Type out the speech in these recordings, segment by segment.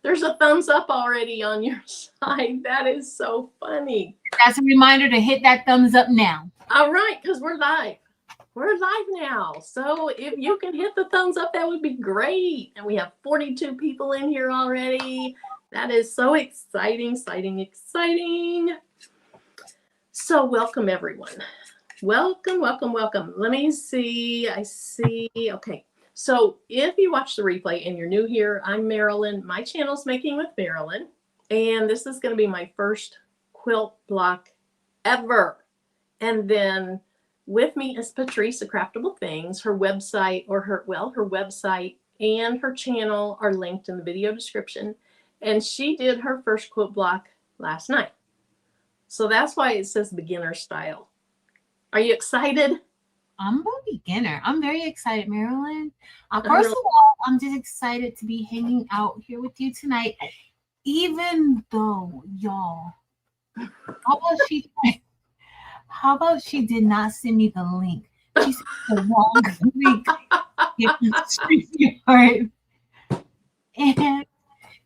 There's a thumbs up already on your side. That is so funny. That's a reminder to hit that thumbs up now. All right, because we're live. We're live now. So if you can hit the thumbs up, that would be great. And we have 42 people in here already. That is so exciting, exciting. So welcome, everyone. Welcome. Let me see. I see. Okay. So if you watch the replay and you're new here, I'm Marilyn. My channel's Making with Marilyn. And this is going to be my first quilt block ever. And then with me is Patrice of Craftable Things. Her website her website and her channel are linked in the video description. And she did her first quilt block last night. So that's why it says beginner style. Are you excited? I'm a beginner. I'm very excited, Marilyn. First of all, I'm just excited to be hanging out here with you tonight. Even though, y'all, how about she did not send me the link? She sent the wrong link. And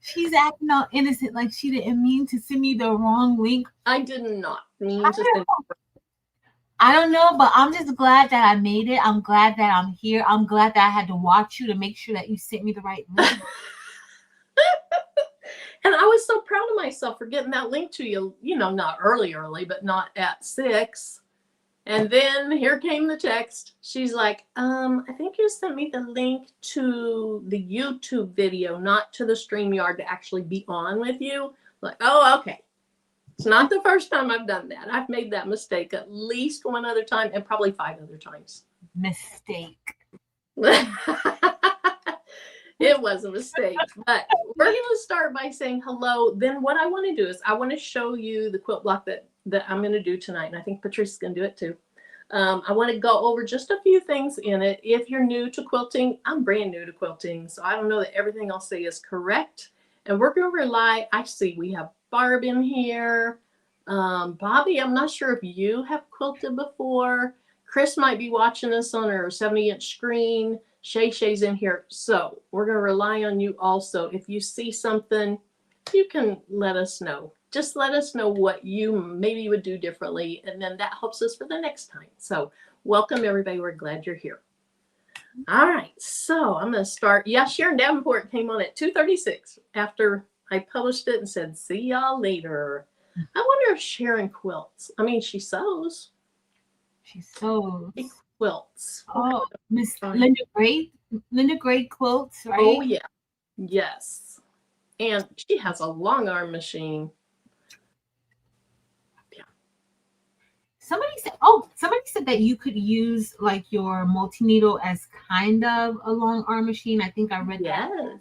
she's acting all innocent, like she didn't mean to send me the wrong link. I did not mean to send it. I don't know, but I'm just glad that I made it. I'm glad that I'm here. I'm glad that I had to watch you to make sure that you sent me the right link. And I was so proud of myself for getting that link to you, not early, but not at 6. And then here came the text. She's like, I think you sent me the link to the YouTube video, not to the StreamYard to actually be on with you. Like, oh, okay. It's not the first time I've done that. I've made that mistake at least one other time and probably 5 other times. Mistake. It was a mistake. But we're going to start by saying hello. Then what I want to do is I want to show you the quilt block that I'm going to do tonight. And I think Patrice is going to do it too. I want to go over just a few things in it. If you're new to quilting, I'm brand new to quilting. So I don't know that everything I'll say is correct. And we're going to rely, I see we have Barb in here. Bobby, I'm not sure if you have quilted before. Chris might be watching us on her 70-inch screen. Shay's in here. So we're going to rely on you also. If you see something, you can let us know. Just let us know what you maybe would do differently. And then that helps us for the next time. So welcome, everybody. We're glad you're here. All right. So I'm going to start. Yeah, Sharon Davenport came on at 2:36 after I published it and said, see y'all later. I wonder if Sharon quilts. I mean, she sews. She sews. She quilts. Oh, Miss Linda Gray. Linda Gray quilts, right? Oh, yeah. Yes. And she has a long arm machine. Yeah. Somebody said that you could use like your multi-needle as kind of a long arm machine. I think I read that. Yes.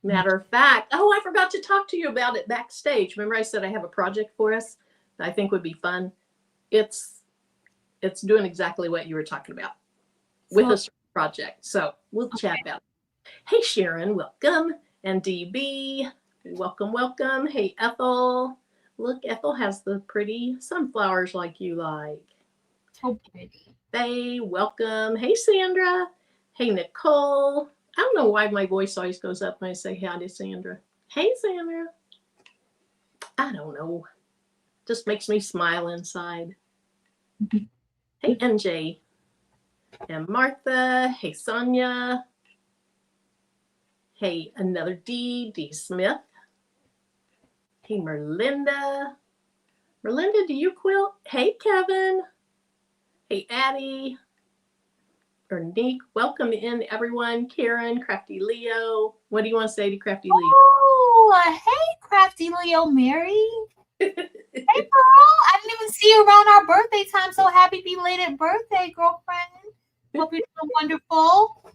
Matter of fact, I forgot to talk to you about it backstage. Remember I said I have a project for us that I think would be fun? It's doing exactly what you were talking about with a project. So we'll chat about it. Hey, Sharon, welcome. And DB, welcome. Hey, Ethel. Look, Ethel has the pretty sunflowers like you like. So pretty. Faye, welcome. Hey, Sandra. Hey, Nicole. I don't know why my voice always goes up when I say hi to Sandra. Hey, Sandra. I don't know. Just makes me smile inside. Hey, NJ. And Martha. Hey, Sonia. Hey, another D Smith. Hey, Merlinda. Merlinda, do you quilt? Hey, Kevin. Hey, Addie. Ernique, welcome in, everyone. Karen, Crafty Leo. What do you want to say to Crafty Leo? Oh, hey, Crafty Leo Mary. Hey, girl. I didn't even see you around our birthday time. So happy belated birthday, girlfriend. Hope you're doing wonderful.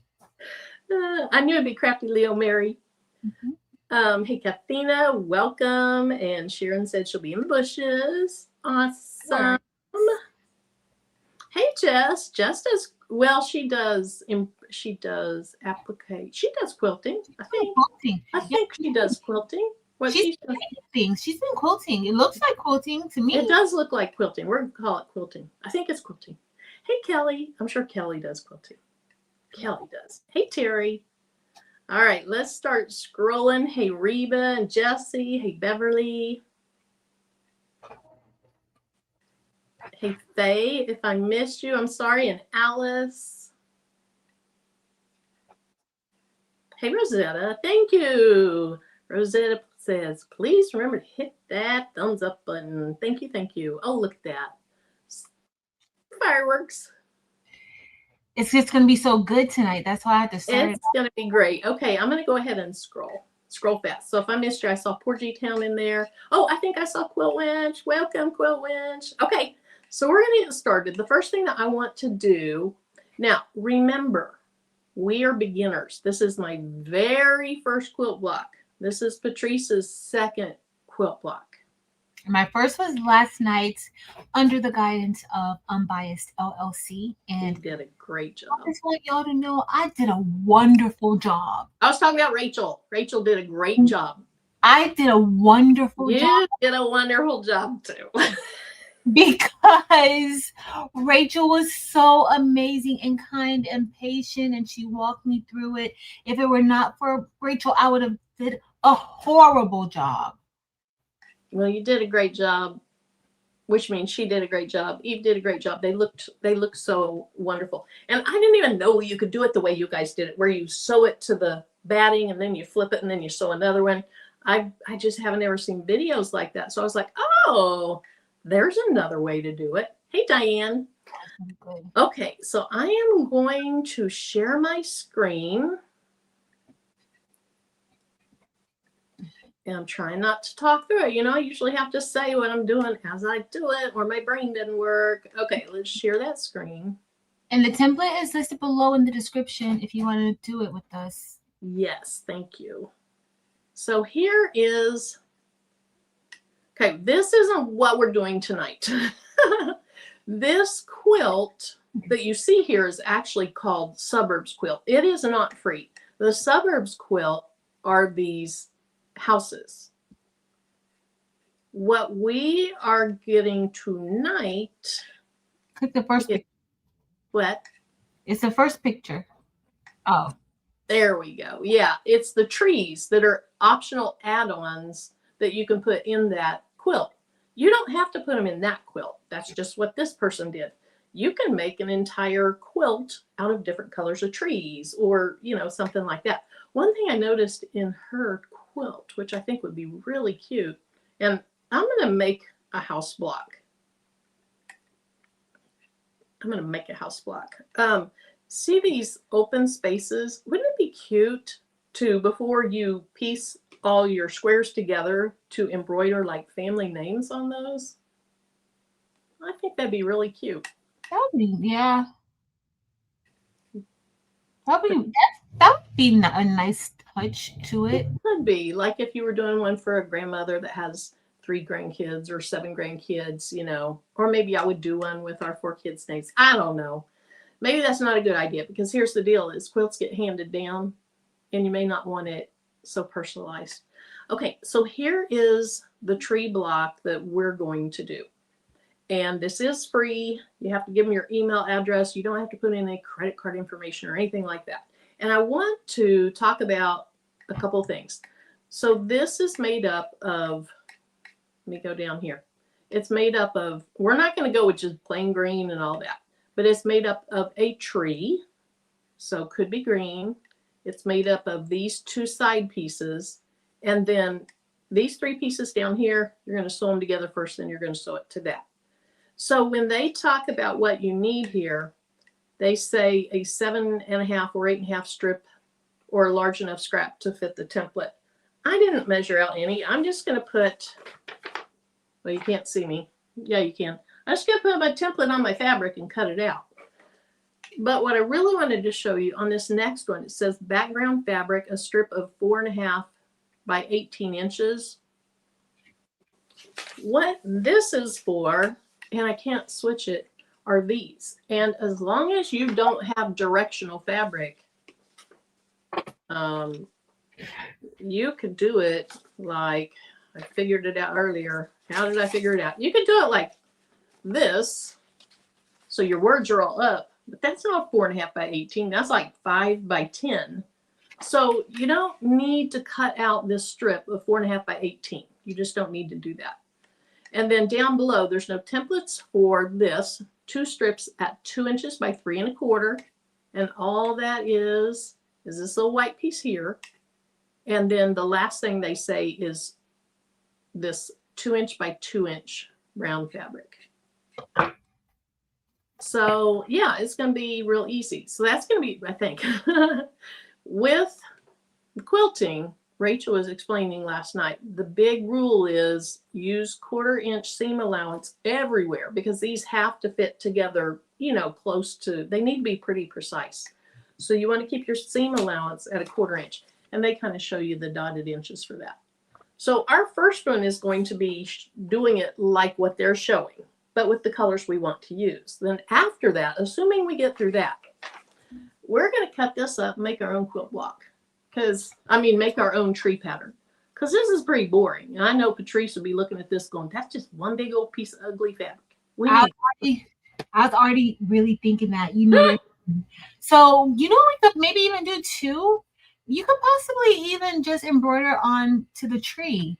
I knew it'd be Crafty Leo Mary. Hey, Kathina, welcome. And Sharon said she'll be in the bushes. Awesome. Hey, Jess. Jess does, well, she does applique. She does quilting, I think. I think she does quilting. She's been quilting. It looks like quilting to me. It does look like quilting. We're going to call it quilting. I think it's quilting. Hey, Kelly. I'm sure Kelly does quilting. Kelly does. Hey, Terry. All right, let's start scrolling. Hey, Reba and Jesse. Hey, Beverly. Hey, Faye, if I missed you, I'm sorry. And Alice. Hey, Rosetta, thank you. Rosetta says, please remember to hit that thumbs up button. Thank you, thank you. Oh, look at that. Fireworks. It's just going to be so good tonight. That's why I had to start. It's going to be great. Okay, I'm going to go ahead and scroll fast. So if I missed you, I saw Poor G-Town in there. Oh, I think I saw Quilt Winch. Welcome, Quilt Winch. Okay, so we're going to get started. The first thing that I want to do, now remember, we are beginners. This is my very first quilt block. This is Patrice's second quilt block. My first was last night under the guidance of Unbiased LLC. And you did a great job. I just want y'all to know I did a wonderful job. I was talking about Rachel. Rachel did a great job. I did a wonderful job. You did a wonderful job too. Because Rachel was so amazing and kind and patient, and she walked me through it. If it were not for Rachel, I would have did a horrible job. Well, you did a great job, which means she did a great job. Eve did a great job. They looked so wonderful. And I didn't even know you could do it the way you guys did it, where you sew it to the batting and then you flip it and then you sew another one. I just haven't ever seen videos like that. So I was like, oh, there's another way to do it. Hey, Diane. Okay, so I am going to share my screen. And I'm trying not to talk through it. You know, I usually have to say what I'm doing as I do it, or my brain didn't work. Okay, let's share that screen. And the template is listed below in the description if you want to do it with us. Yes, thank you. So here is, okay, this isn't what we're doing tonight. This quilt that you see here is actually called Suburbs Quilt. It is not free. The Suburbs Quilt are these houses. What we are getting tonight. Click the first picture. What? It's the first picture. Oh. There we go. Yeah, it's the trees that are optional add-ons that you can put in that quilt. You don't have to put them in that quilt. That's just what this person did. You can make an entire quilt out of different colors of trees, or, you know, something like that. One thing I noticed in her quilt, which I think would be really cute, and I'm going to make a house block. I'm going to make a house block. See these open spaces? Wouldn't it be cute to, before you piece all your squares together, to embroider like family names on those? I think that'd be really cute. That would be, yeah. That would be a nice touch to it. It could be like if you were doing one for a grandmother that has 3 grandkids or 7 grandkids, you know, or maybe I would do one with our 4 kids' names. I don't know. Maybe that's not a good idea, because here's the deal is quilts get handed down and you may not want it so personalized. Okay, so here is the tree block that we're going to do. And this is free. You have to give them your email address. You don't have to put in any credit card information or anything like that. And I want to talk about a couple of things. So this is made up of, let me go down here. It's made up of, we're not going to go with just plain green and all that, but it's made up of a tree. So could be green. It's made up of these 2 side pieces. And then these 3 pieces down here, you're going to sew them together first, then you're going to sew it to that. So when they talk about what you need here, they say a 7.5 or 8.5 strip or a large enough scrap to fit the template. I didn't measure out any. I'm just going to put, well, you can't see me. Yeah, you can. I'm just going to put my template on my fabric and cut it out. But what I really wanted to show you on this next one, it says background fabric, a strip of 4.5 by 18 inches. What this is for, and I can't switch it, are these. And as long as you don't have directional fabric, you could do it like, I figured it out earlier. How did I figure it out? You could do it like this. So your words are all up, but that's not 4.5 by 18. That's like 5 by 10. So you don't need to cut out this strip of 4.5 by 18. You just don't need to do that. And then down below, there's no templates for this. 2 strips at 2 inches by 3 1/4. And all that is this little white piece here. And then the last thing they say is this 2 inch by 2 inch round fabric. So yeah, it's going to be real easy. So that's going to be, I think, with quilting, Rachel was explaining last night, the big rule is use 1/4 inch seam allowance everywhere because these have to fit together, you know, close to, they need to be pretty precise. So you want to keep your seam allowance at 1/4 inch, and they kind of show you the dotted inches for that. So our first one is going to be doing it like what they're showing, but with the colors we want to use. Then after that, assuming we get through that, we're going to cut this up and make our own quilt block. Make our own tree pattern. Because this is pretty boring. And I know Patrice will be looking at this going, that's just one big old piece of ugly fabric. I was already really thinking that, you know. So, you know, like maybe even do 2. You could possibly even just embroider on to the tree.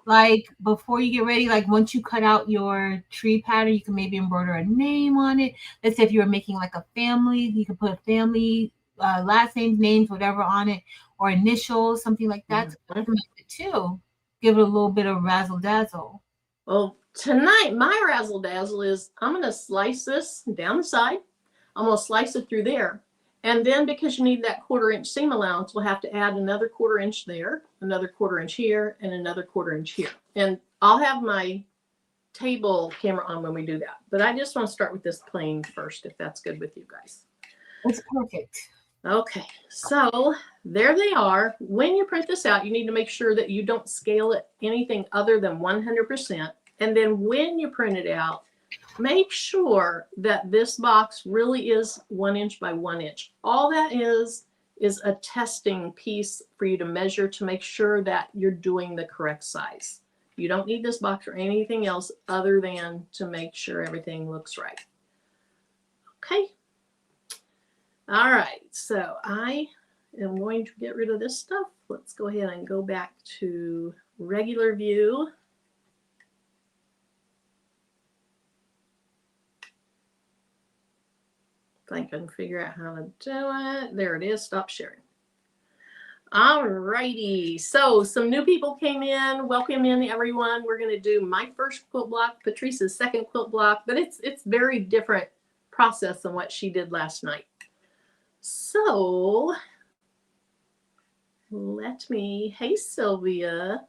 Like before you get ready, like once you cut out your tree pattern, you can maybe embroider a name on it. Let's say if you were making like a family, you could put family, last names, whatever on it, or initials, something like that to customize it too. Give it a little bit of razzle dazzle. Well, tonight my razzle dazzle is I'm going to slice this down the side. I'm going to slice it through there. And then because you need that 1/4 inch seam allowance, we'll have to add another 1/4 inch there, another 1/4 inch here, and another 1/4 inch here. And I'll have my table camera on when we do that. But I just want to start with this plain first, if that's good with you guys. That's perfect. Okay, so there they are. When you print this out, you need to make sure that you don't scale it anything other than 100%. And then when you print it out, make sure that this box really is 1 inch by 1 inch. All that is a testing piece for you to measure to make sure that you're doing the correct size. You don't need this box or anything else other than to make sure everything looks right. Okay. All right, so I am going to get rid of this stuff. Let's go ahead and go back to regular view. If I can figure out how to do it. There it is, stop sharing. All righty, so some new people came in. Welcome in, everyone. We're going to do my first quilt block, Patrice's second quilt block, but it's very different process than what she did last night. So hey Sylvia,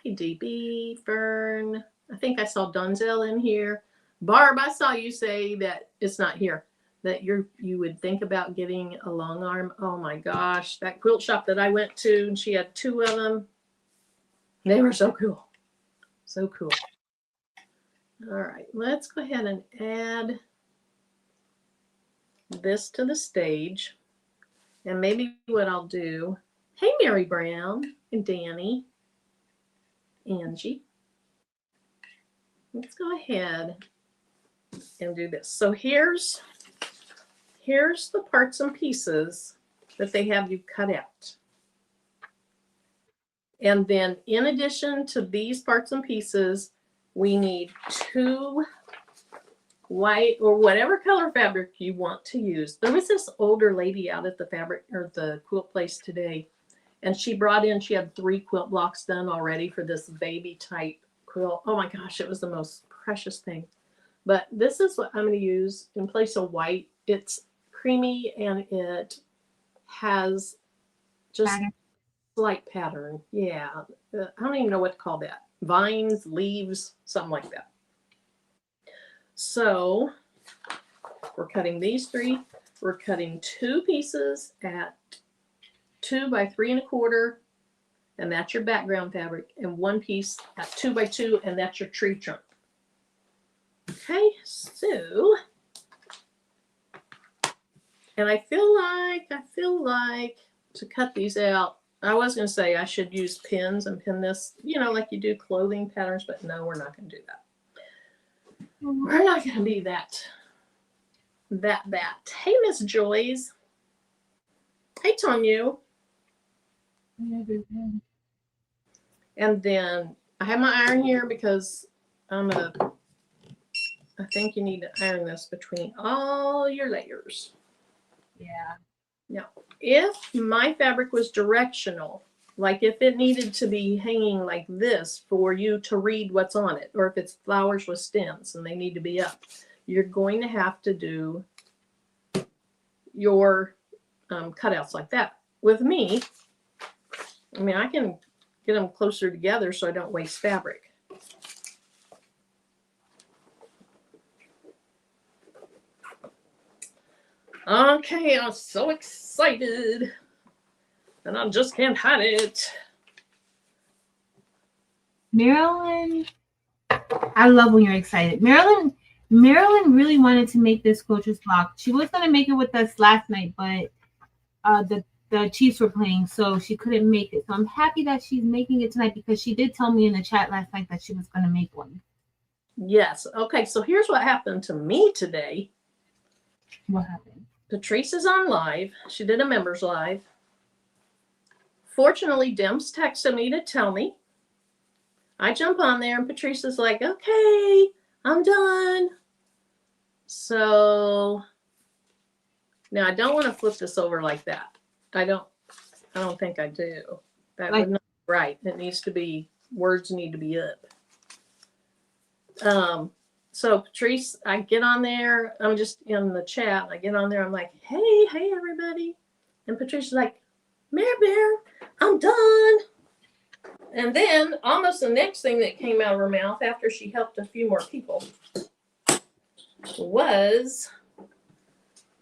hey DB, Fern, I think I saw Donzel in here. Barb, I saw you say that it's not here, that you would think about getting a long arm. Oh my gosh, that quilt shop that I went to, and she had 2 of them. They were so cool. So cool. All right, let's go ahead and add this to the stage. And maybe what I'll do, hey Mary Brown and Danny, Angie, let's go ahead and do this. So here's the parts and pieces that they have you cut out. And then in addition to these parts and pieces, we need 2 white or whatever color fabric you want to use. There was this older lady out at the fabric or the quilt place today, and she had 3 quilt blocks done already for this baby type quilt. Oh my gosh, it was the most precious thing. But this is what I'm going to use in place of white. It's creamy and it has just slight pattern. Yeah, I don't even know what to call that. Vines, leaves, something like that. So we're cutting these 3. We're cutting 2 pieces at 2 by 3 1/4, and that's your background fabric, and 1 piece at 2 by 2, and that's your tree trunk. Okay, so, and I feel like to cut these out, I was going to say I should use pins and pin this, you know, like you do clothing patterns, but no, we're not going to do that. We're not going to be that. Hey, Miss Joyce. Hey, Tanya. And then I have my iron here because I think you need to iron this between all your layers. Yeah. Now, if my fabric was directional, like if it needed to be hanging like this for you to read what's on it, or if it's flowers with stems and they need to be up, you're going to have to do your cutouts like that. With me, I mean, I can get them closer together so I don't waste fabric. Okay, I'm so excited and I just can't hide it. Marilyn, I love when you're excited. Marilyn really wanted to make this quilter's block. She was gonna make it with us last night, but the Chiefs were playing, so she couldn't make it. So I'm happy that she's making it tonight because she did tell me in the chat last night that she was gonna make one. Yes. Okay, so here's what happened to me today. What happened? Patrice is on live. She did a members live. Fortunately, Dims texted me to tell me. I jump on there and Patrice is like, okay, I'm done. So now I don't want to flip this over like that. I don't think I do. That would not be right. It needs to be, words need to be up. So Patrice, I get on there. I'm just in the chat. I get on there. I'm like, hey, everybody. And Patrice is like, Mare Bear, I'm done. And then almost the next thing that came out of her mouth after she helped a few more people was,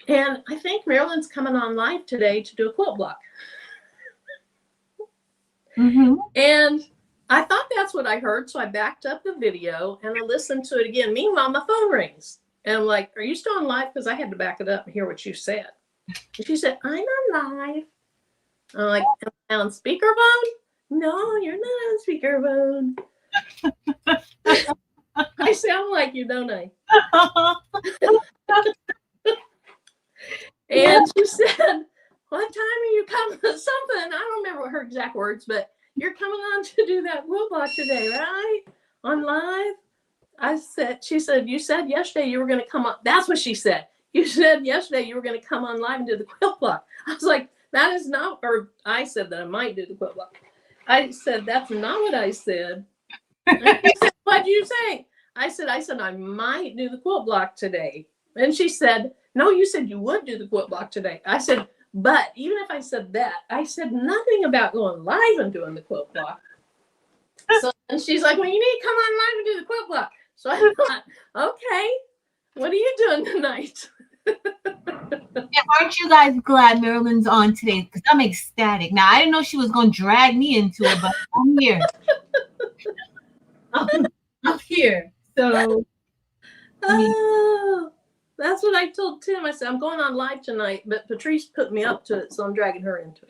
and I think Marilyn's coming on live today to do a quilt block. Mm-hmm. And I thought that's what I heard. So I backed up the video and I listened to it again. Meanwhile, my phone rings. And I'm like, are you still on live? Because I had to back it up and hear what you said. And she said, I'm on live. I'm like, am I on speakerphone? No, you're not on speakerphone. I sound like you, don't I? And she said, what time are you coming? Something. I don't remember her exact words, but you're coming on to do that quilt block today, right? On live? She said, you said yesterday you were going to come up. That's what she said. You said yesterday you were going to come on live and do the quilt block. I was like, that is not, or I said that I might do the quilt block. I said, that's not what I said. And she said, what did you say? I said, I might do the quilt block today. And she said, no, you said you would do the quilt block today. I said, but even if I said that, I said nothing about going live and doing the quilt block. So, and she's like, well, you need to come on live and do the quilt block. So I thought, okay, what are you doing tonight? Yeah, aren't you guys glad Marilyn's on today? Because I'm ecstatic. Now, I didn't know she was going to drag me into it, but I'm here. I'm here. So, oh, that's what I told Tim. I said, I'm going on live tonight, but Patrice put me up to it, so I'm dragging her into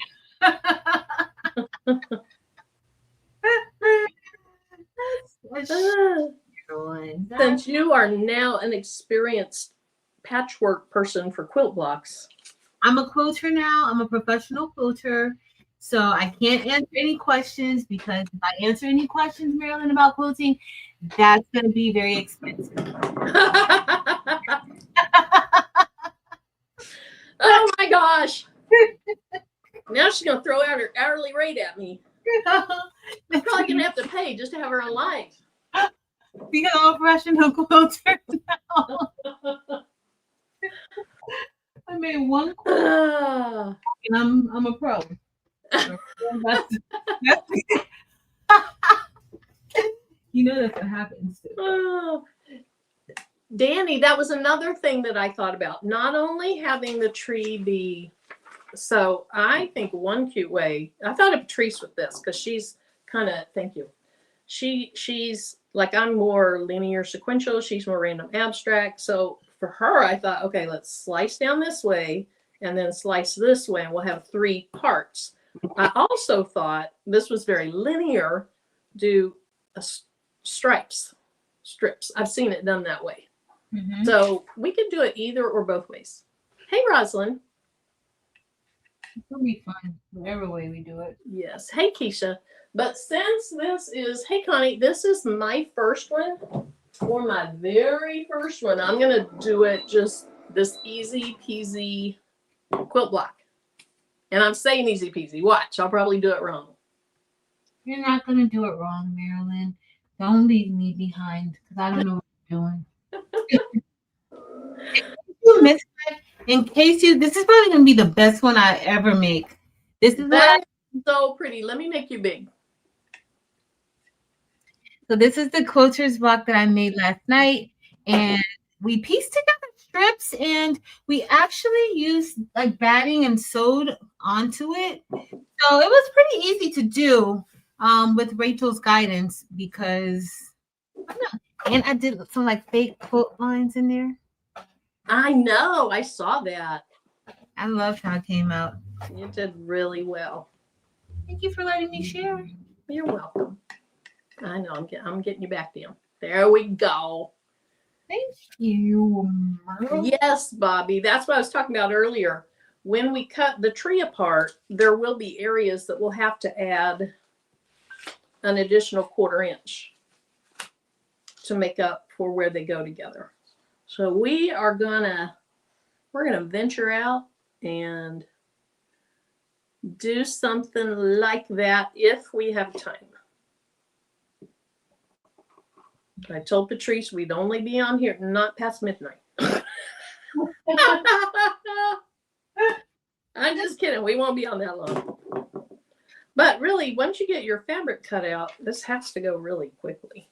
it. Since you are now an experienced patchwork person for quilt blocks. I'm a quilter now. I'm a professional quilter. So I can't answer any questions because if I answer any questions, Marilyn, about quilting, that's going to be very expensive. Oh my gosh. Now she's going to throw out her hourly rate at me. I'm probably going to have to pay just to have her on live. Because I'm a professional quilter now. I made one quilt and I'm a pro. You know that's what happens. Danny, that was another thing that I thought about. Not only having the tree be, so I think one cute way, I thought of Patrice with this because she's kind of, thank you. She's like, I'm more linear sequential. She's more random abstract. So for her, I thought, okay, let's slice down this way and then slice this way and we'll have 3 parts. I also thought this was very linear, do strips. I've seen it done that way. Mm-hmm. So we could do it either or both ways. Hey, Rosalind. It'll be fun, whatever way we do it. Yes. Hey, Keisha. But since this is, hey, Connie, this is my first one. For my very first one, I'm going to do it just this easy peasy quilt block. And I'm saying easy peasy. Watch, I'll probably do it wrong. You're not going to do it wrong, Marilyn. Don't leave me behind because I don't know what you're doing. You missed it. In case you, this is probably going to be the best one I ever make. This is what That is so pretty. Let me make you big. So this is the quilter's block that I made last night, and we pieced together strips, and we actually used like batting and sewed onto it. So it was pretty easy to do with Rachel's guidance because I don't know. And I did some like fake quilt lines in there. I know. I saw that. I loved how it came out. You did really well. Thank you for letting me share. You're welcome. I know. I'm getting you back down. There we go. Thank you. Yes, Bobby. That's what I was talking about earlier. When we cut the tree apart, there will be areas that we'll have to add an additional 1/4 inch to make up for where they go together. So we're gonna venture out and do something like that if we have time. I told Patrice we'd only be on here not past midnight. I'm just kidding. We won't be on that long. But really, once you get your fabric cut out, this has to go really quickly.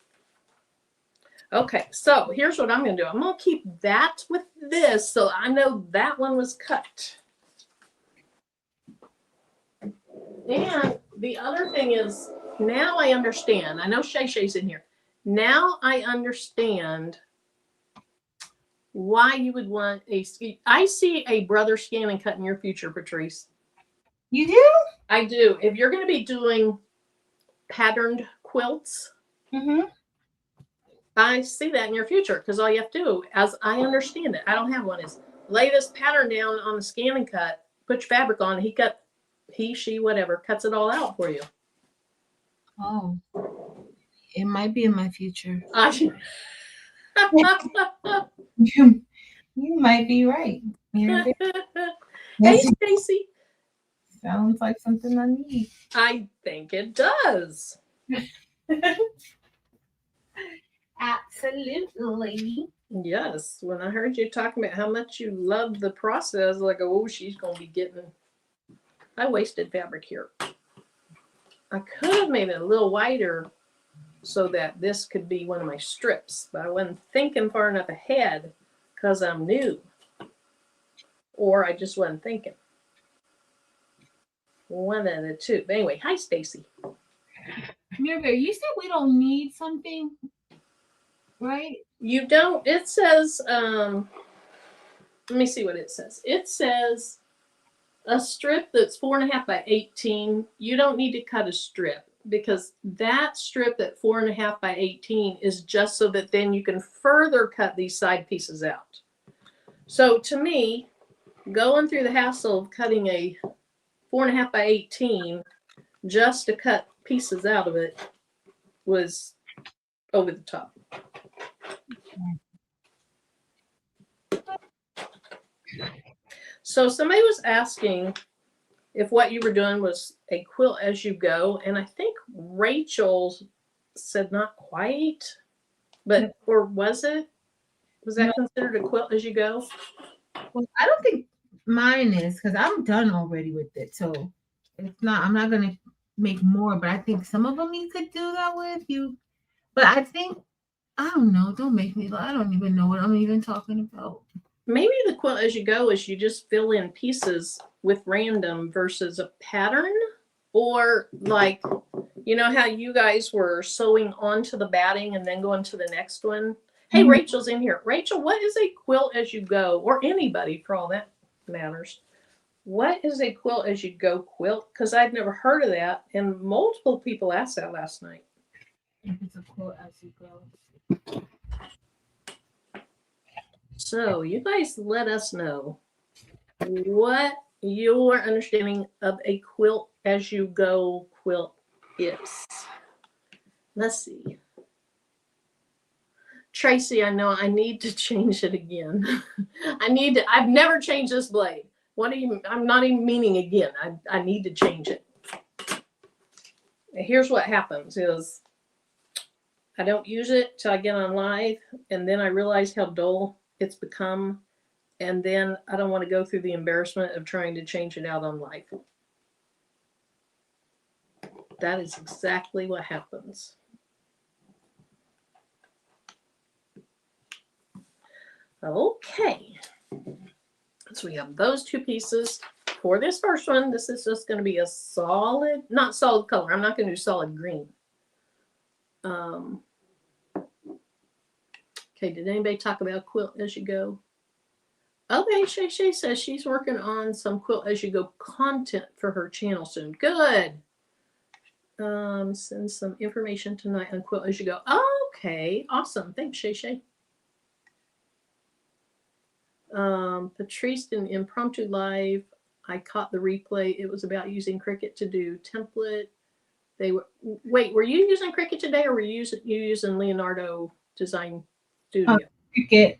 Okay, so here's what I'm going to do. I'm going to keep that with this so I know that one was cut. And the other thing is, now I understand. I know Shay Shay's in here. Now I understand why you would want I see a brother scan and cut in your future, Patrice. You do? I do. If you're going to be doing patterned quilts, I see that in your future because all you have to do, as I understand it, I don't have one, is lay this pattern down on the scan and cut, put your fabric on, she, whatever, cuts it all out for you. Oh, it might be in my future. You might be right. Hey, Stacy. Sounds like something I need. I think it does. Absolutely. Yes. When I heard you talking about how much you loved the process, like, oh, she's going to be getting. I wasted fabric here. I could have made it a little wider so that this could be one of my strips, but I wasn't thinking far enough ahead because I'm new. Or I just wasn't thinking. One of the two. But anyway, hi, Stacy. Mira, you said we don't need something, right? You don't. It says, let me see what it says. It says a strip that's 4.5 by 18. You don't need to cut a strip because that strip at 4.5 by 18 is just so that then you can further cut these side pieces out. So to me, going through the hassle of cutting a 4.5 by 18 just to cut pieces out of it was over the top. So somebody was asking if what you were doing was a quilt as you go, and I think Rachel said not quite, but or was it? Was that considered a quilt as you go? Well, I don't think mine is because I'm done already with it. So it's not, I'm not going to make more, but I think some of them you could do that with you. But I think, I don't know. Don't make me, I don't even know what I'm even talking about. Maybe the quilt as you go is you just fill in pieces with random versus a pattern, or like, you know how you guys were sewing onto the batting and then going to the next one. Hey, Rachel's in here. Rachel, what is a quilt as you go, or anybody for all that matters? What is a quilt as you go quilt? Because I'd never heard of that, and multiple people asked that last night. If it's a quilt as you go. So you guys let us know what your understanding of a quilt as you go quilt is. Let's see. Tracy, I know I need to change it again. I've never changed this blade. What do you, I'm not even meaning again. I need to change it. Here's what happens is I don't use it till I get on live, and then I realize how dull it's become, and then I don't want to go through the embarrassment of trying to change it out on live. That is exactly what happens. Okay, so we have those two pieces. For this first one, this is just going to be a solid, not solid color. I'm not going to do solid green. Okay, did anybody talk about quilt as you go? Okay, Shay Shay says she's working on some quilt as you go content for her channel soon. Good. Send some information tonight on quilt as you go. Okay, awesome. Thanks, Shay Shay. Patrice in impromptu live. I caught the replay. It was about using Cricut to do template. They were, wait, were you using Cricut today, or were you using Leonardo Design Studio? Cricut.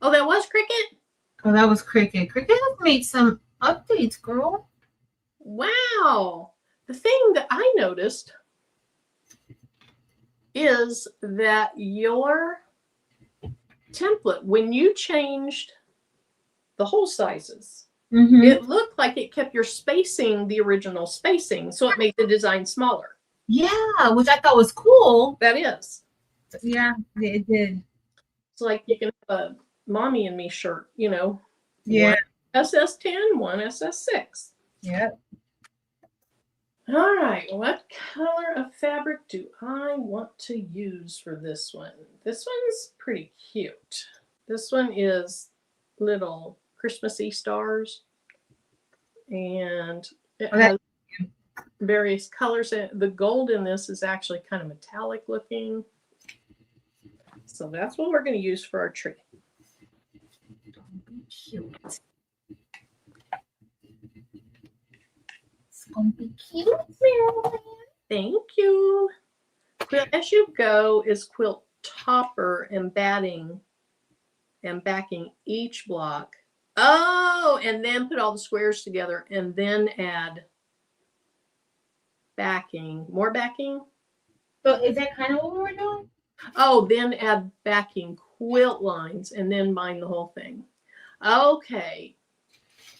Oh, that was Cricut? Oh, that was Cricut. Cricut has made some updates, girl. Wow. The thing that I noticed is that your template, when you changed the hole sizes, it looked like it kept your spacing the original spacing, so it made the design smaller. Yeah, which I thought was cool. That is. Yeah, it did. It's like you can have a mommy and me shirt, you know. Yeah. One SS10, one SS6. Yeah. All right, what color of fabric do I want to use for this one? This one's pretty cute. This one is little Christmassy stars, and it has various colors. The gold in this is actually kind of metallic looking. So that's what we're going to use for our tree. Cute. It's going to be cute, Marilyn. Thank you. Quilt as you go is quilt topper and batting and backing each block. Oh, and then put all the squares together and then add backing. More backing? So is that kind of what we were doing? Oh, then add backing quilt lines and then bind the whole thing. Okay.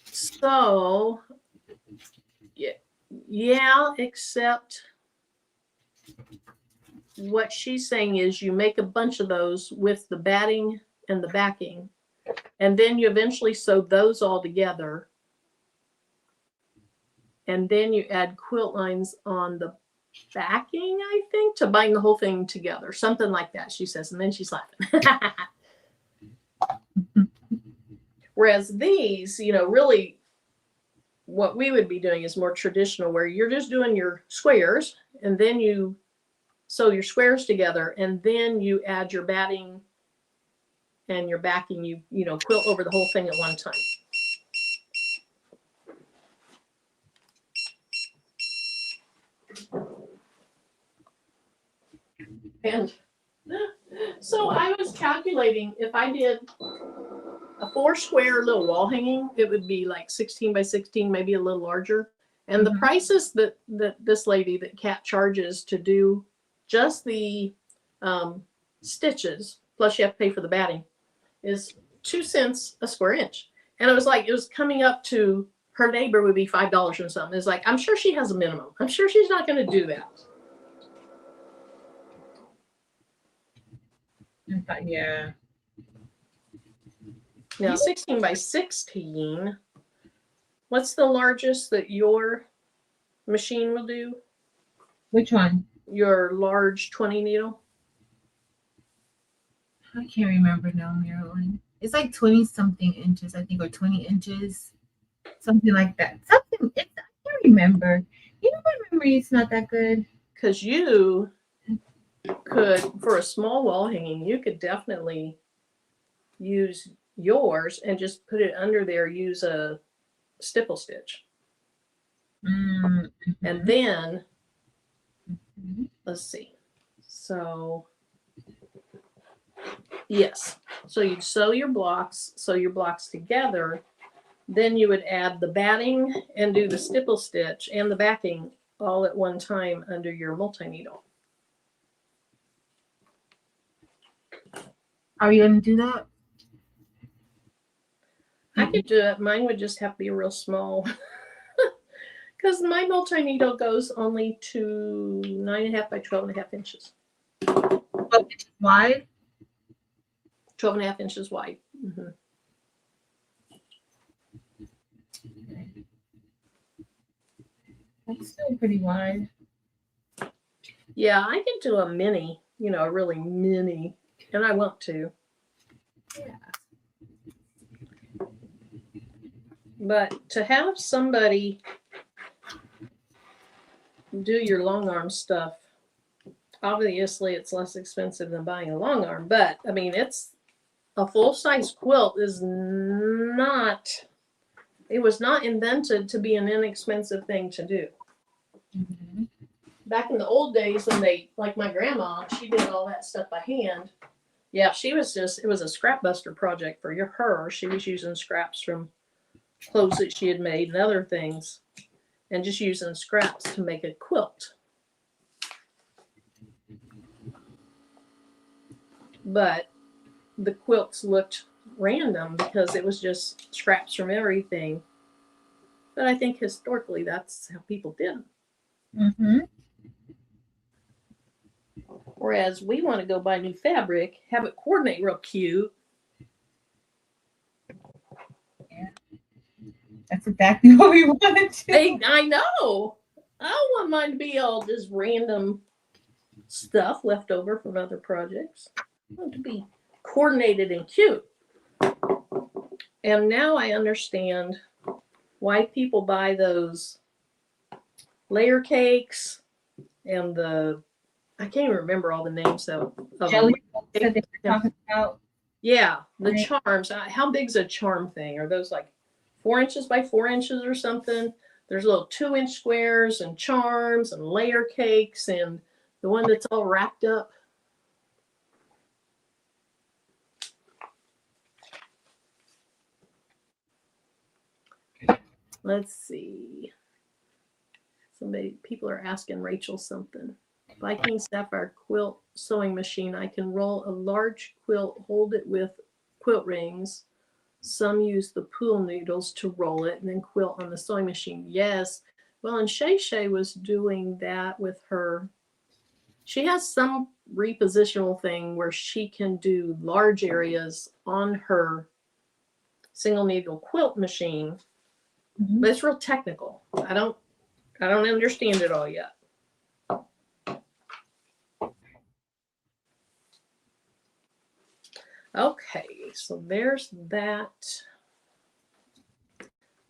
So, yeah, except what she's saying is you make a bunch of those with the batting and the backing, and then you eventually sew those all together, and then you add quilt lines on the backing, I think, to bind the whole thing together. Something like that, she says, and then she's laughing. Whereas these, you know, really what we would be doing is more traditional, where you're just doing your squares, and then you sew your squares together, and then you add your batting and your backing, you know, quilt over the whole thing at one time. And so I was calculating, if I did a 4 square little wall hanging, it would be like 16 by 16, maybe a little larger. And the prices that this lady, that Kat, charges to do just the stitches, plus you have to pay for the batting, is 2 cents a square inch. And it was like, it was coming up to, her labor would be $5 or something. It's like, I'm sure she has a minimum. I'm sure she's not going to do that. Yeah. Now, 16 by 16, what's the largest that your machine will do? Which one? Your large 20 needle? I can't remember now, Marilyn. It's like 20 something inches, I think, or 20 inches, something like that. I can't remember. You know, my memory is not that good. Because you could, for a small wall hanging, you could definitely use yours and just put it under there. Use a stipple stitch. Mm-hmm. And then, Mm-hmm. let's see. So, yes. So you'd sew your blocks together. Then you would add the batting and do the stipple stitch and the backing all at one time under your multi-needle. Are you going to do that? I could do it. Mine would just have to be real small. Because my multi-needle goes only to 9.5 by 12.5 inches. 12 inches wide? 12.5 inches wide. Mm-hmm. That's still pretty wide. Yeah, I could do a mini, a really mini, and I want to. Yeah. But to have somebody do your long arm stuff, obviously it's less expensive than buying a long arm, but I mean, it's a full-size quilt is not, it was not invented to be an inexpensive thing to do. Mm-hmm. Back in the old days when they, like my grandma, she did all that stuff by hand. Yeah, it was a scrap buster project for her. She was using scraps from clothes that she had made and other things, and just using scraps to make a quilt. But the quilts looked random because it was just scraps from everything. But I think historically that's how people did them. Mm-hmm. Whereas we want to go buy new fabric, have it coordinate real cute. Yeah. That's exactly what we wanted to. I know. I don't want mine to be all just random stuff left over from other projects. I want it to be coordinated and cute. And now I understand why people buy those layer cakes and I can't even remember all the names of Jelly them. that they were talking about. Yeah, the Right. charms. How big's a charm thing? Are those like 4 inches by 4 inches or something? There's little 2-inch squares and charms and layer cakes and the one that's all wrapped up. Let's see. People are asking Rachel something. Viking Sapphire quilt sewing machine. I can roll a large quilt, hold it with quilt rings. Some use the pool needles to roll it and then quilt on the sewing machine. Yes. Well, and Shay was doing that with her. She has some repositional thing where she can do large areas on her single needle quilt machine, Mm-hmm. but it's real technical. I don't understand it all yet. Okay, so there's that.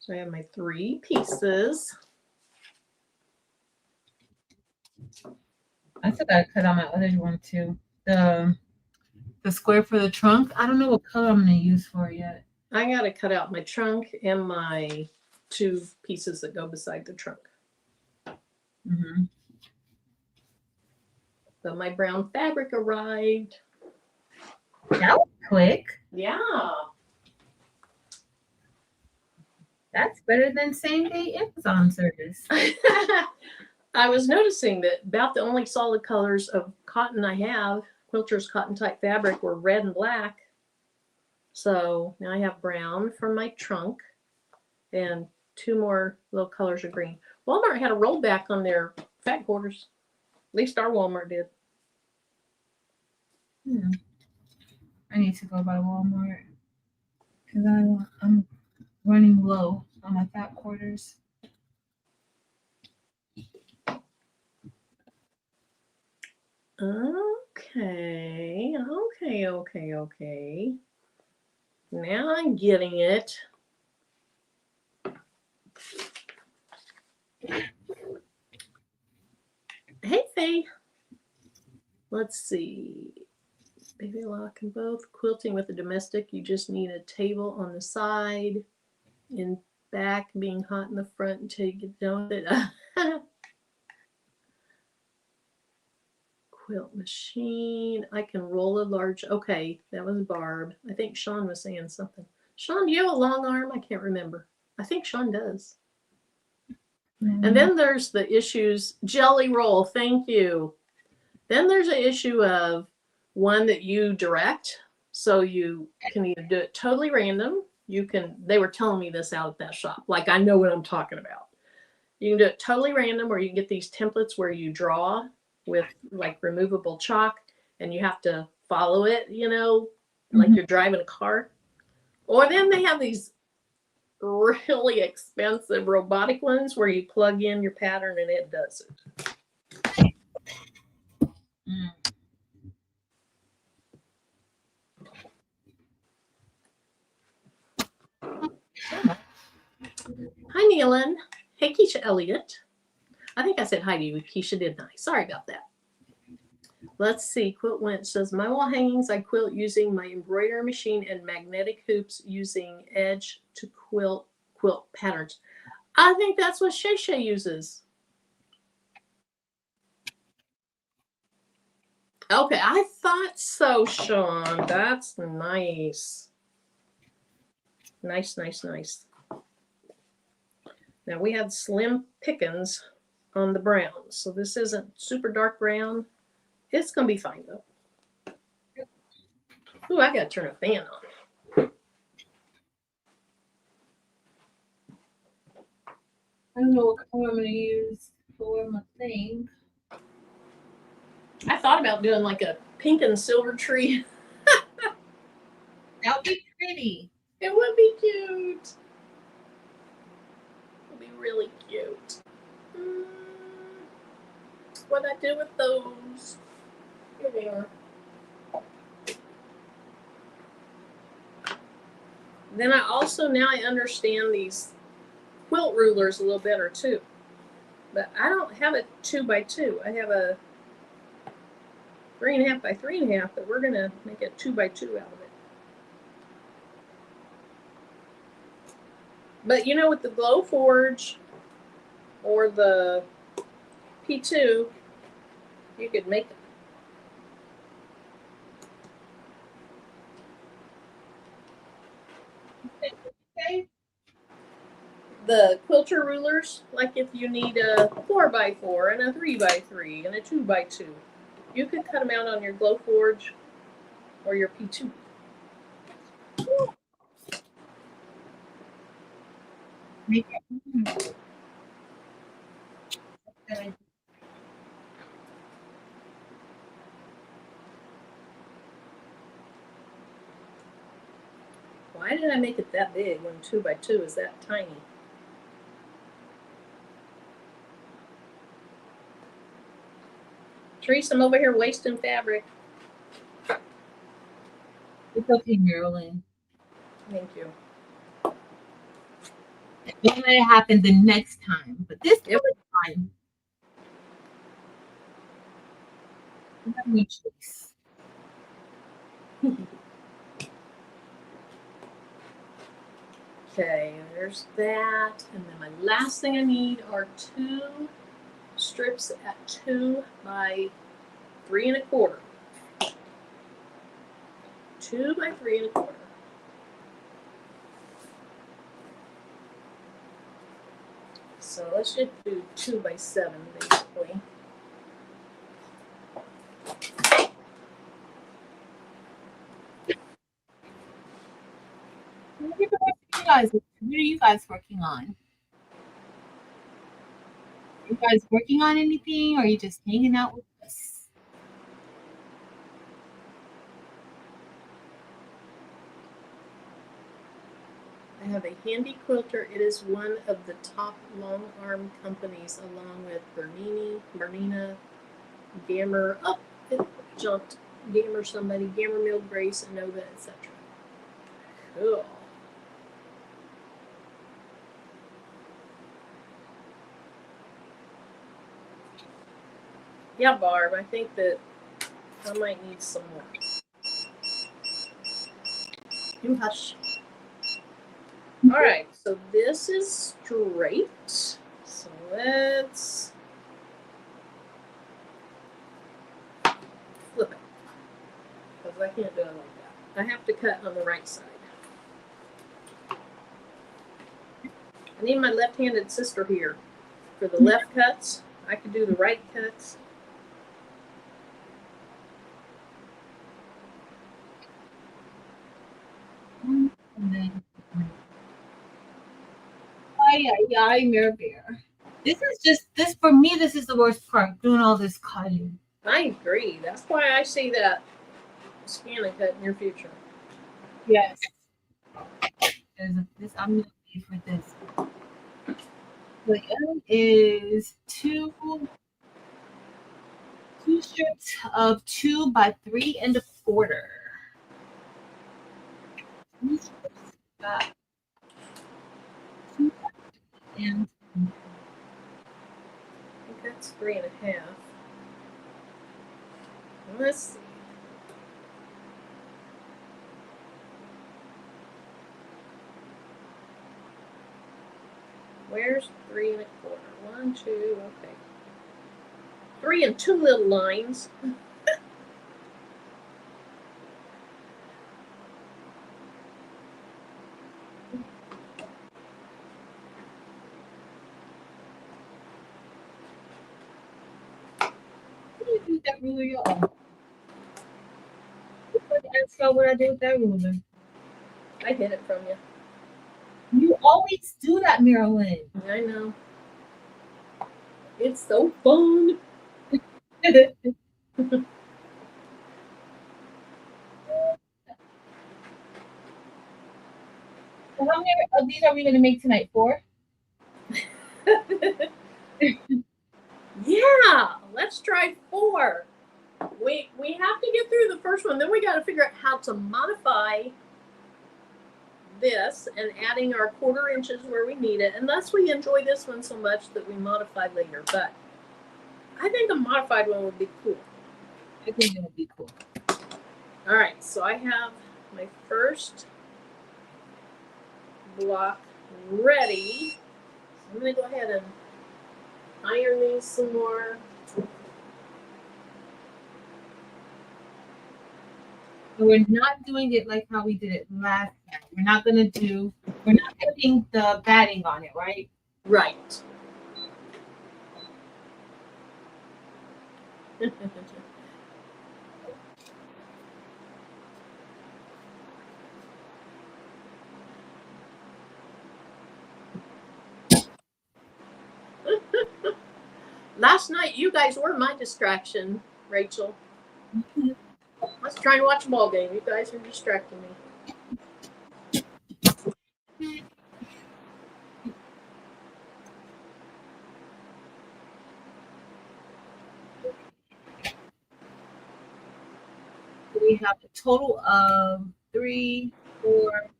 So I have my 3 pieces. I still gotta cut out my other one too. The square for the trunk. I don't know what color I'm gonna use for it yet. I gotta cut out my trunk and my 2 pieces that go beside the trunk. Mm-hmm. But my brown fabric arrived. That was quick. Yeah. That's better than same-day Amazon service. I was noticing that about the only solid colors of cotton I have, Quilter's cotton type fabric, were red and black. So now I have brown for my trunk and 2 more little colors of green. Walmart had a rollback on their fat quarters. At least our Walmart did. I need to go by Walmart because I'm running low on my fat quarters. Okay. Now I'm getting it. Hey, Faye. Let's see. Baby lock and both. Quilting with a domestic. You just need a table on the side. In back being hot in the front until you get done with it. Quilt machine. I can roll a large. Okay, that was Barb. I think Sean was saying something. Sean, do you have a long arm? I can't remember. I think Sean does. And then there's the issues. Jelly roll. Thank you. Then there's an issue of one that you direct. So you can either do it totally random. You can, they were telling me this out at that shop. Like, I know what I'm talking about. You can do it totally random, or you can get these templates where you draw with like removable chalk and you have to follow it, you know, like you're driving a car. Or then they have these really expensive robotic ones where you plug in your pattern and it does it. Hi, Neelan. Hey, Keisha Elliott. I think I said hi to you, Keisha, didn't I? Sorry about that. Let's see. Quilt Wench says, my wall hangings I quilt using my embroidery machine and magnetic hoops using edge to quilt patterns. I think that's what Shay Shay uses. Okay, I thought so, Sean. That's nice. Nice, nice, nice. Now we had slim pickings on the brown, so this isn't super dark brown. It's gonna be fine though. Ooh, I gotta turn a fan on. I don't know what color I'm gonna use for my thing. I thought about doing like a pink and silver tree. That would be pretty. It would be cute. It would be really cute. What'd I do with those? Here they are. Then I also, now I understand these quilt rulers a little better too. But I don't have a 2x2. I have a 3.5 by 3.5, but we're gonna make a 2x2 out of it. But you know, with the Glow Forge or the P2, you could make it. Okay. The quilter rulers, like if you need a 4x4 and a 3x3 and a 2x2, you could cut them out on your Glow Forge or your P2. Why did I make it that big when 2x2 is that tiny? Patrice, I'm over here wasting fabric. It's okay, Marilyn. Thank you. Don't let it happen the next time, but this time is fine. You have no choice. Okay, there's that. And then my last thing I need are 2 strips at 2 by 3 1/4. 2 by 3 1/4. So let's just do 2 by 7 basically. What are you guys working on? Are you guys working on anything, or are you just hanging out with us? I have a handy quilter. It is one of the top long arm companies along with Bernina, Gammer, it jumped, Gammer somebody, Gammer Mill, Grace, Nova, etc. Cool. Yeah, Barb, I think that I might need some more. You hush. All right, so this is straight. So let's flip it, because I can't do it like that. I have to cut on the right side. I need my left-handed sister here for the left cuts. I could do the right cuts. And then, ay, Mirror Bear. This for me, this is the worst part, doing all this cutting. I agree. That's why I see that scan and cut in your future. Yes. This I'm gonna pay for this. The end is two strips of 2 by 3 1/4. Two strips got 2 by 3 and I think that's 3.5. Let's see. Where's 3 1/4? 1, 2, okay. 3 and 2 little lines. what do you do with that ruler, y'all? Ask what I did with that ruler. I hid it from you. You always do that, Marilyn. I know. It's so fun. So how many of these are we going to make tonight? 4? Yeah, let's try 4. We have to get through the first one. Then we got to figure out how to modify this and adding our 1/4 inches where we need it. Unless we enjoy this one so much that we modify later. But I think a modified one would be cool. I think it would be cool. All right, so I have my first block ready. So I'm going to go ahead and iron these some more. So we're not doing it like how we did it last time. We're not putting the batting on it, right? Right. Last night, you guys were my distraction, Rachel. I was trying to watch a ball game. You guys are distracting me. We have a total of 3, 4,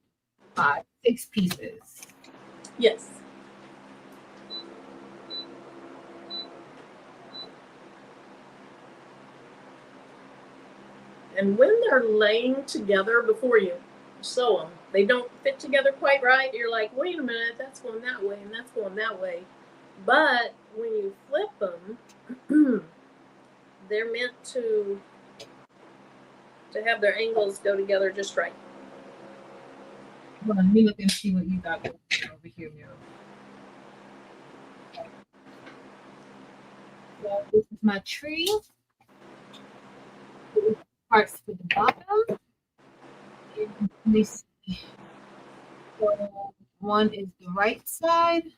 5, 6 pieces. Yes. And when they're laying together before you sew them, they don't fit together quite right. You're like, wait a minute, that's going that way and that's going that way. But when you flip them, they're meant to have their angles go together just right. Hold on, let me look and see what you got over here, Miro. So this is my tree. Parts for the bottom. And let me see. So one is the right side.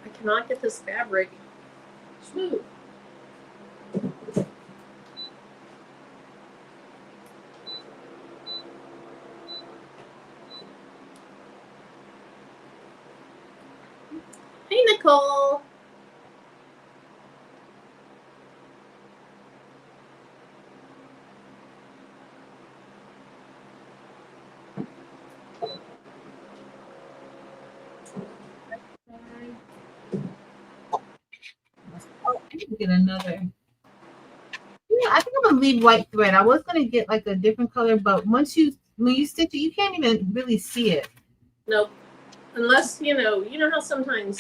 I cannot get this fabric smooth. Hey, Nicole. Oh, I need to get another. Yeah, I think I'm gonna leave white thread. I was gonna get like a different color, but when you stitch it, you can't even really see it. Nope. Unless, you know how sometimes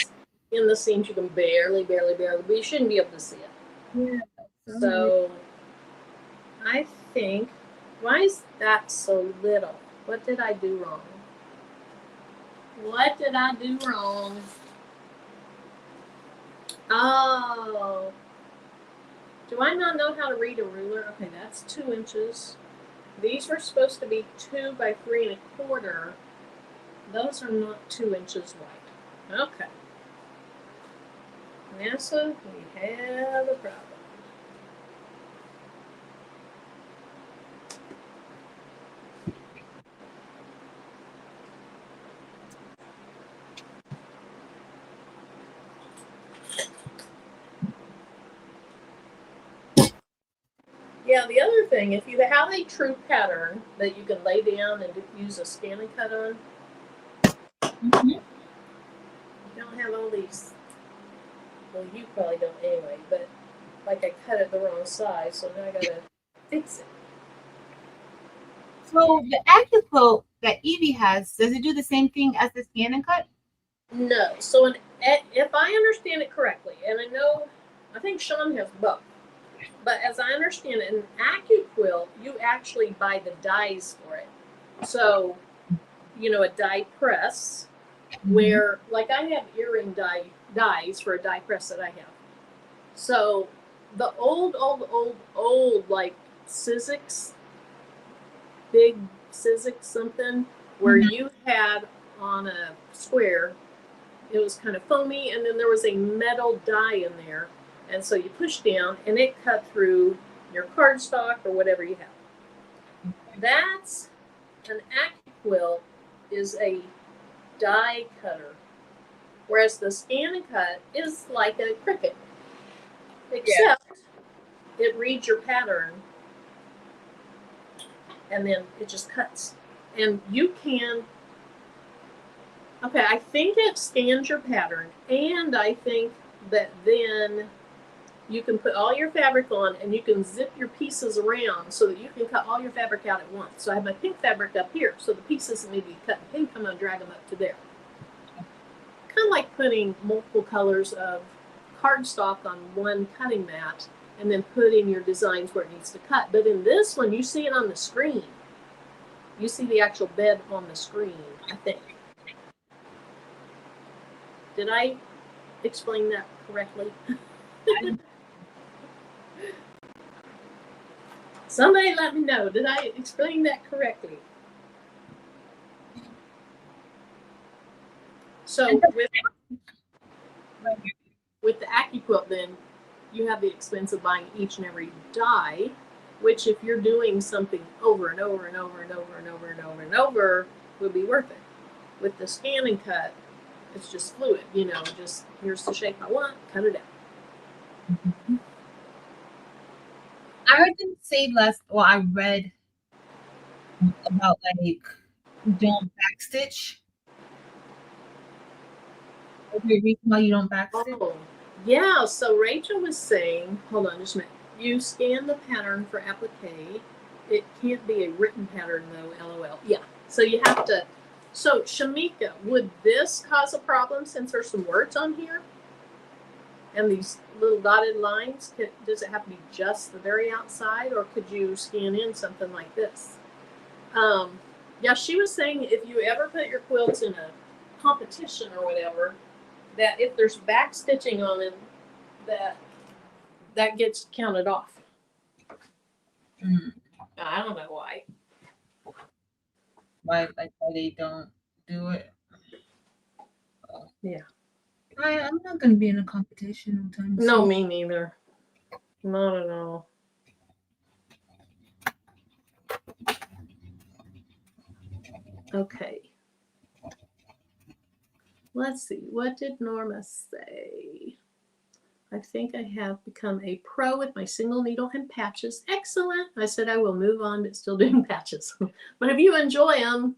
in the seams you can barely, but you shouldn't be able to see it. Yeah. So I think, why is that so little? What did I do wrong? What did I do wrong? Oh, do I not know how to read a ruler? Okay, that's 2 inches. These were supposed to be 2 by 3 1/4. Those are not 2 inches wide. Okay. NASA, we have a problem. Yeah, the other thing, if you have a true pattern that you can lay down and use a scan and cut on, you don't have all these. Well, you probably don't anyway, but like I cut it the wrong size, so now I gotta fix it. So the AccuQuilt that Evie has, does it do the same thing as the scan and cut? No. So if I understand it correctly, and I think Sean has both, but as I understand it, in AccuQuilt, you actually buy the dies for it. So, a die press where, like, I have earring dies for a die press that I have. So the old, like Sizzix, big Sizzix something, where you had on a square, it was kind of foamy, and then there was a metal die in there. And so you push down, and it cut through your cardstock or whatever you have. That's an AccuQuilt is a die cutter, whereas the scan and cut is like a Cricut, except it reads your pattern, and then it just cuts. And you can. Okay, I think it scans your pattern, and I think that then you can put all your fabric on and you can zip your pieces around so that you can cut all your fabric out at once. So I have my pink fabric up here, so the pieces that need to be cut in pink, I'm going to drag them up to there. Kind of like putting multiple colors of cardstock on one cutting mat and then putting your designs where it needs to cut. But in this one, you see it on the screen. You see the actual bed on the screen, I think. Did I explain that correctly? Somebody let me know. Did I explain that correctly? So with the AccuQuilt, then you have the expense of buying each and every die, which if you're doing something over and over and over and over and over and over and over, would be worth it. With the scan and cut, it's just fluid. Just here's the shape I want, cut it out. I heard them say I read about like don't backstitch. Okay, reason why you don't backstitch? Oh, yeah. So Rachel was saying, hold on just a minute. You scan the pattern for applique. It can't be a written pattern though, LOL. Yeah. So you have to. So Shamika, would this cause a problem since there's some words on here? And these little dotted lines, does it have to be just the very outside, or could you scan in something like this? Yeah, she was saying if you ever put your quilts in a competition or whatever, that if there's back stitching on them, that gets counted off. I don't know why. Why they don't do it? Yeah. I'm not gonna be in a competition anytime soon. No, me neither. Not at all. Okay. Let's see. What did Norma say? I think I have become a pro with my single needle and patches. Excellent. I said I will move on, but still doing patches. But if you enjoy them,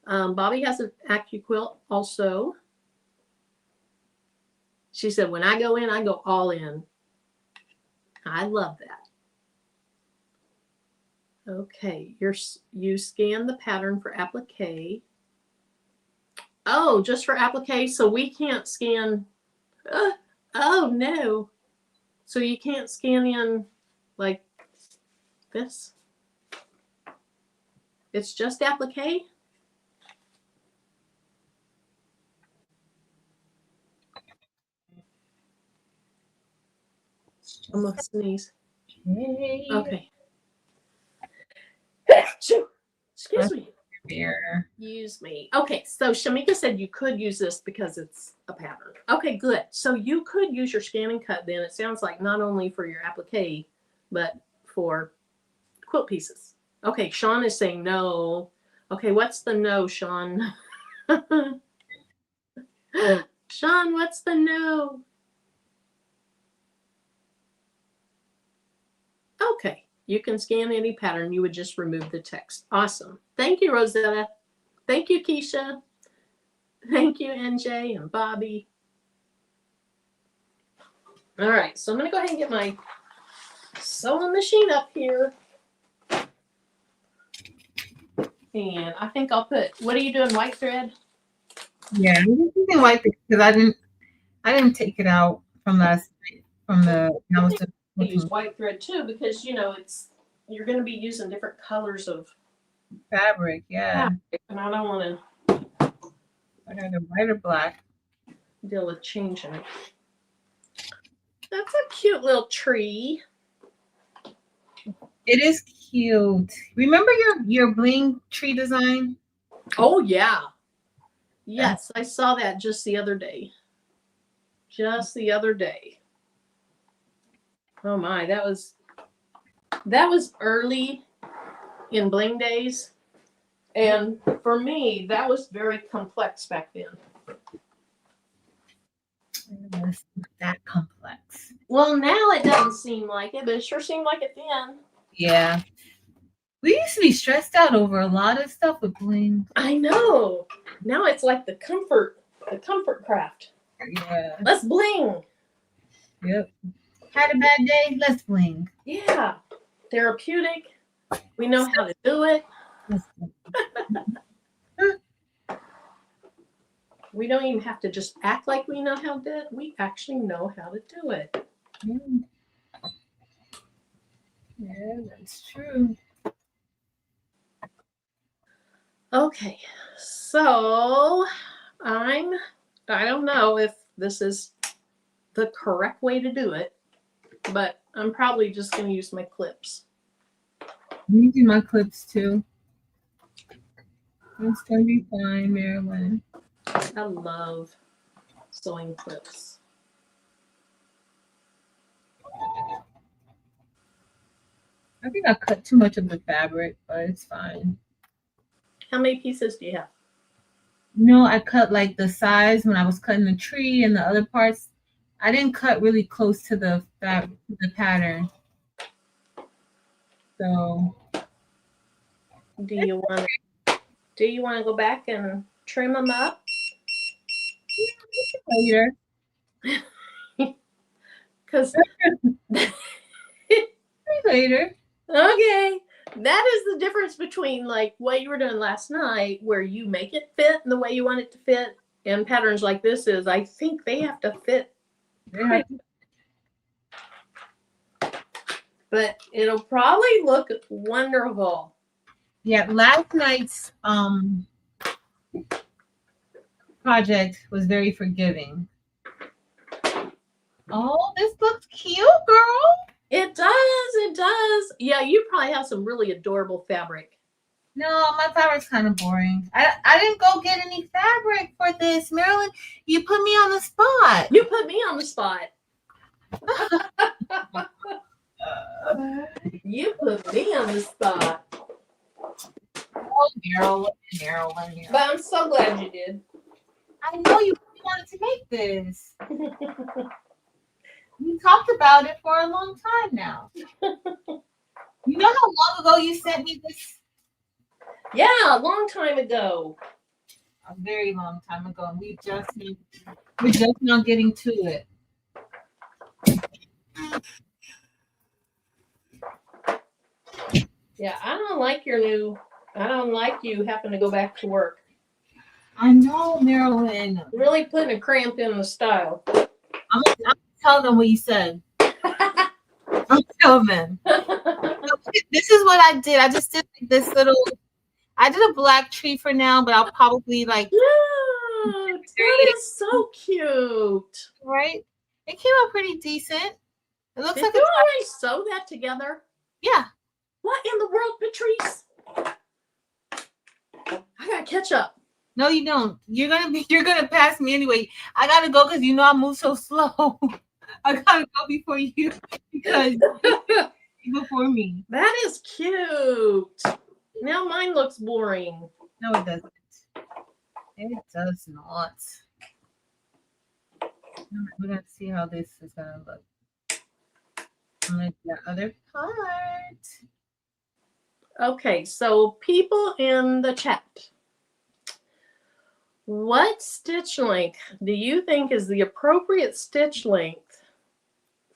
Bobby has an AccuQuilt also. She said, when I go in, I go all in. I love that. Okay, you scan the pattern for applique. Oh, just for applique, so we can't scan. Oh no. So you can't scan in like this? It's just applique? I'm gonna sneeze. Okay. Excuse me. Here. Use me. Okay, so Shamika said you could use this because it's a pattern. Okay, good. So you could use your scan and cut then. It sounds like not only for your applique, but for quilt pieces. Okay, Sean is saying no. Okay, what's the no, Sean? Sean, what's the no? Okay, you can scan any pattern. You would just remove the text. Awesome. Thank you, Rosetta. Thank you, Keisha. Thank you, NJ and Bobby. All right, so I'm going to go ahead and get my sewing machine up here. And I think I'll put, what are you doing, white thread? Yeah, I'm just using white because I didn't take it out from last night from the I was just I use white thread too because you're going to be using different colors of fabric, yeah. fabric, and I don't want I got a white or black. to deal with changing it. That's a cute little tree. It is cute. Remember your bling tree design? Oh yeah. Yes, I saw that just the other day. Just the other day. Oh my, that was early in bling days. And for me, that was very complex back then. It's not that complex. Well, now it doesn't seem like it, but it sure seemed like it then. Yeah. We used to be stressed out over a lot of stuff with bling. I know. Now it's like the comfort craft. Yeah. Let's bling. Yep. Had a bad day, let's bling. Yeah. Therapeutic. We know how to do it. We don't even have to just act like we know how to do it. We actually know how to do it. Yeah, that's true. Okay, so I don't know if this is the correct way to do it, but I'm probably just going to use my clips. I'm using my clips too. It's going to be fine, Marilyn. I love sewing clips. I think I cut too much of the fabric, but it's fine. How many pieces do you have? No, I cut like the size when I was cutting the tree and the other parts. I didn't cut really close to the fabric, the pattern. So, Do you want to go back and trim them up? later. Because Later. okay, that is the difference between like what you were doing last night, where you make it fit in the way you want it to fit, and patterns like this is, I think they have to fit. Yeah. But it'll probably look wonderful. Yeah, last night's project was very forgiving. Oh, this looks cute, girl. It does. Yeah, you probably have some really adorable fabric. No, my fabric's kind of boring. I didn't go get any fabric for this. Marilyn, you put me on the spot. You put me on the spot. You put me on the spot. Oh, Marilyn. But I'm so glad you did. I know you wanted to make this. We talked about it for a long time now. You know how long ago you sent me this? Yeah, a long time ago. A very long time ago, and we're just now getting to it. Yeah, I don't like you having to go back to work. I know, Marilyn. Really putting a cramp in the style. I'm gonna tell them what you said. I'll tell them. This is what I did. I just did like this little. I did a black tree for now, but I'll probably like. Yeah, that is so cute. Right? It came out pretty decent. It looks Did like you a already sew that together? yeah. What in the world, Patrice? I gotta catch up. No, you don't. You're gonna pass me anyway. I gotta go because you know I move so slow. I gotta go before you because before me. That is cute. Now mine looks boring. No, it doesn't. It does not. We're gonna see how this is gonna look. I'm gonna do the other part. Okay, so people in the chat, what stitch length do you think is the appropriate stitch length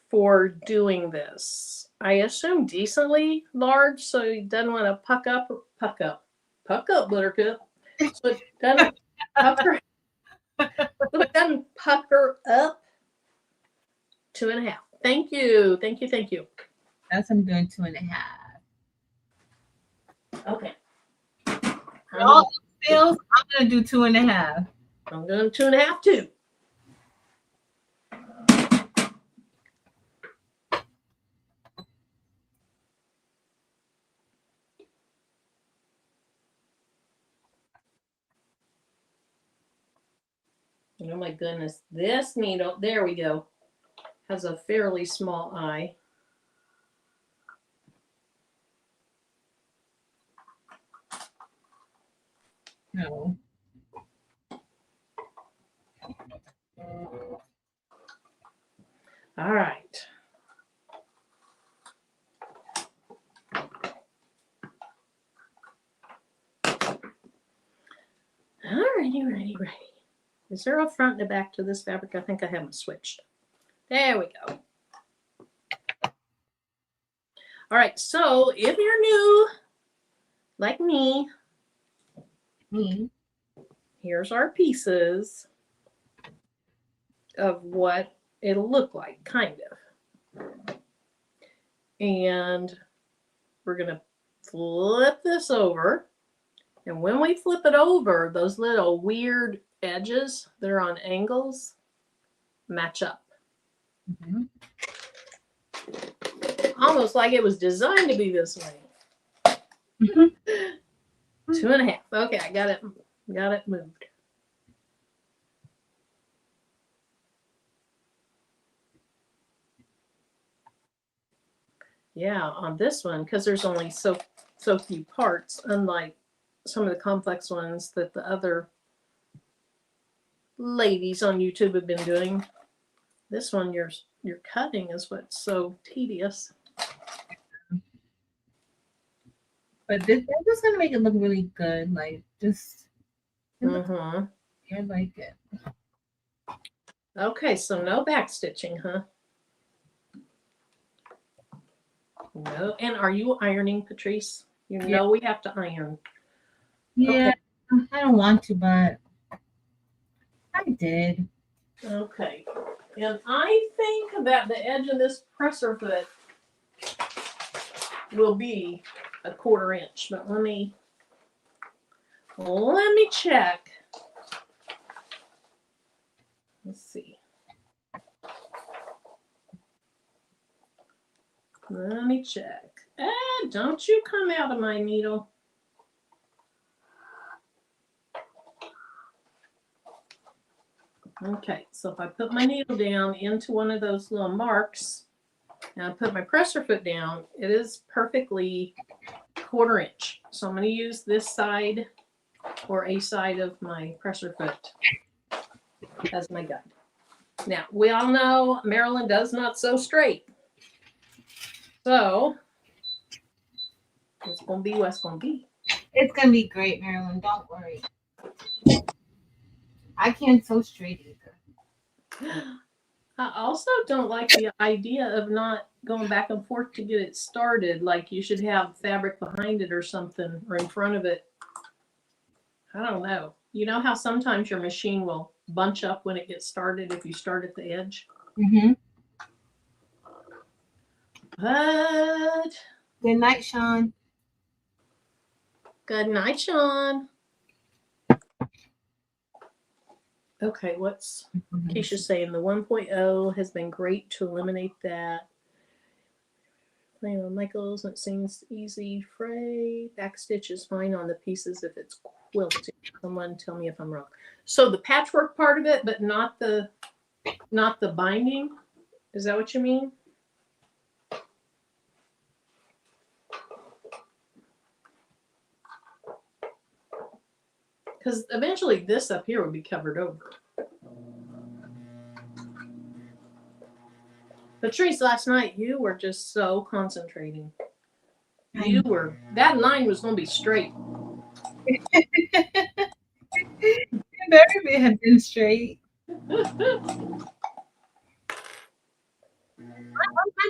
for doing this? I assume decently large, so it doesn't want to puck up, Buttercup. So it doesn't pucker, so it doesn't pucker up. 2.5. Thank you. That's I'm doing 2.5. Okay. All fails, I'm gonna do 2.5. I'm doing 2.5 too. Oh my goodness, this needle, there we go, has a fairly small eye. No. All right. Ready. Is there a front and a back to this fabric? I think I haven't switched. There we go. All right, so if you're new, like me, here's our pieces of what it'll look like, kind of. And we're gonna flip this over. And when we flip it over, those little weird edges that are on angles match up. Mm-hmm. Almost like it was designed to be this way. 2.5. Okay, I got it moved. Yeah, on this one, because there's only so few parts, unlike some of the complex ones that the other ladies on YouTube have been doing. This one, your cutting is what's so tedious. But this is gonna make it look really good. Like just I like it. Okay, so no back stitching, huh? No. And are you ironing, Patrice? You know we have to iron. Yeah, okay. I don't want to, but I did. Okay. And I think that the edge of this presser foot will be 1/4 inch, but let me check. Let's see. Let me check. Don't you come out of my needle. Okay, so if I put my needle down into one of those little marks, and I put my presser foot down, it is perfectly 1/4 inch. So I'm going to use this side or a side of my presser foot as my guide. Now, we all know Marilyn does not sew straight. So it's going to be what's going to be. It's going to be great, Marilyn. Don't worry. I can't sew straight either. I also don't like the idea of not going back and forth to get it started. Like you should have fabric behind it or something, or in front of it. I don't know. You know how sometimes your machine will bunch up when it gets started if you start at the edge? Mm-hmm. But Good night, Sean. good night, Sean. Okay, what's Keisha saying? The 1.0 has been great to eliminate that. Playing on Michaels, it seems easy. Fray backstitch is fine on the pieces if it's quilting. Someone tell me if I'm wrong. So the patchwork part of it, but not the binding. Is that what you mean? Because eventually this up here would be covered over. Patrice, last night you were just so concentrating. You were, that line was going to be straight. It better have been straight. My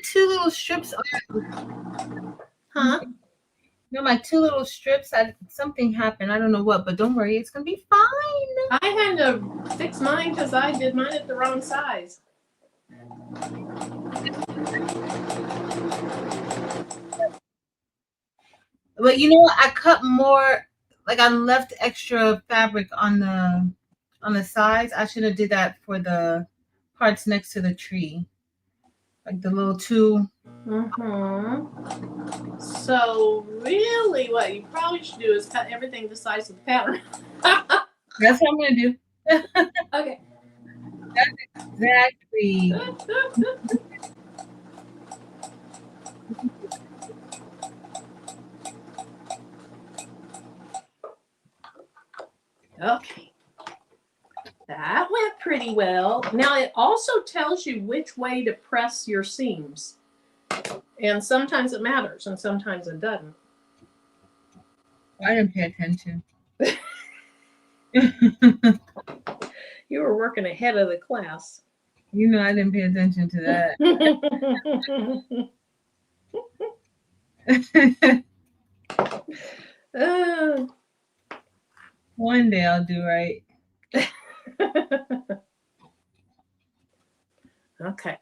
two little strips are. Huh? You know, my two little strips, something happened. I don't know what, but don't worry, it's gonna be fine. I had to fix mine because I did mine at the wrong size. But you know what? I cut more. Like I left extra fabric on the sides. I should have did that for the parts next to the tree, like the little two. Mm-hmm. So really, what you probably should do is cut everything the size of the pattern. That's what I'm gonna do. Okay. That's exactly. Okay. That went pretty well. Now it also tells you which way to press your seams. And sometimes it matters and sometimes it doesn't. I didn't pay attention. You were working ahead of the class. You know, I didn't pay attention to that. One day I'll do right. Okay.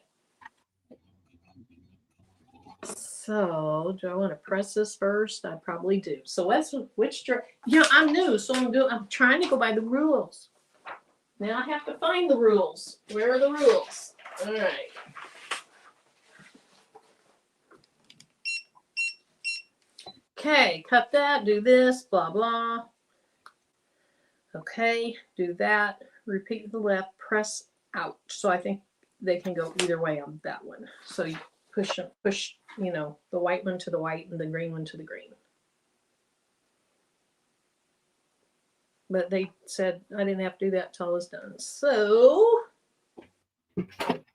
So, do I want to press this first? I probably do. So, which direction? Yeah, I'm new, so I'm trying to go by the rules. Now I have to find the rules. Where are the rules? All right. Okay, cut that, do this, blah, blah. Okay, do that, repeat the left, press out. So I think they can go either way on that one. So you push, you know, the white one to the white and the green one to the green. But they said I didn't have to do that till I was done. So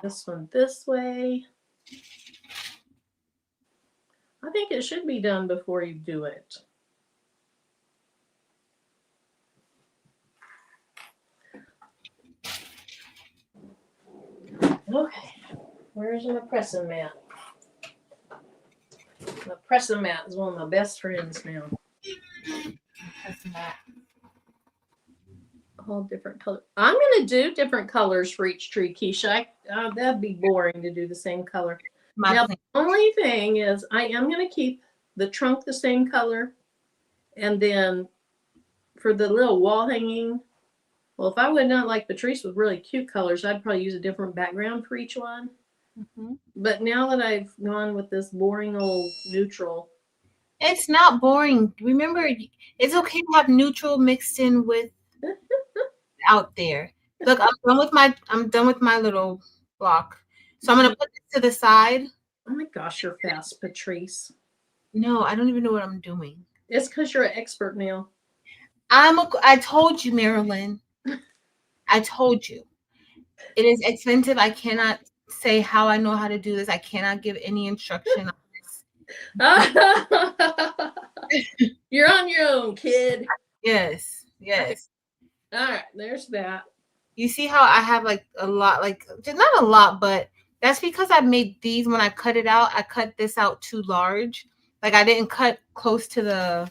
this one this way. I think it should be done before you do it. Okay, where's my pressing mat? My pressing mat is one of my best friends now. Pressing mat. All different colors. I'm going to do different colors for each tree, Keisha. That'd be boring to do the same color. Now, the only thing is I am going to keep the trunk the same color. And then for the little wall hanging, well, if I would not like Patrice with really cute colors, I'd probably use a different background for each one. Mm-hmm. But now that I've gone with this boring old neutral. It's not boring. Remember, it's okay to have neutral mixed in with out there. Look, I'm done with my little block. So I'm gonna put this to the side. Oh my gosh, you're fast, Patrice. No, I don't even know what I'm doing. It's because you're an expert now. I told you, Marilyn. I told you. It is expensive. I cannot say how I know how to do this. I cannot give any instruction on this. You're on your own, kid. Yes. Yes. All right, there's that. You see how I have like a lot, like not a lot, but That's because I made these when I cut it out. I cut this out too large. Like I didn't cut close to the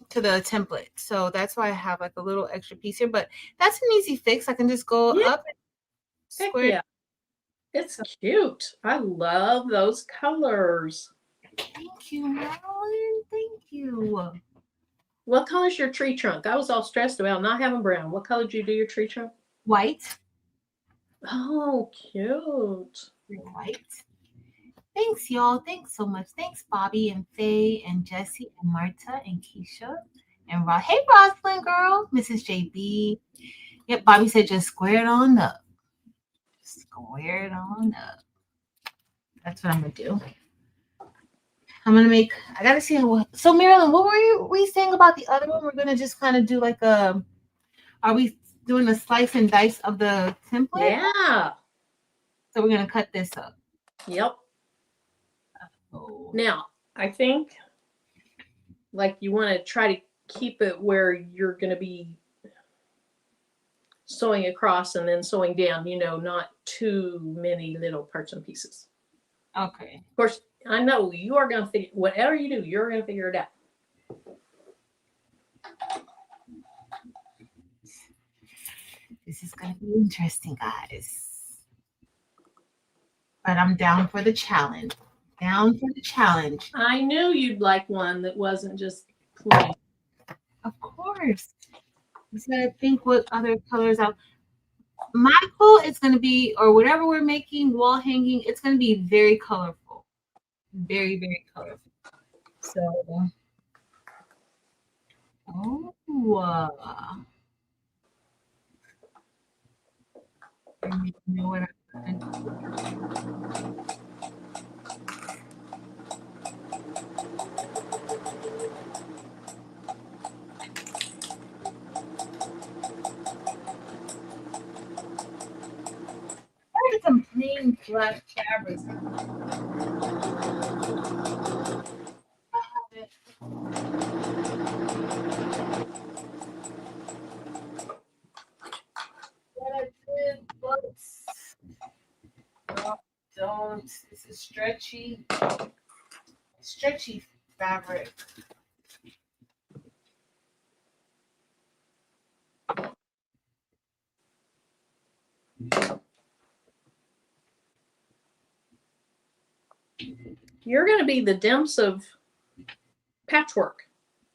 template. So that's why I have like a little extra piece here. But that's an easy fix. I can just go Yeah. up and Heck square. yeah. It's cute. I love those colors. Thank you, Marilyn. Thank you. What color's your tree trunk? I was all stressed about not having brown. What color did you do your tree trunk? White. Oh, cute. White. Thanks, y'all. Thanks so much. Thanks, Bobby and Faye and Jesse and Marta and Keisha and Rod. Hey, Rosalind, girl. Mrs. JB. Yep, Bobby said just square it on up. Square it on up. That's what I'm going to do. I'm going to make, I got to see. So, Marilyn, what were we saying about the other one? We're going to just kind of do like a, are we doing a slice and dice of the template? Yeah. So we're going to cut this up. Yep. Oh. Now, I think like you want to try to keep it where you're going to be sewing across and then sewing down, you know, not too many little parts and pieces. Okay. Of course, I know you are going to figure, whatever you do, you're going to figure it out. This is going to be interesting, guys. But I'm down for the challenge. Down for the challenge. I knew you'd like one that wasn't just plain. Of course. Just gotta think what other colors out. My quilt is going to be, or whatever we're making, wall hanging, it's going to be very colorful. Very, very colorful. So, you know what I'm going to do? Some plain black fabric. What I did was, no, don't. This is stretchy fabric. You're going to be the dimps of patchwork.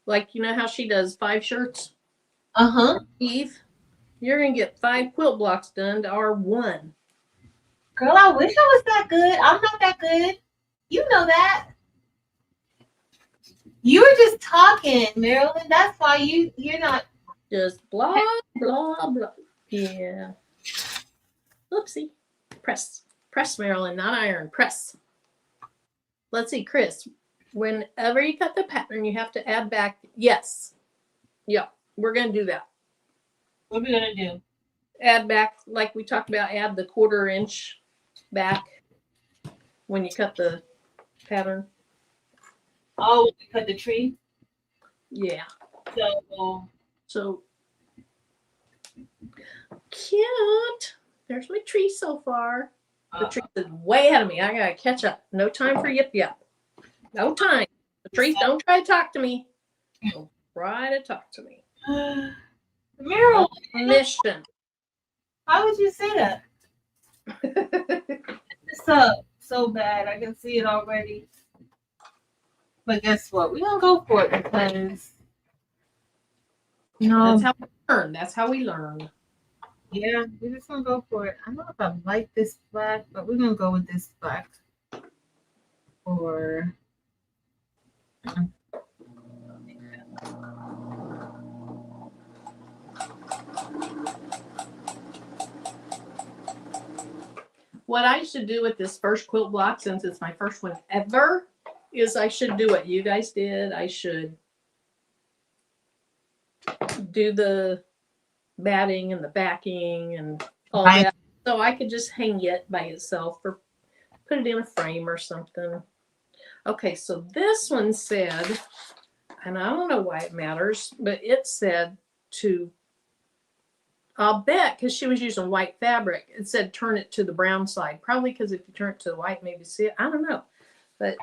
Like, you know how she does 5 shirts? Uh-huh. Eve, you're going to get 5 quilt blocks done to our 1. Girl, I wish I was that good. I'm not that good. You know that. You were just talking, Marilyn. That's why you're not. Just blah, blah, blah. Yeah. Oopsie. Press. Press, Marilyn, not iron. Press. Let's see, Chris. Whenever you cut the pattern, you have to add back. Yes. Yeah, we're going to do that. What are we going to do? Add back, like we talked about, add the 1/4 inch back when you cut the pattern. Oh, we cut the tree? Yeah. So cute. There's my tree so far. The tree is way ahead of me. I gotta catch up. No time for yip yip. No time. The trees, don't try to talk to me. Don't try to talk to me. Marilyn, Mission. how would you say that? It's up so bad. I can see it already. But guess what? We're gonna go for it because That's how we learn. That's how we learn. Yeah, we're just gonna go for it. I don't know if I like this black, but we're gonna go with this black. Or what I should do with this first quilt block, since it's my first one ever, is I should do what you guys did. I should do the batting and the backing and all that. So I could just hang it by itself or put it in a frame or something. Okay, so this one said, and I don't know why it matters, but it said to I'll bet because she was using white fabric, it said turn it to the brown side. Probably because if you turn it to the white, maybe see it. I don't know. But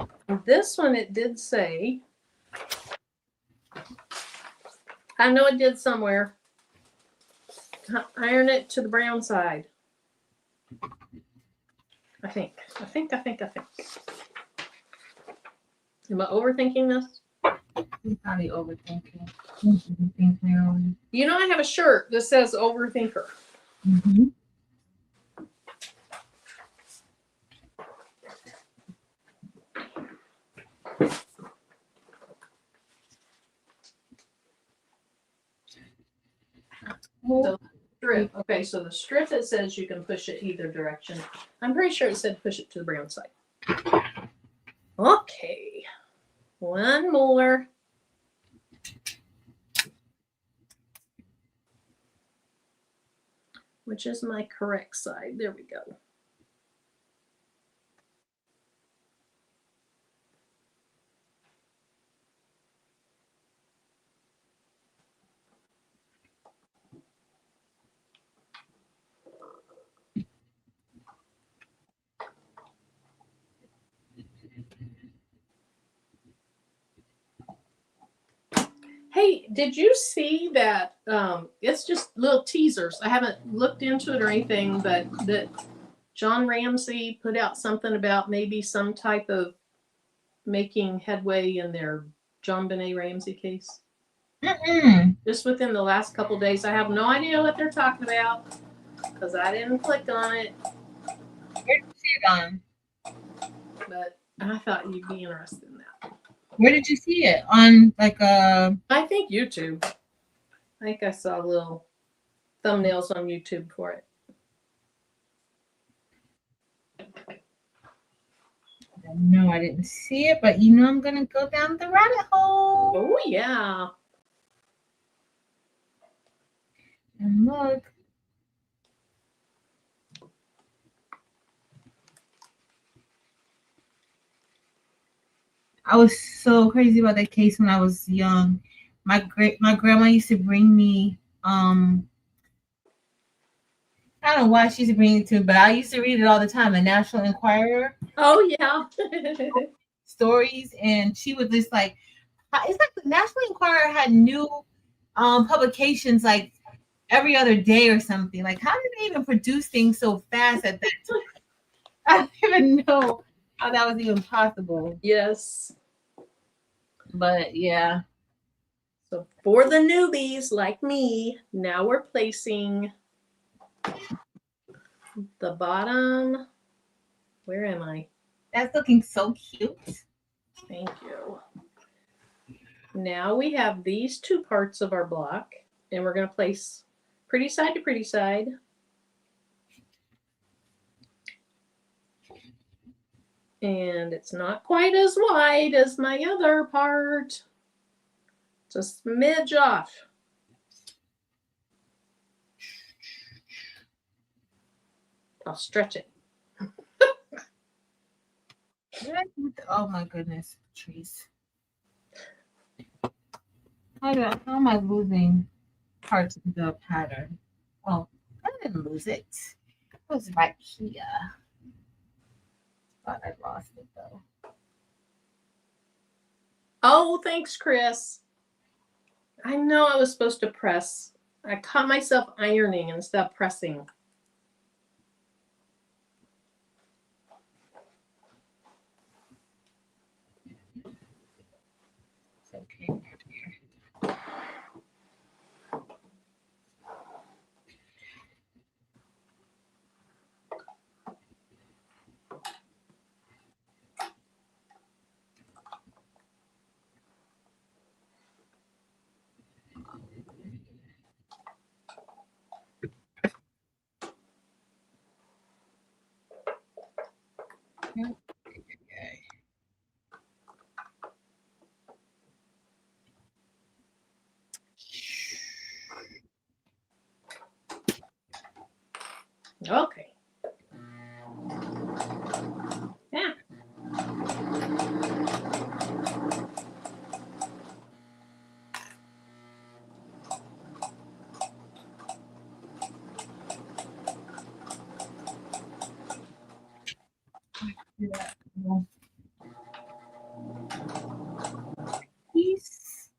this one, it did say, I know it did somewhere, iron it to the brown side. I think. Am I overthinking this? You're probably overthinking. Overthink, Marilyn. You know, I have a shirt that says Overthinker. Mm-hmm. So strip. Okay, so the strip, it says you can push it either direction. I'm pretty sure it said push it to the brown side. Okay. One more. Which is my correct side. There we go. Hey, did you see that? It's just little teasers. I haven't looked into it or anything, but that John Ramsey put out something about maybe some type of making headway in their John Benet Ramsey case. Just within the last couple days. I have no idea what they're talking about because I didn't click on it. Where did you see it on? But I thought you'd be interested in that. Where did you see it? On like a... I think YouTube. I think I saw little thumbnails on YouTube for it. No, I didn't see it, but you know I'm gonna go down the rabbit hole. Oh yeah. And look. I was so crazy about that case when I was young. My grandma used to bring me I don't know why she used to bring it to me, but I used to read it all the time, the National Enquirer. Oh yeah. Stories, and she would just like, it's like the National Enquirer had new publications like every other day or something. Like, how did they even produce things so fast at that time? I don't even know how that was even possible. Yes. But yeah. So for the newbies like me, now we're placing the bottom. Where am I? That's looking so cute. Thank you. Now we have these two parts of our block, and we're going to place pretty side to pretty side. And it's not quite as wide as my other part. It's a smidge off. I'll stretch it. Oh my goodness, Patrice. How am I losing parts of the pattern? Oh, I didn't lose it. It was right here. Thought I lost it though. Oh, thanks, Chris. I know I was supposed to press. I caught myself ironing instead of pressing. It's okay. Okay. Yeah. Yeah. Piece.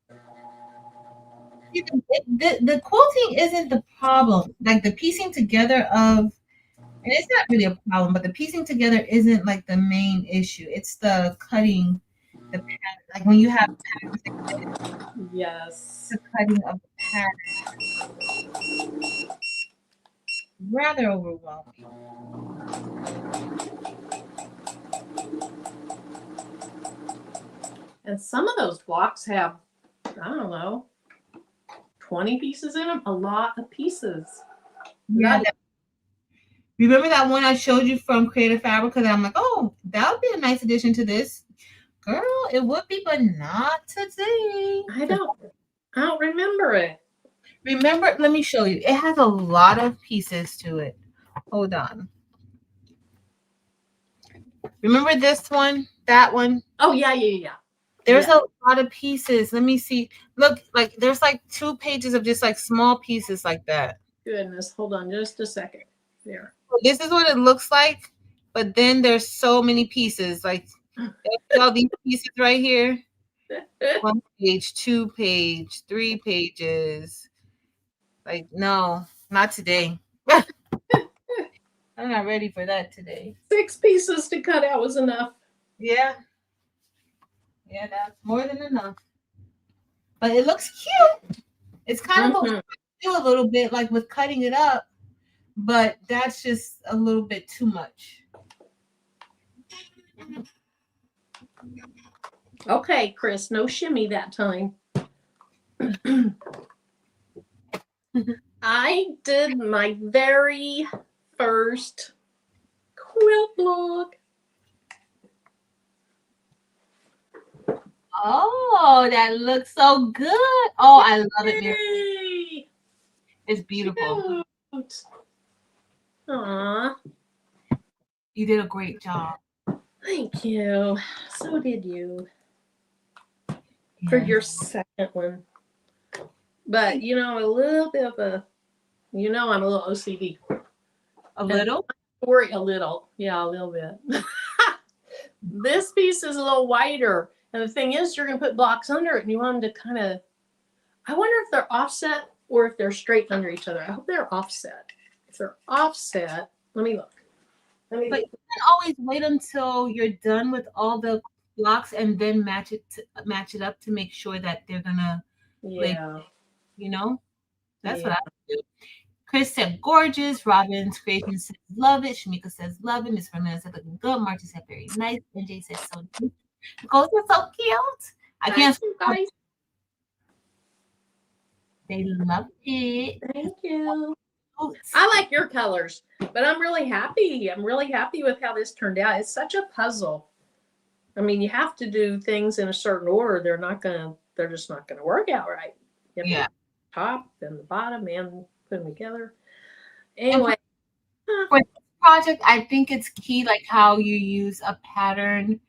See, the quilting isn't the problem. Like the piecing together of, and it's not really a problem, but the piecing together isn't like the main issue. It's the cutting, the pattern. Like when you have patterns, Yes. the cutting of the pattern, rather overwhelming. And some of those blocks have, I don't know, 20 pieces in them. A lot of pieces. Yeah. Remember that one I showed you from Creative Fabric? Because I'm like, oh, that would be a nice addition to this. Girl, it would be, but not today. I don't remember it. Remember, let me show you. It has a lot of pieces to it. Hold on. Remember this one? That one? Oh, yeah. There's a lot of pieces. Let me see. Look, like there's like 2 pages of just like small pieces like that. Goodness, hold on just a second. There. This is what it looks like, but then there's so many pieces. Like all these pieces right here. 1 page, 2 page, 3 pages. Like, no, not today. I'm not ready for that today. 6 pieces to cut out was enough. Yeah. Yeah, that's more than enough. But it looks cute. It's kind of what we do a little bit, like with cutting it up, but that's just a little bit too much. Okay, Chris, no shimmy that time. I did my very first quilt block. Oh, that looks so good. Oh, I love it, Mary. Yay! It's beautiful. Cute. Aw, You did a great job. thank you. So did you. For your second one. But, you know, a little bit of a, you know, I'm a little OCD. A little? Worry a little. Yeah, a little bit. This piece is a little wider. And the thing is, you're going to put blocks under it and you want them to kind of, I wonder if they're offset or if they're straight under each other. I hope they're offset. If they're offset, let me look. But you can always wait until you're done with all the blocks and then match it up to make sure that they're gonna, like, you know, that's what I do. Chris said gorgeous. Robin's creation says love it. Shamika says love it. Miss Fernandez said looking good. Marty said very nice. NJ says so cute. Nicole said so cute. I can't. Guys. They love it. Thank you. I like your colors, but I'm really happy. I'm really happy with how this turned out. It's such a puzzle. I mean, you have to do things in a certain order. They're just not gonna work out right. Yeah. Top and the bottom and put them together. Anyway. For this project, I think it's key, like how you use a pattern,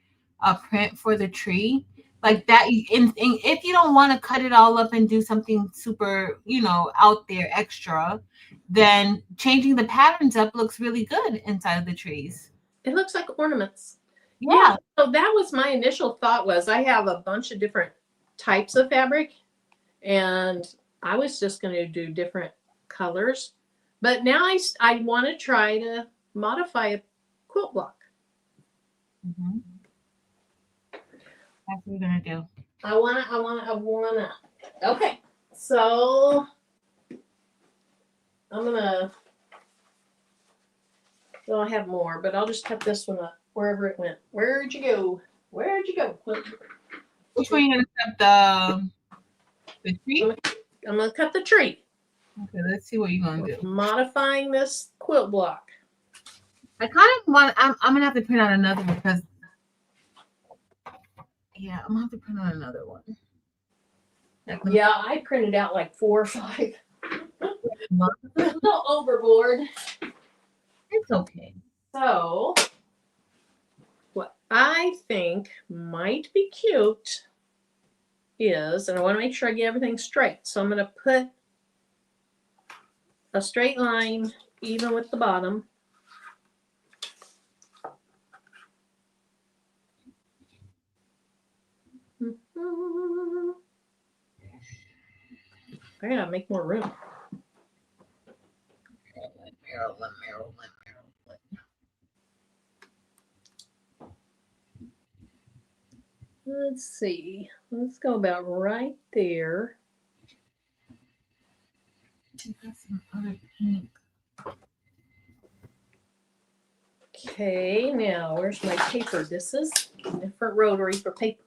a print for the tree. Like that, if you don't want to cut it all up and do something super, you know, out there extra, then changing the patterns up looks really good inside of the trees. It looks like ornaments. Yeah. So that was my initial thought was I have a bunch of different types of fabric and I was just going to do different colors. But now I want to try to modify a quilt block. Mm-hmm. That's what we're gonna do. I wanna. Okay, so I'm gonna. Well, I have more, but I'll just cut this one up wherever it went. Where'd you go? Where'd you go? Which one are you gonna cut the tree? I'm gonna cut the tree. Okay, let's see what you're gonna do. Modifying this quilt block. I kind of want. I'm gonna have to print out another one because. Yeah, I'm gonna have to print out another one. Yeah, I printed out like 4 or 5. A little overboard. It's okay. So, what I think might be cute is, and I want to make sure I get everything straight. So I'm going to put a straight line even with the bottom. I gotta make more room. Maryland. Let's see. Let's go about right there. Got some other pink. Okay, now where's my paper? This is a different rotary for paper.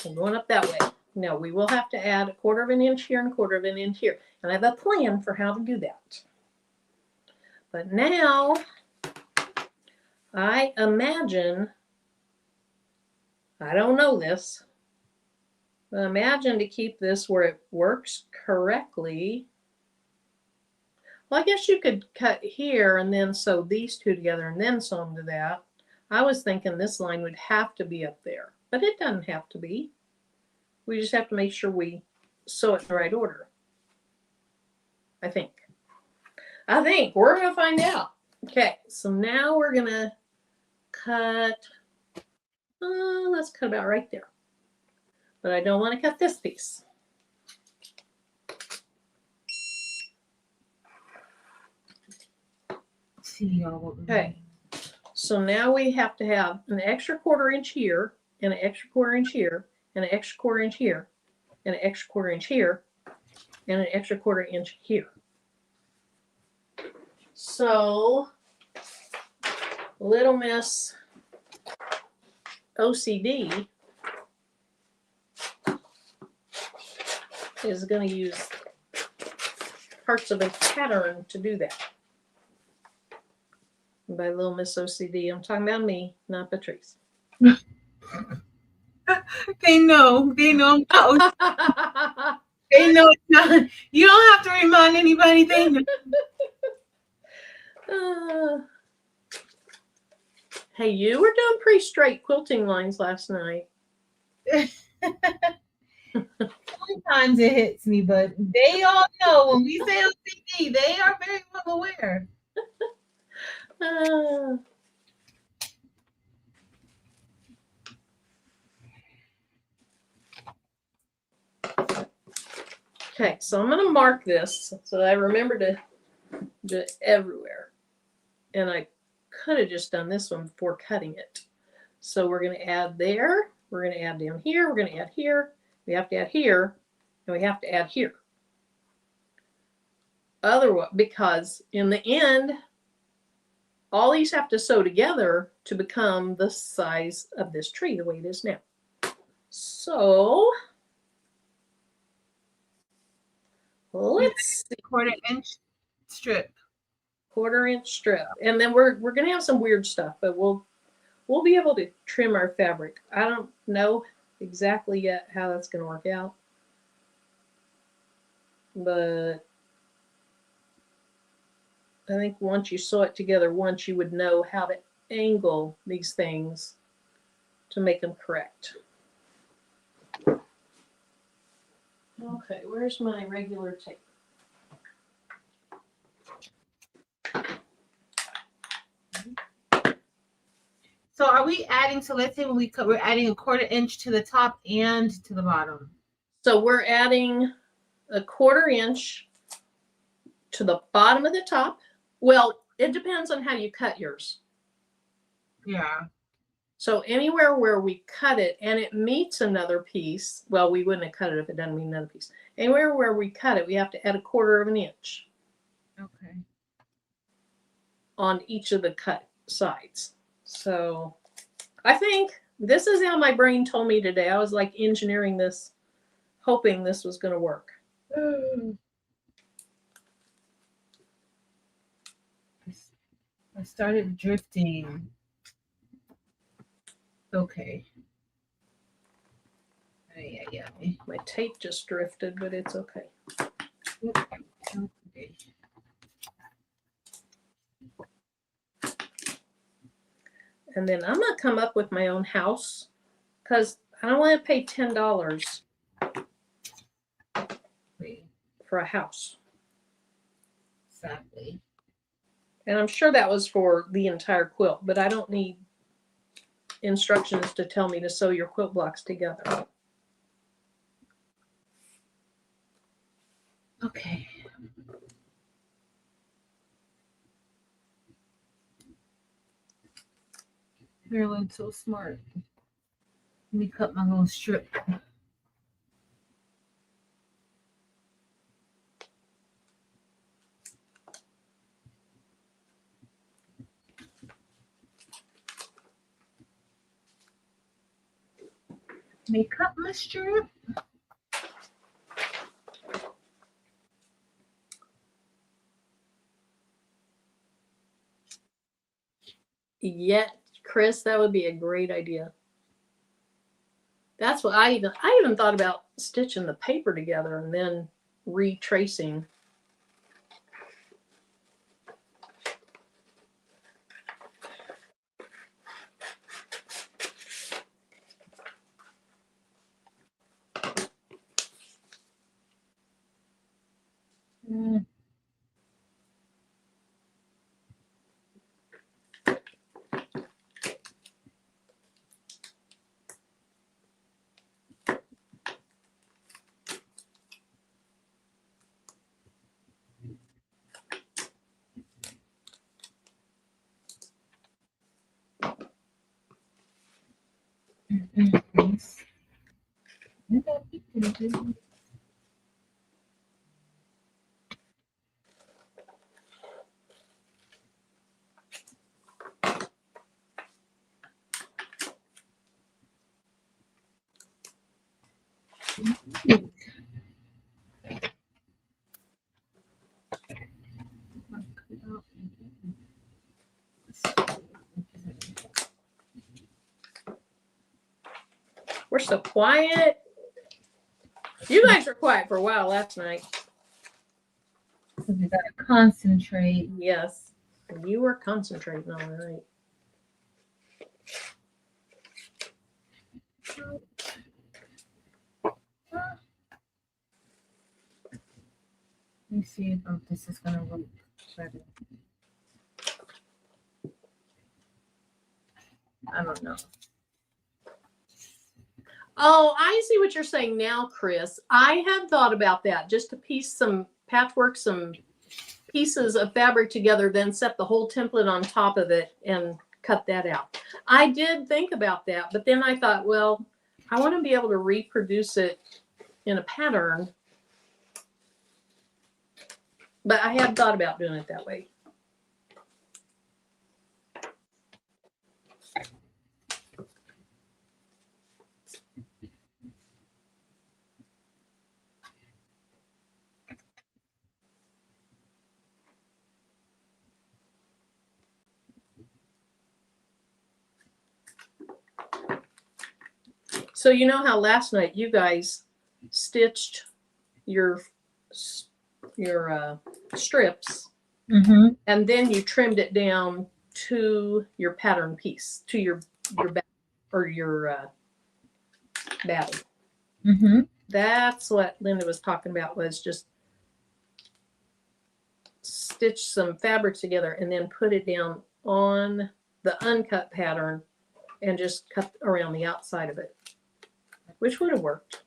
I'm going up that way. Now we will have to add 1/4 of an inch here and 1/4 of an inch here. And I have a plan for how to do that. But now I imagine, I don't know this, but imagine to keep this where it works correctly. Well, I guess you could cut here and then sew these two together and then sew them to that. I was thinking this line would have to be up there, but it doesn't have to be. We just have to make sure we sew it in the right order. I think. We're going to find out. Okay, so now we're going to cut, let's cut about right there. But I don't want to cut this piece. Okay, so now we have to have an extra 1/4 inch here, and an extra 1/4 inch here, and an extra 1/4 inch here, and an extra 1/4 inch here, and an extra 1/4 inch here. So, Little Miss OCD is going to use parts of a pattern to do that. And by Little Miss OCD, I'm talking about me, not Patrice. They know. They know. They know it's not. You don't have to remind anybody. They know. Hey, you were doing pretty straight quilting lines last night. Sometimes it hits me, but they all know when we say OCD, they are very well aware. Okay, so I'm going to mark this so that I remember to do it everywhere. And I could have just done this one before cutting it. So we're going to add there. We're going to add down here. We're going to add here. We have to add here. And we have to add here. Otherwise, because in the end, all these have to sew together to become the size of this tree the way it is now. So let's see. 1/4 inch strip. 1/4 inch strip. And then we're going to have some weird stuff, but we'll be able to trim our fabric. I don't know exactly yet how that's going to work out. But I think once you sew it together once, you would know how to angle these things to make them correct. Okay, where's my regular tape? So are we adding, so let's say when we cut, we're adding 1/4 inch to the top and to the bottom. So we're adding 1/4 inch to the bottom of the top. Well, it depends on how you cut yours. Yeah. So anywhere where we cut it and it meets another piece, well, we wouldn't have cut it if it doesn't meet another piece. Anywhere where we cut it, we have to add 1/4 of an inch. Okay. On each of the cut sides. So I think this is how my brain told me today. I was like engineering this, hoping this was going to work. I started drifting. Okay. Yeah. My tape just drifted, but it's okay. Okay. And then I'm going to come up with my own house because I don't want to pay $10 for a house. Exactly. And I'm sure that was for the entire quilt, but I don't need instructions to tell me to sew your quilt blocks together. Okay. Marilyn's so smart. Let me cut my little strip. Let me cut my strip. Yet, Chris, that would be a great idea. That's what I even thought about stitching the paper together and then retracing. Mm. Yes. We're so quiet. You guys were quiet for a while last night. We gotta concentrate. Yes. You were concentrating all right. Let me see if this is gonna work better. I don't know. Oh, I see what you're saying now, Chris. I had thought about that, just to piece some patchwork, some pieces of fabric together, then set the whole template on top of it and cut that out. I did think about that, but then I thought, well, I want to be able to reproduce it in a pattern. But I had thought about doing it that way. So you know how last night you guys stitched your strips, and then you trimmed it down to your pattern piece, to your back or your batting. That's what Linda was talking about, was just stitch some fabric together and then put it down on the uncut pattern and just cut around the outside of it, which would have worked.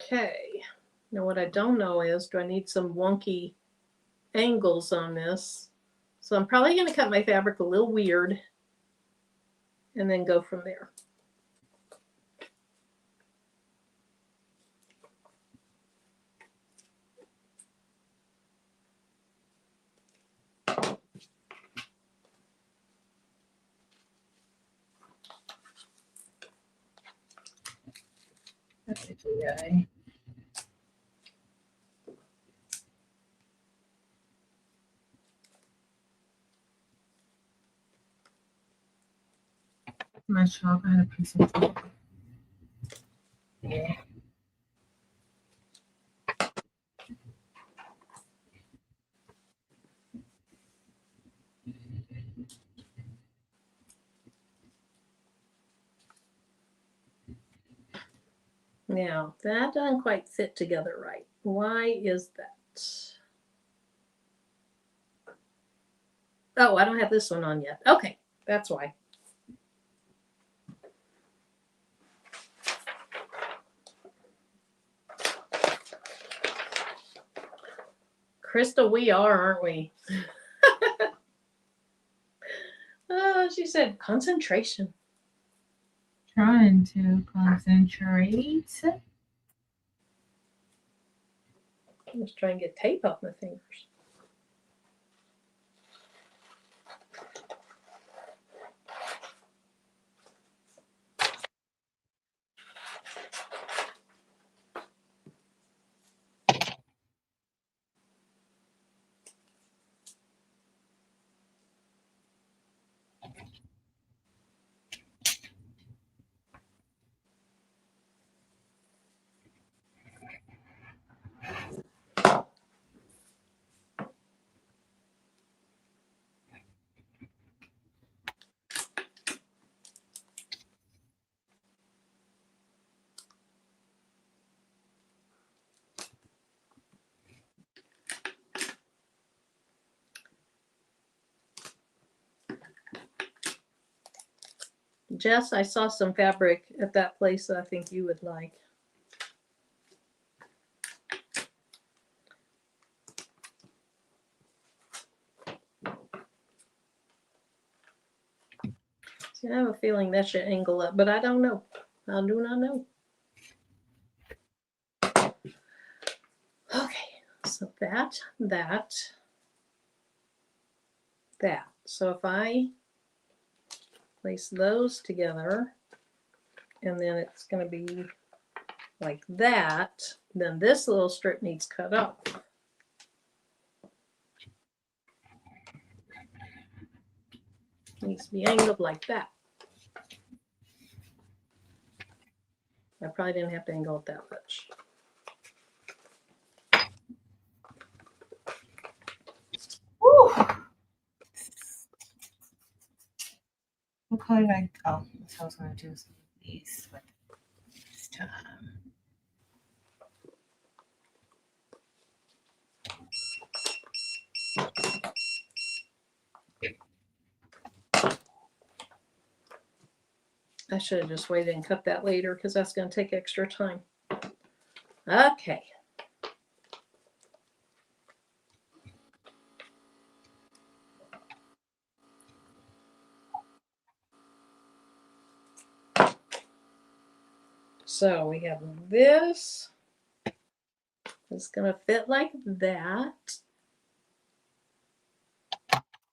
Okay, now what I don't know is, do I need some wonky angles on this? So I'm probably going to cut my fabric a little weird and then go from there. That's a GI. My chalk, I had a piece of chalk. Yeah. Now, that doesn't quite fit together right. Why is that? Oh, I don't have this one on yet. Okay, that's why. Krista, we are, aren't we? Oh, she said concentration. Trying to concentrate. I'm just trying to get tape off my fingers. Jess, I saw some fabric at that place that I think you would like. See, I have a feeling that should angle up, but I don't know. I do not know. Okay, so that. So if I place those together, and then it's going to be like that, then this little strip needs cut off. Needs to be angled like that. I probably didn't have to angle it that much. Woo. What color did I? Oh, that's how I was going to do some of these, but this time. I should have just waited and cut that later because that's going to take extra time. Okay. So we have this. It's going to fit like that.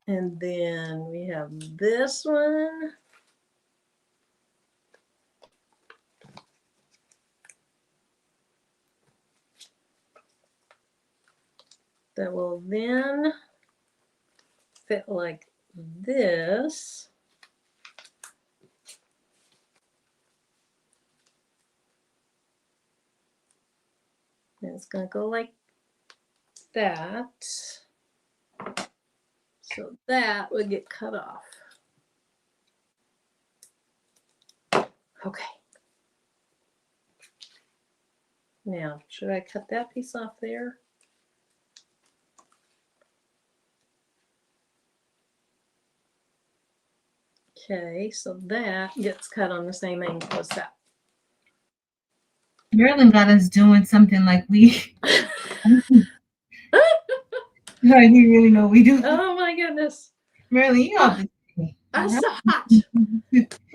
And then we have this one. That will then fit like this. And it's going to go like that. So that would get cut off. Okay. Now, should I cut that piece off there? Okay, so that gets cut on the same angle as that. Marilyn got us doing something like we. Like we really know we do. Oh my goodness. Marilyn, you know. I'm so hot.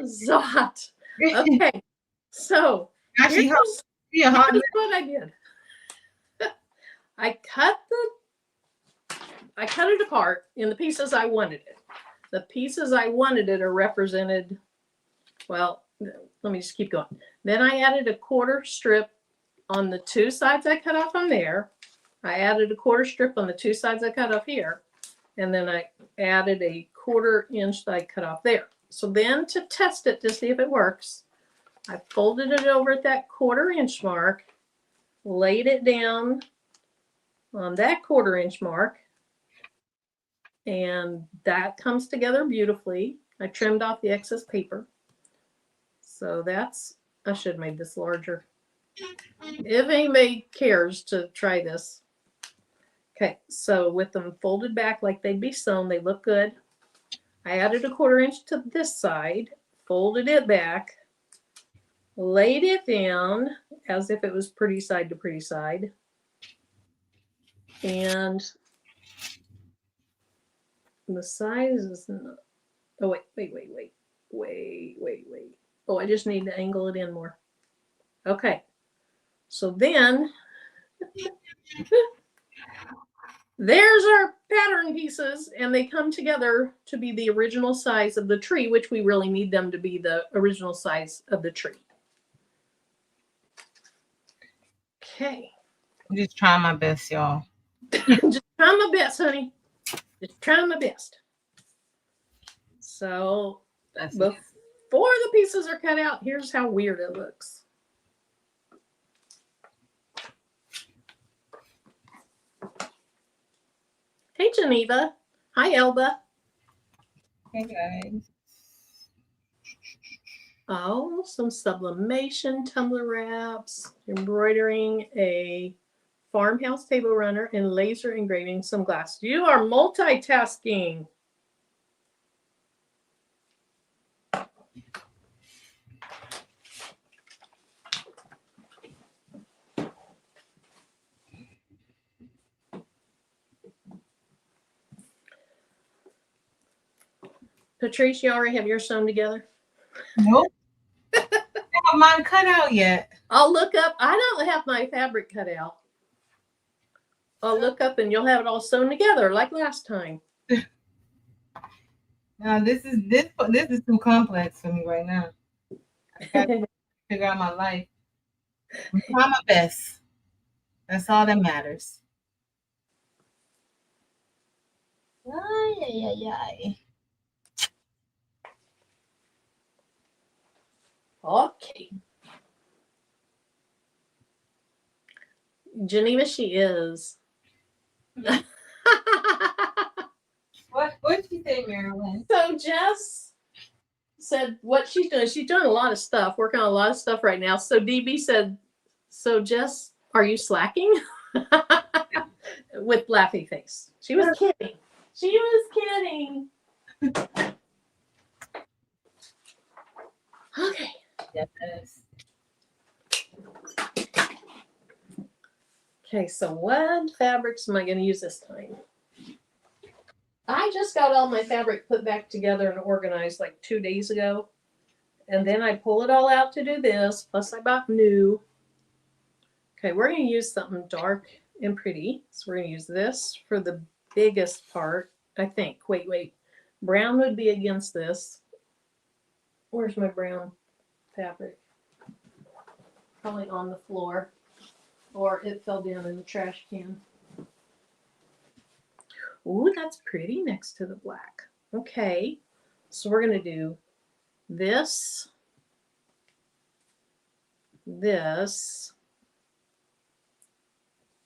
So hot. Okay. So Actually, here's hot. what I did. I cut it apart in the pieces I wanted it. The pieces I wanted it are represented. Well, let me just keep going. Then I added a quarter strip on the two sides I cut off on there. I added a quarter strip on the two sides I cut off here. And then I added a 1/4 inch that I cut off there. So then to test it to see if it works, I folded it over at that 1/4 inch mark, laid it down on that 1/4 inch mark, and that comes together beautifully. I trimmed off the excess paper. So that's, I should have made this larger. If anybody cares to try this, Okay, so with them folded back like they'd be sewn, they look good. I added a 1/4 inch to this side, folded it back, laid it down as if it was pretty side to pretty side. And the size is not, oh, wait. Oh, I just need to angle it in more. Okay, so then there's our pattern pieces, and they come together to be the original size of the tree, which we really need them to be the original size of the tree. Okay. I'm just trying my best, y'all. Just trying my best, honey. Just trying my best. So before the pieces are cut out, here's how weird it looks. Hey, Geneva. Hi, Elba. Hey, guys. Oh, some sublimation tumbler wraps, embroidering a farmhouse table runner, and laser engraving some glass. You are multitasking. Patrice, you already have yours sewn together? Nope. I don't have mine cut out yet. I'll look up. I don't have my fabric cut out. I'll look up and you'll have it all sewn together like last time. Now this is too complex for me right now. I gotta figure out my life. I'm trying my best. That's all that matters. Ay. Okay. Geneva, she is. What'd she say, Marilyn? So Jess said what she's doing. She's doing a lot of stuff, working on a lot of stuff right now. So DB said, so Jess, are you slacking? With laughy face. She was kidding. She was kidding. Okay. Yes. Okay, so what fabrics am I going to use this time? I just got all my fabric put back together and organized like 2 days ago. And then I pull it all out to do this. Plus I bought new. Okay, we're going to use something dark and pretty. So we're going to use this for the biggest part, I think. Wait. Brown would be against this. Where's my brown fabric? Probably on the floor. Or it fell down in the trash can. Ooh, that's pretty next to the black. Okay, so we're going to do this,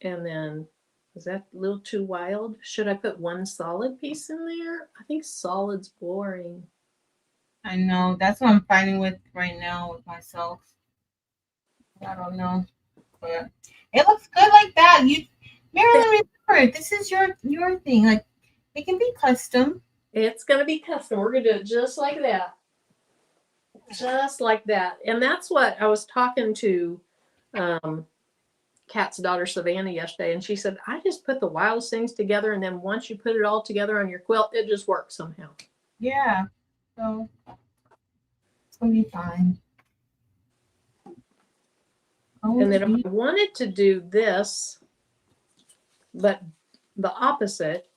and then, is that a little too wild? Should I put one solid piece in there? I think solid's boring. I know. That's what I'm fighting with right now with myself. I don't know. But it looks good like that. Marilyn, remember, this is your thing. Like, it can be custom. It's going to be custom. We're going to do it just like that. Just like that. And that's what I was talking to Kat's daughter, Savannah, yesterday. And she said, I just put the wildest things together. And then once you put it all together on your quilt, it just works somehow. Yeah. So, it's going to be fine. And then if I wanted to do this, but the opposite,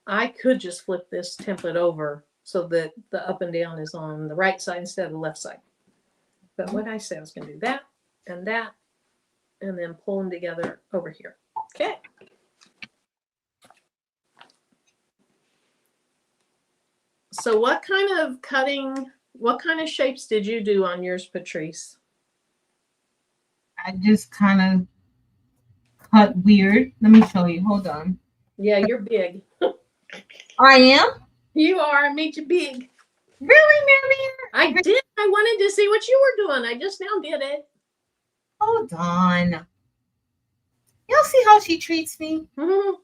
I could just flip this template over so that the up and down is on the right side instead of the left side. But what I said I was going to do that, and then pull them together over here. Okay. So what kind of shapes did you do on yours, Patrice? I just kind of cut weird. Let me show you. Hold on. Yeah, you're big. I am? You are. I made you big. Really, Marianne? I did. I wanted to see what you were doing. I just now did it. Hold on. Y'all see how she treats me? Mm-hmm.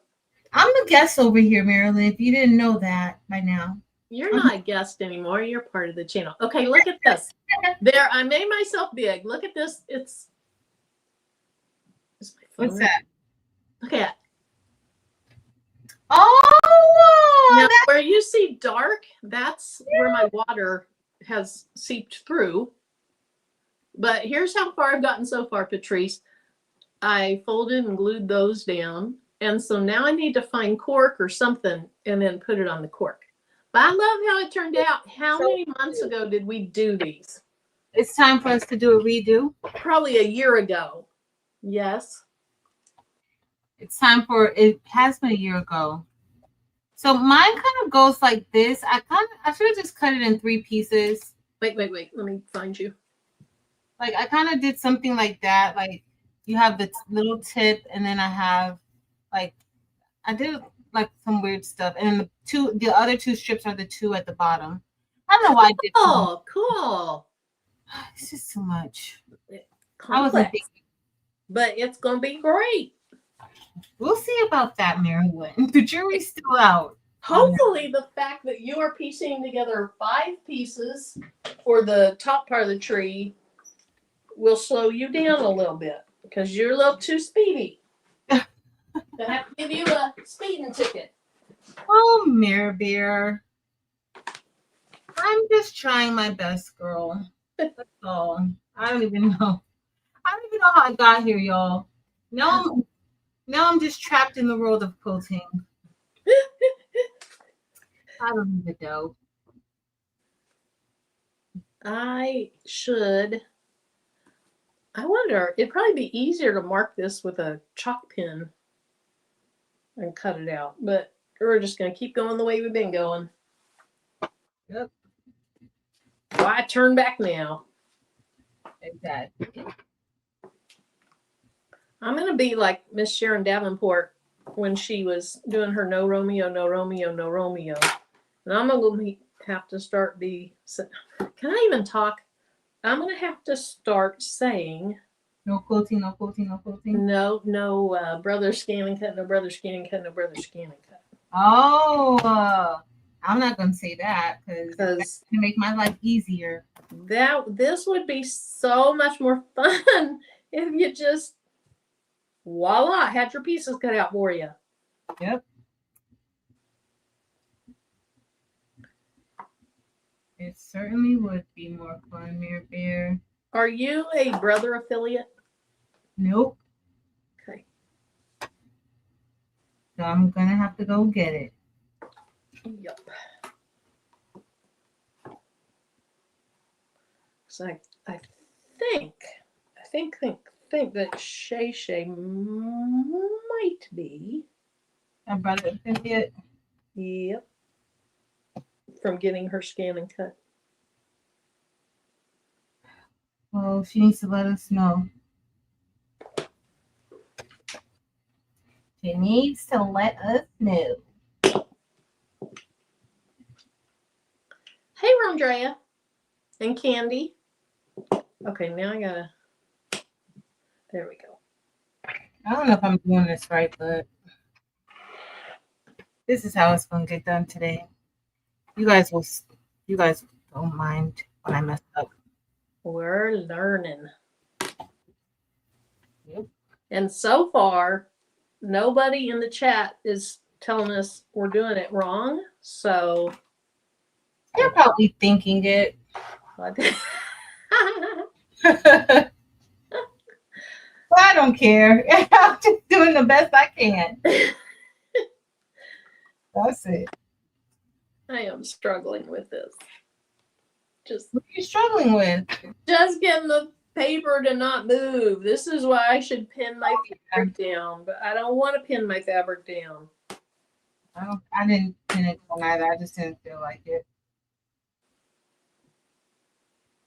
I'm the guest over here, Marilyn. If you didn't know that by now. You're not a guest anymore. You're part of the channel. Okay, look at this. There, I made myself big. Look at this. It's What's that? Look at. Oh, now where you see dark, that's where my water has seeped through. But here's how far I've gotten so far, Patrice. I folded and glued those down. And so now I need to find cork or something and then put it on the cork. But I love how it turned out. How many months ago did we do these? It's time for us to do a redo. Probably a year ago. Yes. It has been a year ago. So mine kind of goes like this. I should have just cut it in 3 pieces. Wait. Let me find you. Like I kind of did something like that. Like you have the little tip, and then I have like I did like some weird stuff, and the other 2 strips are the 2 at the bottom. I don't know why I did. Oh, cool. It's just too much. Complex. I wasn't thinking. But it's gonna be great. We'll see about that, Marilyn. The jury's still out. Hopefully, the fact that you are piecing together 5 pieces for the top part of the tree will slow you down a little bit because you're a little too speedy. I have to give you a speeding ticket. Oh, Mirror Bear. I'm just trying my best, girl. That's all. I don't even know. I don't even know how I got here, y'all. Now I'm just trapped in the world of quilting. I don't even know. I wonder, it'd probably be easier to mark this with a chalk pen and cut it out, but we're just going to keep going the way we've been going. Yep. Why turn back now? Exactly. I'm going to be like Miss Sharon Davenport when she was doing her No Romeo, No Romeo, No Romeo. And I'm going to have to start can I even talk? I'm going to have to start saying no quilting, no quilting, no quilting. No brother scan and cut, no brother scan and cut, no brother scan and cut. Oh, I'm not going to say that because that's going to make my life easier. This would be so much more fun if you just voila, had your pieces cut out for you. Yep. It certainly would be more fun, Mirror Bear. Are you a brother affiliate? Nope. Okay. So I'm going to have to go get it. Yep. So I think that Shay might be a brother affiliate. Yep. From getting her scan and cut. Well, she needs to let us know. She needs to let us know. Hey, Rondrea and Candy. Okay, now I gotta. There we go. I don't know if I'm doing this right, but this is how it's gonna get done today. You guys don't mind when I mess up. We're learning. Yep. And so far, nobody in the chat is telling us we're doing it wrong. So you're probably thinking it. I don't care. I'm just doing the best I can. That's it. I am struggling with this. What are you struggling with? Just getting the paper to not move. This is why I should pin my fabric down, but I don't want to pin my fabric down. I didn't pin it down either. I just didn't feel like it.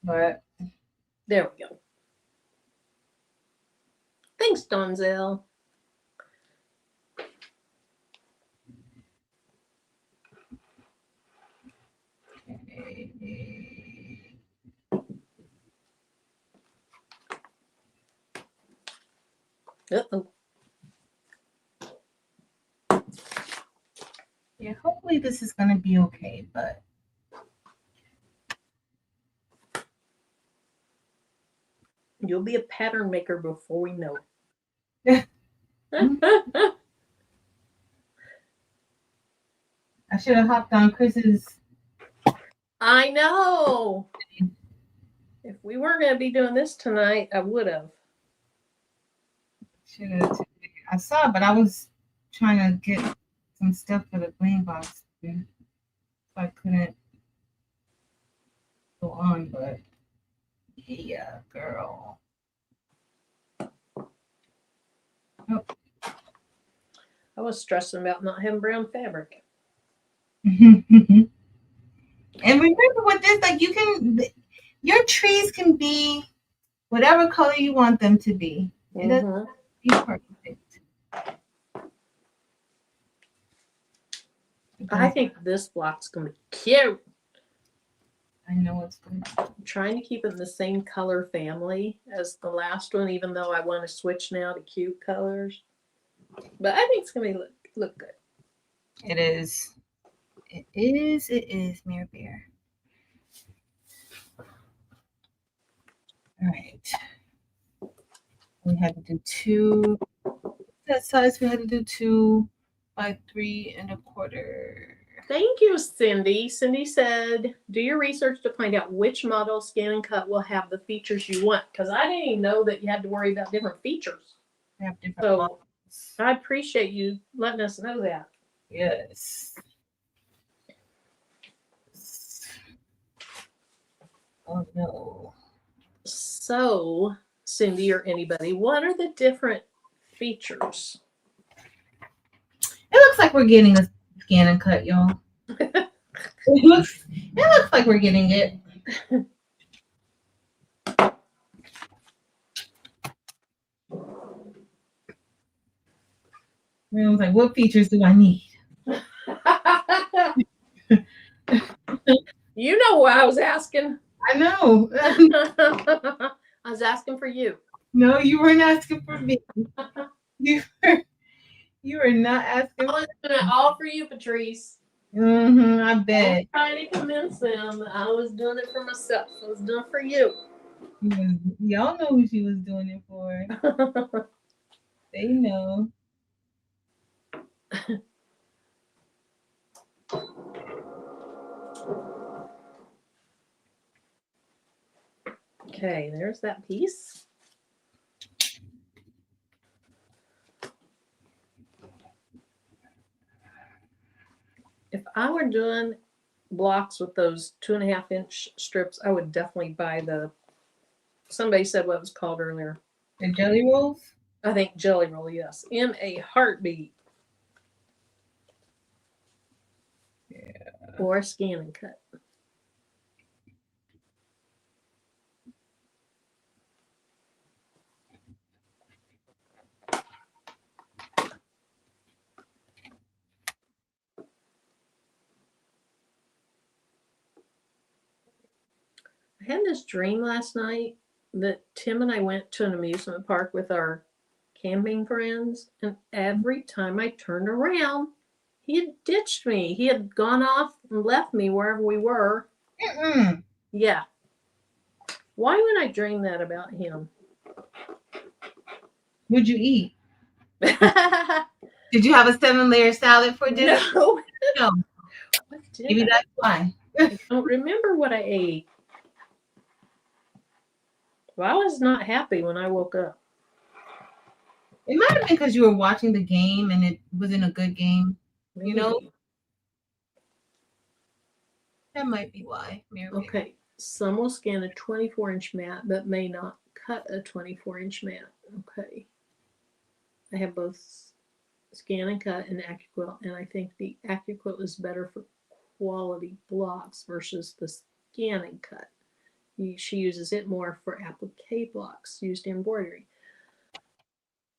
But there we go. Thanks, Donzel. Uh-oh. Yeah, hopefully this is gonna be okay, but You'll be a pattern maker before we know it. I should have hopped on Chris's. I know. If we weren't going to be doing this tonight, I would have. I saw, but I was trying to get some stuff for the green box. So I couldn't go on, but yeah, girl. Oh. I was stressing about not having brown fabric. And remember with this, like your trees can be whatever color you want them to be. It doesn't be perfect. I think this block's going to be cute. I know it's good. I'm trying to keep it in the same color family as the last one, even though I want to switch now to cute colors. But I think it's going to look good. It is. It is, Mirror Bear. All right. We had to do 2. That size, we had to do 2 by 3 1/4. Thank you, Cindy. Cindy said, do your research to find out which model Scan and Cut will have the features you want. Because I didn't even know that you had to worry about different features. We have different So models. I appreciate you letting us know that. Yes. Oh, no. So, Cindy or anybody, what are the different features? It looks like we're getting a Scan and Cut, y'all. it looks like we're getting it. I was like, what features do I need? You know what I was asking. I know. I was asking for you. No, you weren't asking for me. You were not asking. I was doing it all for you, Patrice. I bet. I was trying to convince them I was doing it for myself. I was doing it for you. Y'all know who she was doing it for. They know. Okay, there's that piece. If I were doing blocks with those 2.5-inch strips, I would definitely buy somebody said what it was called earlier. The jelly rolls? I think Jelly Roll, yes. In a heartbeat. Yeah. Or Scan and Cut. I had this dream last night that Tim and I went to an amusement park with our camping friends, and every time I turned around, he had ditched me. He had gone off and left me wherever we were. Yeah. Why would I dream that about him? What'd you eat? Did you have a 7-layer salad for dinner? No. No. Maybe that's why. I don't remember what I ate. Well, I was not happy when I woke up. It might have been because you were watching the game and it wasn't a good game. Maybe. You know? That might be why. Okay. Some will scan a 24-inch mat but may not cut a 24-inch mat. Okay. I have both Scan and Cut and AccuQuilt, and I think the AccuQuilt is better for quality blocks versus the Scan and Cut. She uses it more for applique blocks used in embroidery.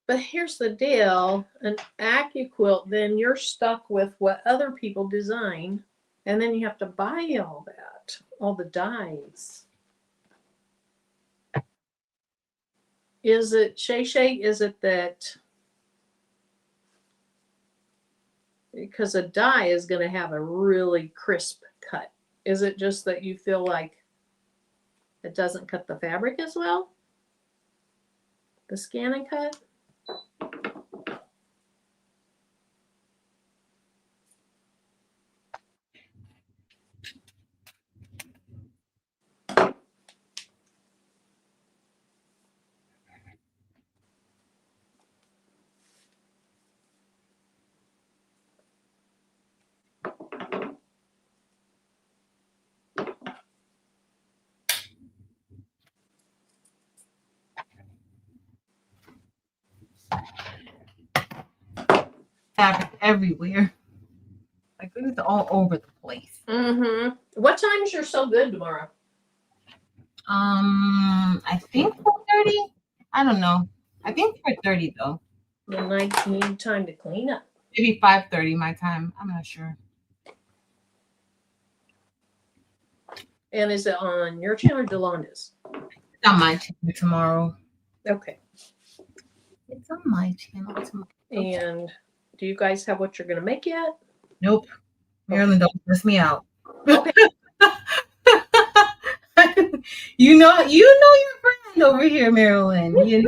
But here's the deal, an AccuQuilt, then you're stuck with what other people design, and then you have to buy all that, all the dies. Is it, Shay, is it that because a die is going to have a really crisp cut. Is it just that you feel like it doesn't cut the fabric as well? The scan and cut? Fabric everywhere. Like it's all over the place. Mm-hmm. What time is your So Good tomorrow? I think 4:30. I don't know. I think 4:30 though. Then I need time to clean up. Maybe 5:30 my time. I'm not sure. And is it on your channel or Delonda's? It's on my channel tomorrow. Okay. It's on my channel tomorrow. And do you guys have what you're going to make yet? Nope. Marilyn, don't stress me out. Okay. you know your friend over here, Marilyn. You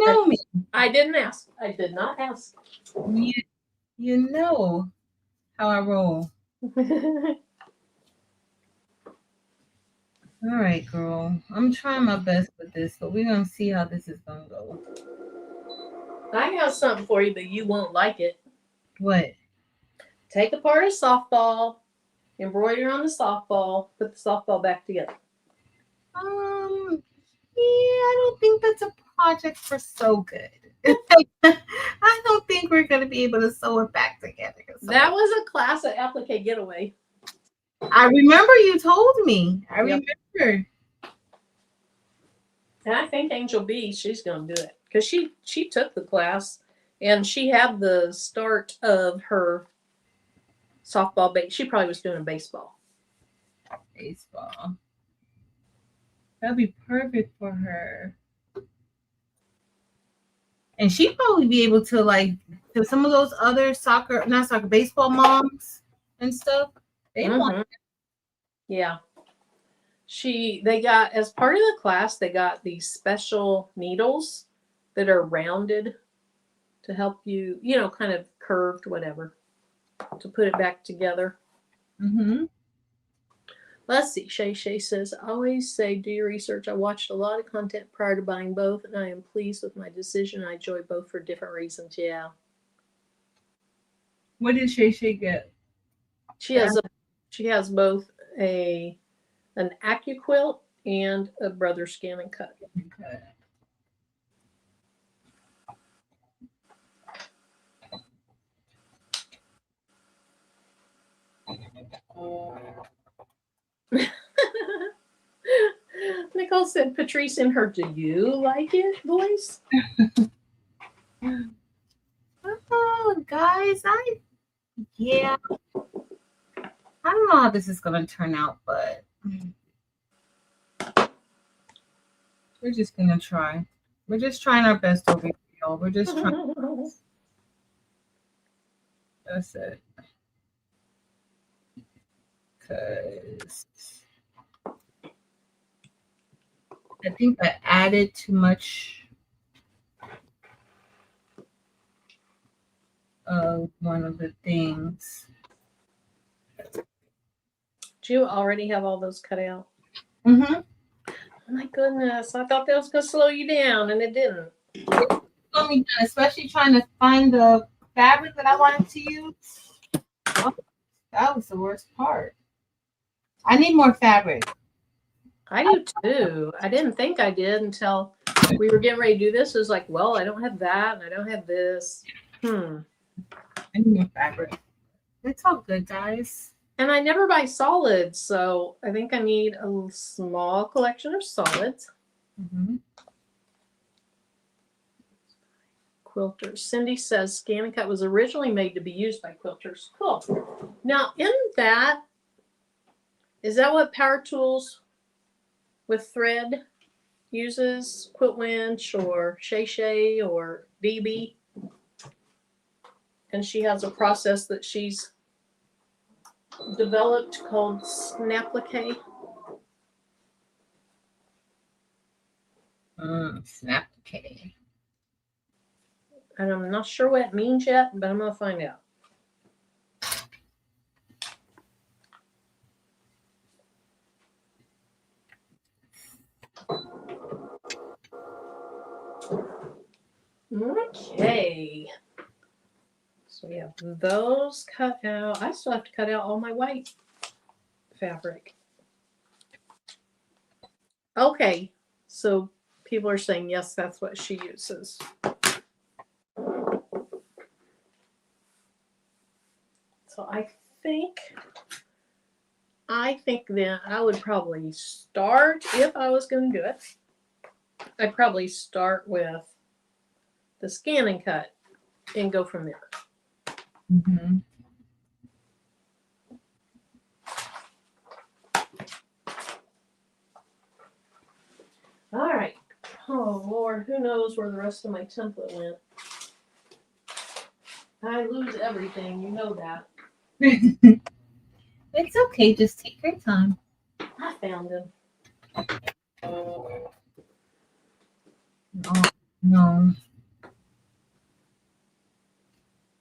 know me. I didn't ask. I did not ask. You know how I roll. All right, girl. I'm trying my best with this, but we're gonna see how this is gonna go. I have something for you, but you won't like it. What? Take apart a softball, embroider on the softball, put the softball back together. Yeah, I don't think that's a project for So Good. I don't think we're gonna be able to sew it back together. That was a class at Applique Getaway. I remember you told me. I remember. And I think Angel B, she's gonna do it because she took the class and she had the start of her softball base. She probably was doing baseball. Baseball. That'd be perfect for her. And she'd probably be able to to some of those other baseball moms and stuff. They want. Yeah. They got, as part of the class, they got these special needles that are rounded to help you, kind of curved, whatever, to put it back together. Mm-hmm. Let's see. Shay says, I always say, do your research. I watched a lot of content prior to buying both, and I am pleased with my decision. I enjoy both for different reasons. Yeah. What did Shay get? She has both an AccuQuilt and a Brother Scan and Cut. Okay. Nicole said, Patrice in her "Do you like it" voice. Oh, guys, I don't know how this is gonna turn out, but we're just gonna try. We're just trying our best over here, y'all. We're just trying. That's it. Because I think I added too much of one of the things. Do you already have all those cut out? Mm-hmm. Oh my goodness. I thought that was going to slow you down, and it didn't. Especially trying to find the fabric that I wanted to use. Oh, that was the worst part. I need more fabric. I do too. I didn't think I did until we were getting ready to do this. It was like, well, I don't have that, and I don't have this. I need more fabric. It's all good, guys. And I never buy solids, so I think I need a small collection of solids. Mm-hmm. Quilters. Cindy says Scan and Cut was originally made to be used by quilters. Cool. Now, is that what Power Tools with thread uses? Quilt Winch or Shay or BB? and she has a process that she's developed called Snapplique. Snapplique. And I'm not sure what it means yet, but I'm going to find out. Okay. So we have those cut out. I still have to cut out all my white fabric. Okay. So people are saying, yes, that's what she uses. So I think then I would probably start, if I was going to do it, I'd probably start with the scan and cut and go from there. Mm-hmm. All right. Oh, Lord, who knows where the rest of my template went. I lose everything. You know that. It's okay. Just take your time. I found him. Oh, no.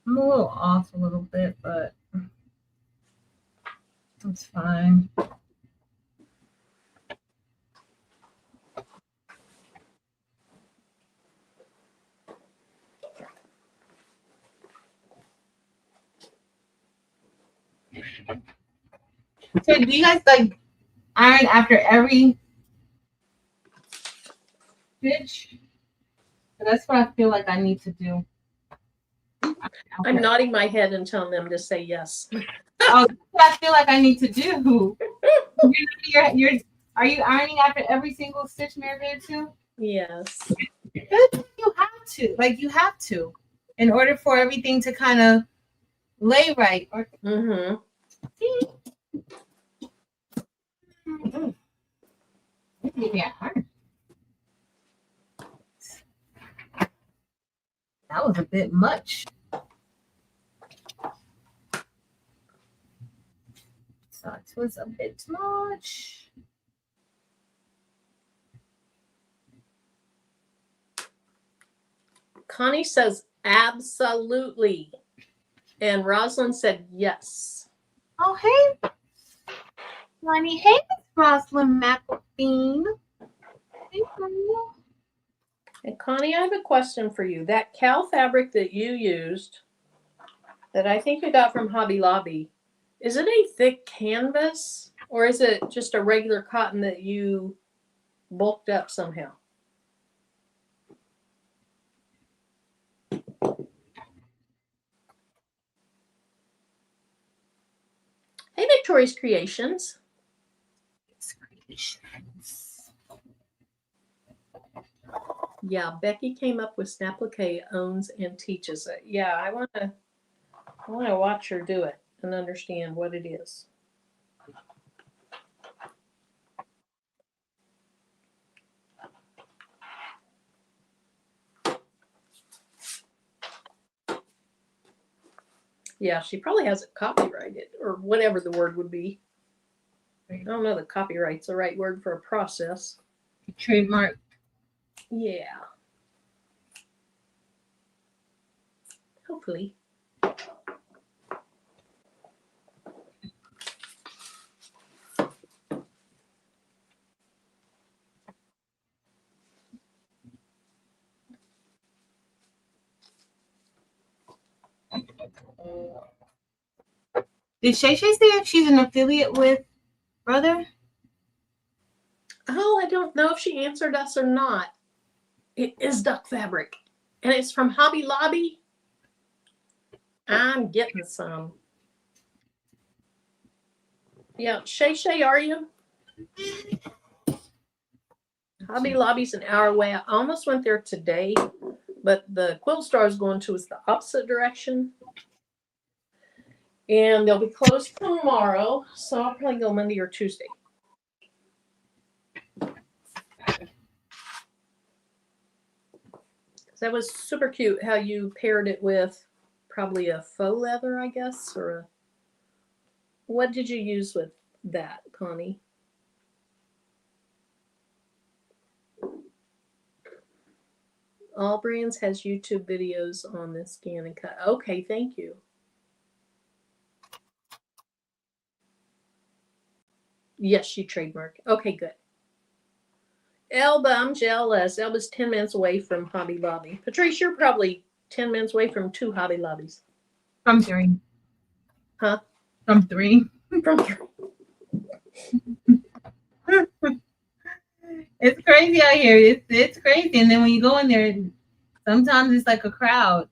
I'm a little off a little bit, but it's fine. So do you guys like iron after every stitch? That's what I feel like I need to do. I'm nodding my head and telling them to say yes. Oh, that's what I feel like I need to do. Are you ironing after every single stitch, Mary, too? Yes. You have to. Like, you have to. In order for everything to kind of lay right. Mm-hmm. Yeah. That was a bit much. That was a bit much. Connie says absolutely. And Rosalind said yes. Oh, hey, Lonnie. Hey, Miss Rosalind McElveen. Hey, girl. And Connie, I have a question for you. That cow fabric that you used, that I think you got from Hobby Lobby, is it a thick canvas or is it just a regular cotton that you bulked up somehow? Hey, Victoria's Creations. Yeah, Becky came up with Snapplique, owns and teaches it. Yeah, I want to watch her do it and understand what it is. Yeah, she probably has it copyrighted or whatever the word would be. I don't know that copyright's the right word for a process. Trademark. Yeah. Hopefully. Did Shay Shay say if she's an affiliate with Brother? Oh, I don't know if she answered us or not. It is duck fabric. And it's from Hobby Lobby. I'm getting some. Yeah, Shay Shay, are you? Hobby Lobby's an hour away. I almost went there today, but the Quilt Star is going to us the opposite direction. And they'll be closed tomorrow, so I'll probably go Monday or Tuesday. That was super cute how you paired it with probably a faux leather, I guess, or a. What did you use with that, Connie? All Brands has YouTube videos on this scan and cut. Okay, thank you. Yes, she trademarked. Okay, good. Elba, I'm jealous. Elba's 10 minutes away from Hobby Lobby. Patrice, you're probably 10 minutes away from 2 Hobby Lobbies. From 3. Huh? From 3. From 3. It's crazy out here. It's crazy. And then when you go in there, sometimes it's like a crowd.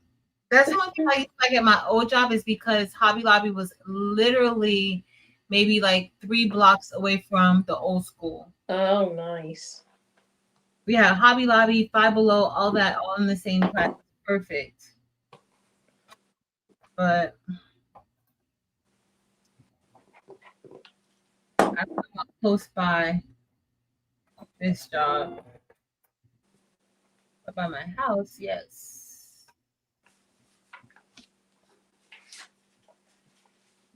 That's the one thing I used to like at my old job is because Hobby Lobby was literally maybe like 3 blocks away from the old school. Oh, nice. We had Hobby Lobby, Five Below, all that, all in the same class. Perfect. But I'm close by this job. But by my house, yes.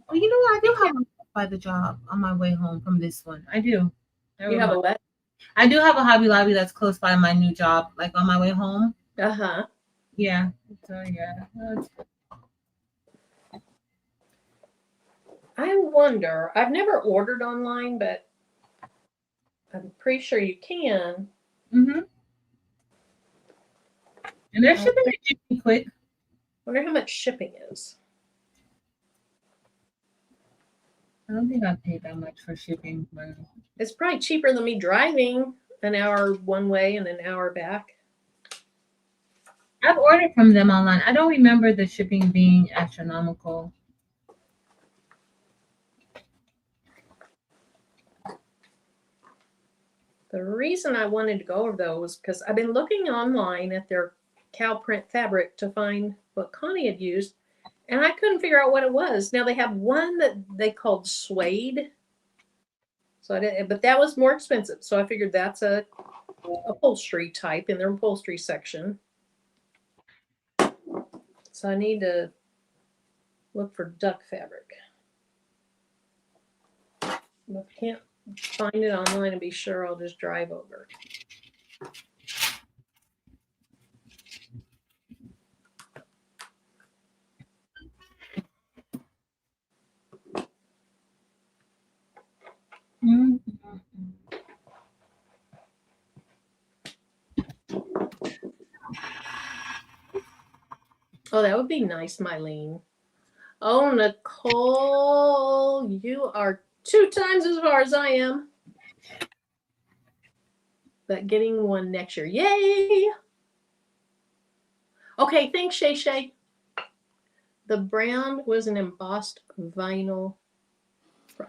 Oh, you know what? I do have one by the job on my way home from this one. I do. You have a what? I do have a Hobby Lobby that's close by my new job, like on my way home. Uh-huh. Yeah. So yeah. I wonder, I've never ordered online, but I'm pretty sure you can. Mm-hmm. And they're shipping it quick. Wonder how much shipping is. I don't think I paid that much for shipping. It's probably cheaper than me driving an hour one way and an hour back. I've ordered from them online. I don't remember the shipping being astronomical. The reason I wanted to go over though was because I've been looking online at their cow print fabric to find what Connie had used, and I couldn't figure out what it was. Now they have one that they called suede, so I didn't, but that was more expensive. So I figured that's a upholstery type in their upholstery section. So I need to look for duck fabric. If I can't find it online and be sure, I'll just drive over. Mm-hmm. Oh, that would be nice, Mylene. Oh, Nicole, you are 2 times as far as I am. But getting one next year. Yay! Okay, thanks, Shay Shay. The brand was an embossed vinyl.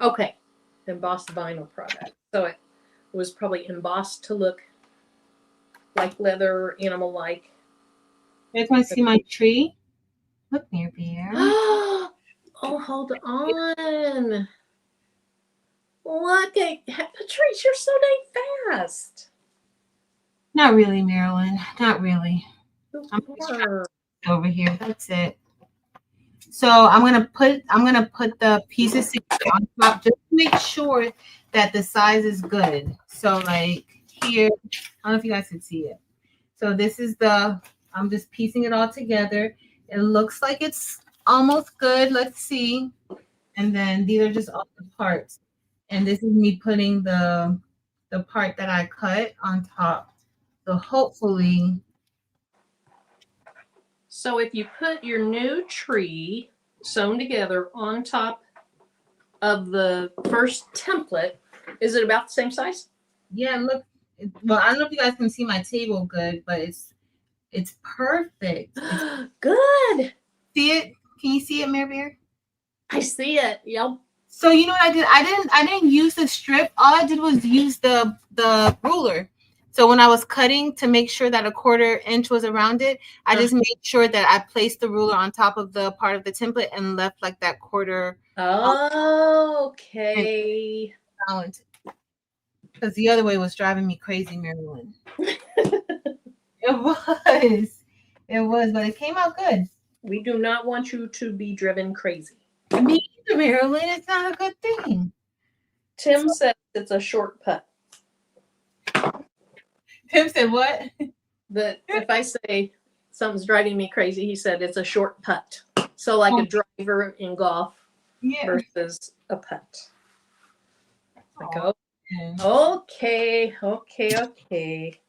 Okay, embossed vinyl product. So it was probably embossed to look like leather, animal-like. You guys want to see my tree? Look, near bear. Oh, hold on. Look at Patrice, you're so dang fast. Not really, Marilyn. Not really. I'm Sure. over here. That's it. So I'm gonna put the pieces together on top just to make sure that the size is good. So like here, I don't know if you guys can see it. So this is I'm just piecing it all together. It looks like it's almost good. Let's see. And then these are just all the parts. And this is me putting the part that I cut on top. So hopefully. So if you put your new tree sewn together on top of the first template, is it about the same size? Yeah, look. Well, I don't know if you guys can see my table good, but it's perfect. Good. See it? Can you see it, Mary Bear? I see it. Yep. So you know what I did? I didn't use the strip. All I did was use the ruler. So when I was cutting to make sure that a 1/4 inch was around it, I just made sure that I placed the ruler on top of the part of the template and left like that 1/4. Okay. Balance. Because the other way was driving me crazy, Marilyn. It was, but it came out good. We do not want you to be driven crazy. Me either, Marilyn. It's not a good thing. Tim says it's a short putt. Tim said what? That if I say something's driving me crazy, he said it's a short putt. So like a driver in golf versus a putt. Like, okay.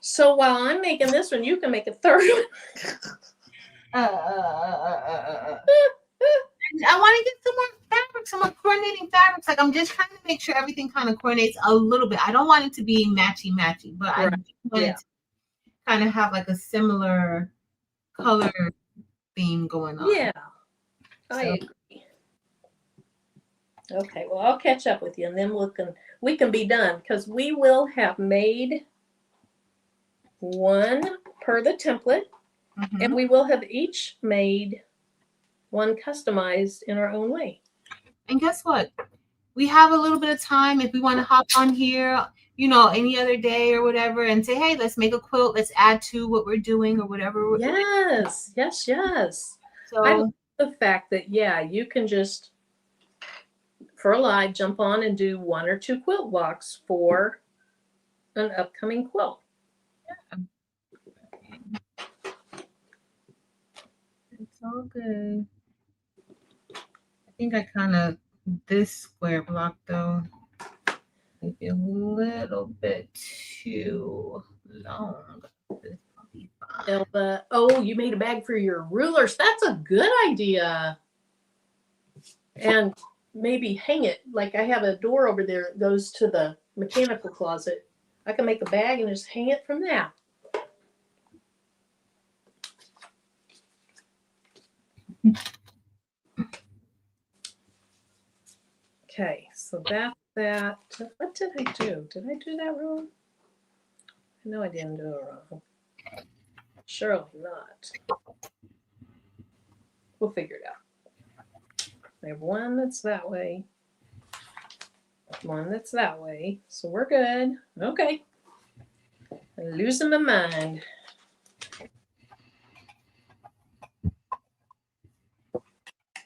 So while I'm making this one, you can make a third one. I want to get some more fabric, some more coordinating fabrics. Like I'm just trying to make sure everything kind of coordinates a little bit. I don't want it to be matchy, but I do want it to kind of have like a similar color theme going on. Yeah, I agree. Okay, well I'll catch up with you, and then we can be done because we will have made one per the template, and we will have each made one customized in our own way. And guess what? We have a little bit of time if we want to hop on here, you know, any other day or whatever, and say, hey, let's make a quilt. Let's add to what we're doing or whatever. Yes. So I love the fact that, you can just, for a live, jump on and do 1 or 2 quilt blocks for an upcoming quilt. It's all good. I think I kind of, this square block though, maybe a little bit too long. Elba, you made a bag for your rulers. That's a good idea. And maybe hang it. Like I have a door over there that goes to the mechanical closet. I can make a bag and just hang it from that. Okay, so that's that. What did I do? Did I do that wrong? No, I didn't do it wrong. Surely not. We'll figure it out. I have one that's that way. One that's that way. So we're good. Okay. I'm losing my mind.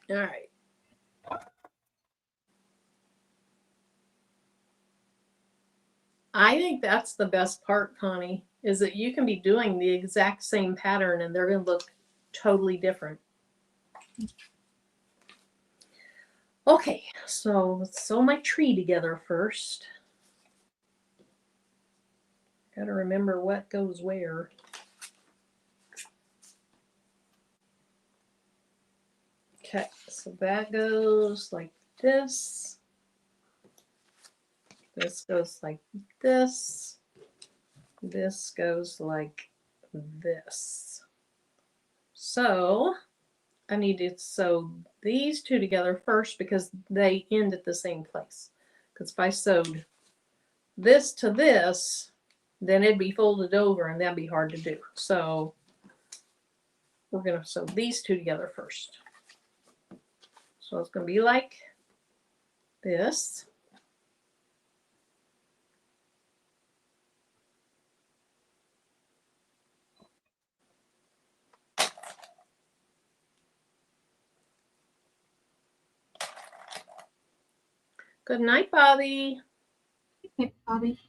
All right. I think that's the best part, Connie, is that you can be doing the exact same pattern and they're going to look totally different. Okay, so let's sew my tree together first. Got to remember what goes where. Okay, so that goes like this. This goes like this. This goes like this. So I need to sew these two together first because they end at the same place. Because if I sewed this to this, then it'd be folded over and that'd be hard to do. So we're going to sew these two together first. So it's going to be like this. Good night, Bobby. Hey, Bobby.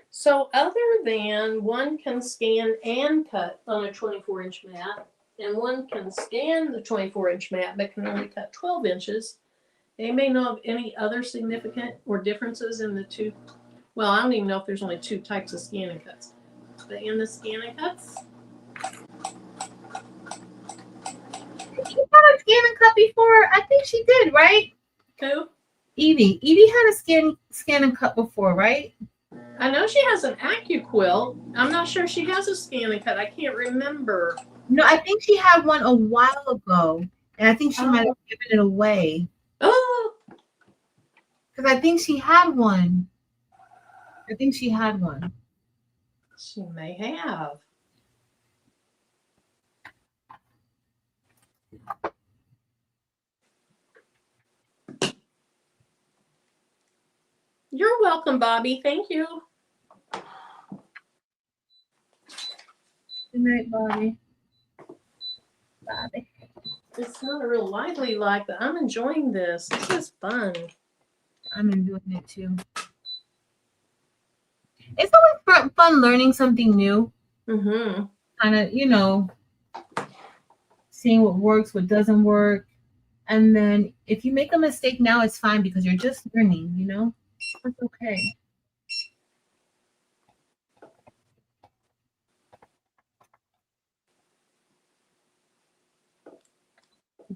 So other than one can scan and cut on a 24-inch mat, and one can scan the 24-inch mat but can only cut 12 inches, they may know of any other significant or differences in the two. Well, I don't even know if there's only 2 types of scan and cuts. But in the scan and cuts, You had a scan and cut before? I think she did, right? who? Evie. Evie had a scan and cut before, right? I know she has an AccuQuilt. I'm not sure she has a scan and cut. I can't remember. No, I think she had one a while ago, and I think she might have given it away. Oh, Because I think she had one. She may have. You're welcome, Bobby. Thank you. Good night, Bobby. Bobby. It's not a real lively life, but I'm enjoying this. This is fun. I'm enjoying it too. It's always fun learning something new. Mm-hmm. Kind of, seeing what works, what doesn't work. And then if you make a mistake now, it's fine because you're just learning, It's okay.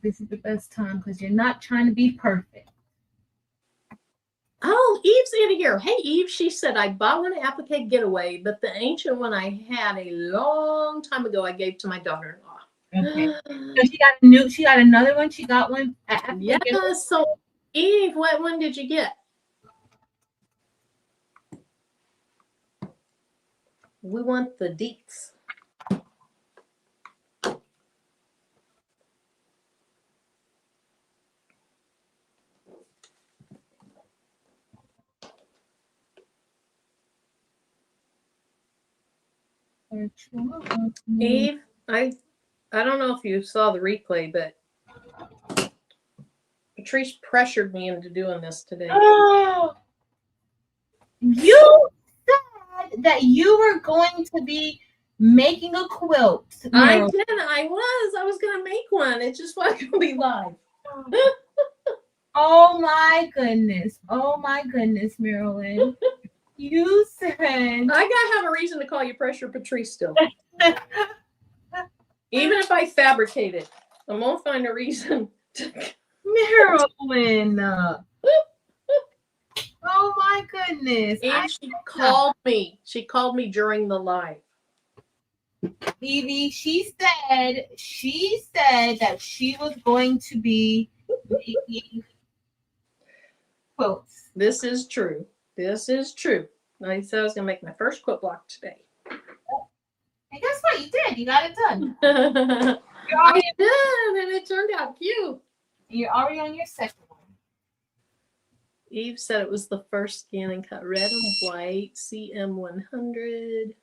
This is the best time because you're not trying to be perfect. Oh, Eve's in here. Hey, Eve, she said, I bought one applique getaway, but the ancient one I had a long time ago, I gave to my daughter-in-law. Okay. So she got another one. She got one. Yeah. So, Eve, what one did you get? We want the deets. Eve, I don't know if you saw the replay, but Patrice pressured me into doing this today. Oh, you said that you were going to be making a quilt. I did. I was going to make one. It just wasn't going to be live. Oh my goodness, Marilyn. You said I gotta have a reason to call you Pressure Patrice still. Even if I fabricate it, I'm gonna find a reason to Marilyn. Oh my goodness. She called me. She called me during the live. Evie, she said that she was going to be making quilts. This is true. I said I was gonna make my first quilt block today. And guess what? You did. You got it done. I did, and it turned out cute. You're already on your second one. Eve said it was the first scan and cut red and white, CM100.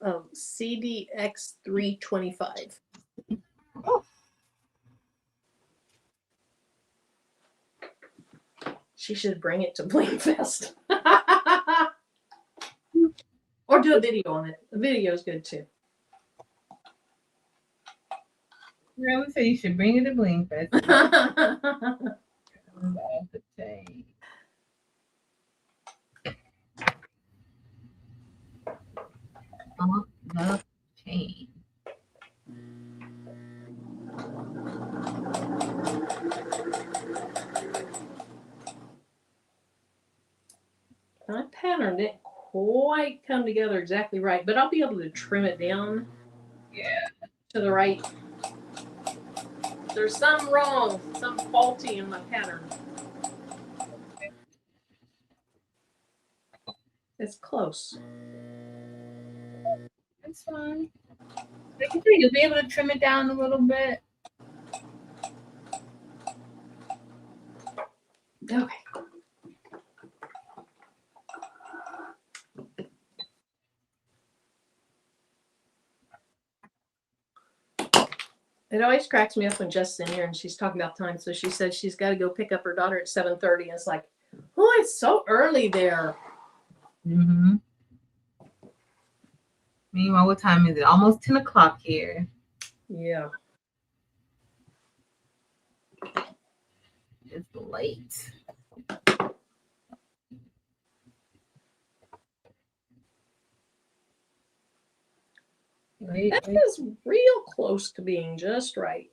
CDX325. Oh. She should bring it to Bling Fest. Or do a video on it. The video is good too. I would say you should bring it to Bling Fest. On the chain. My pattern didn't quite come together exactly right, but I'll be able to trim it down. Yeah. To the right. There's some wrong, some faulty in my pattern. It's close. That's fine. You'll be able to trim it down a little bit. Okay. It always cracks me up when Jess is in here and she's talking about time. So she said she's got to go pick up her daughter at 7:30. And it's like, oh, it's so early there. Mm-hmm. Meanwhile, what time is it? Almost 10 o'clock here. Yeah. It's late. That is real close to being just right.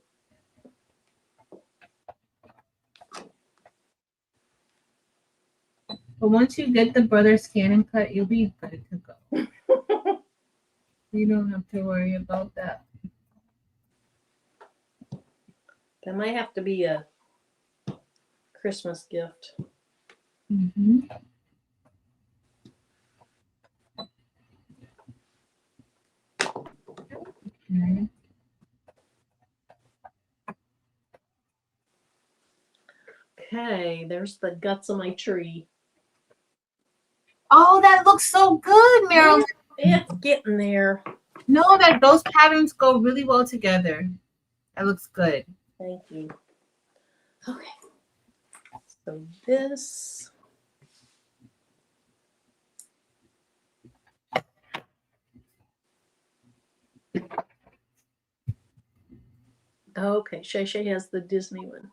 But once you get the brother scan and cut, you'll be good to go. You don't have to worry about that. That might have to be a Christmas gift. Mm-hmm. Okay. Okay, there's the guts of my tree. Oh, that looks so good, Marilyn. It's getting there. No, that those patterns go really well together. That looks good. Thank you. Okay. So this. Okay, Shay Shay has the Disney one.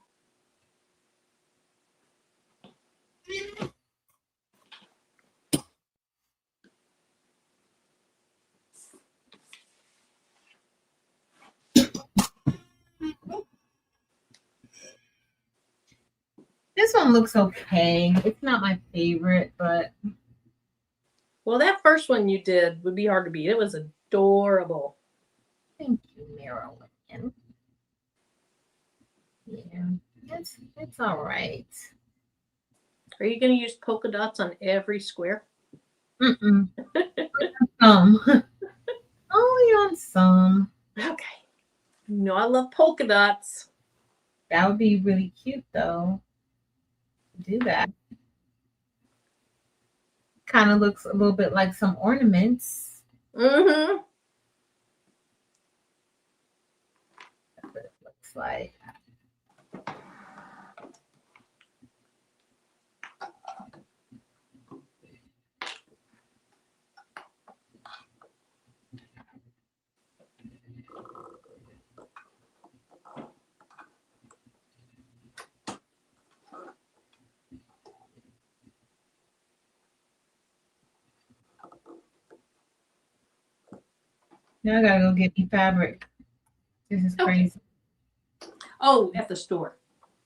This one looks okay. It's not my favorite, but Well, that first one you did would be hard to beat. It was adorable. thank you, Marilyn. Yeah, it's all right. Are you going to use polka dots on every square? Mm-mm. Some. Only on some. Okay. No, I love polka dots. That would be really cute, though. Do that. Kind of looks a little bit like some ornaments. Mm-hmm. That's what it looks like. Now I gotta go get me fabric. This is crazy. Oh, at the store.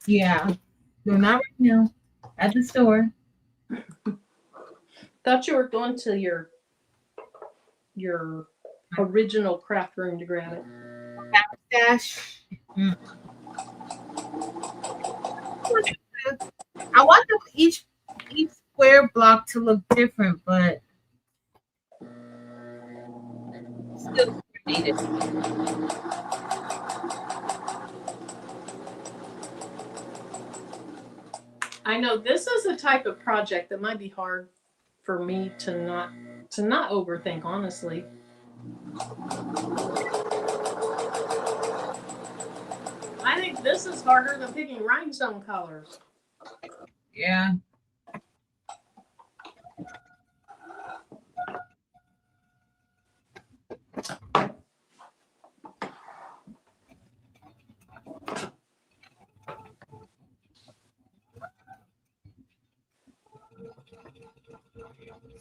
Yeah. No, not right now. At the store. Thought you were going to your original craft room to grab it. Stash. I want each square block to look different, but still needed. I know this is a type of project that might be hard for me to not overthink, honestly. I think this is harder than picking rhinestone colors. Yeah.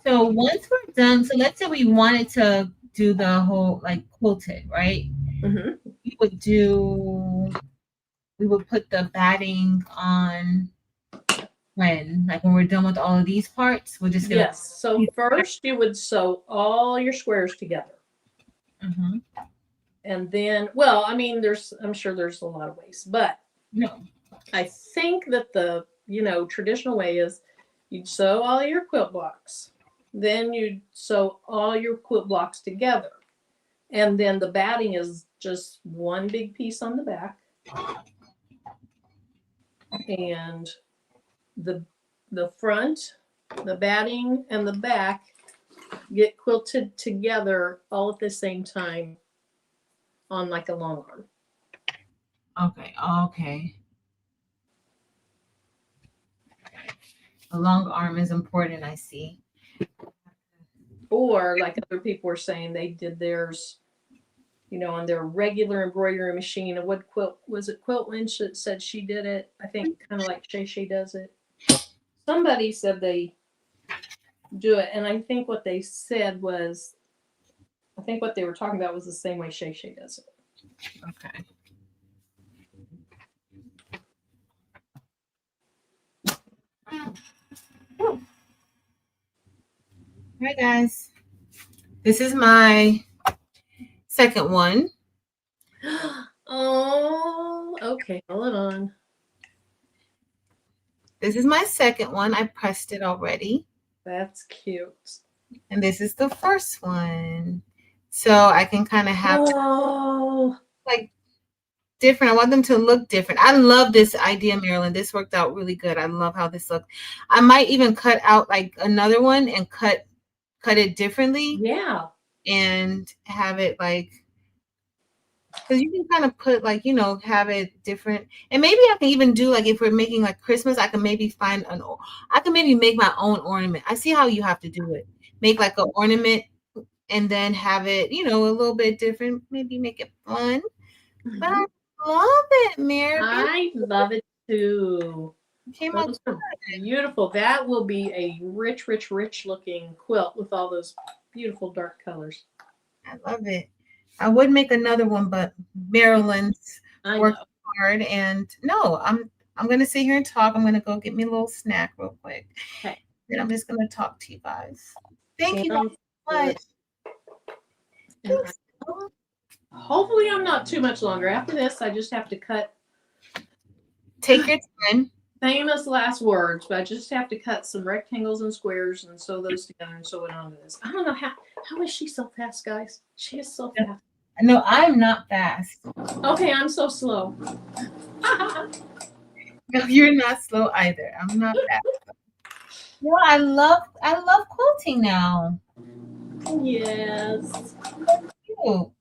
So once we're done, so let's say we wanted to do the whole like quilted, right? Mm-hmm. We would put the batting on when we're done with all of these parts. We're just gonna Yes. So first you would sew all your squares together. Mm-hmm. And then, well, I mean, I'm sure there's a lot of ways, but no. I think that the, traditional way is you'd sew all your quilt blocks. Then you'd sew all your quilt blocks together. And then the batting is just one big piece on the back. And the front, the batting, and the back get quilted together all at the same time on like a long arm. Okay. A long arm is important, I see. Or like other people were saying, they did theirs, on their regular embroidery machine. And what quilt was it? Quilt Lynch that said she did it. I think kind of like Shay does it. Somebody said they do it, and I think what they said was, I think what they were talking about was the same way Shay does it. Okay. All right, guys. This is my second one. Oh, okay. Okay, hold on. This is my second one. I pressed it already. That's cute. And this is the first one. So I can kind of have like different. I want them to look different. I love this idea, Marilyn. This worked out really good. I love how this looked. I might even cut out like another one and cut it differently. Yeah. And have it like, because you can kind of put like, you know, have it different. And maybe I can even do like, if we're making like Christmas, I can maybe make my own ornament. I see how you have to do it. Make like an ornament and then have it, you know, a little bit different. Maybe make it fun. But I love it, Mary. I love it too. Those are beautiful. That will be a rich, rich, rich looking quilt with all those beautiful dark colors. I love it. I would make another one, but Marilyn's worked hard, and no, I'm gonna sit here and talk. I'm gonna go get me a little snack real quick. Okay. Then I'm just gonna talk to you guys. Thank you so much. Hopefully I'm not too much longer. After this, I just have to cut. Take your time. Famous last words, but I just have to cut some rectangles and squares and sew those together and sew it onto this. I don't know how is she so fast, guys? She is so fast. No, I'm not fast. Okay, I'm so slow. No, you're not slow either. I'm not fast. No, I love quilting now. Yes. Thank you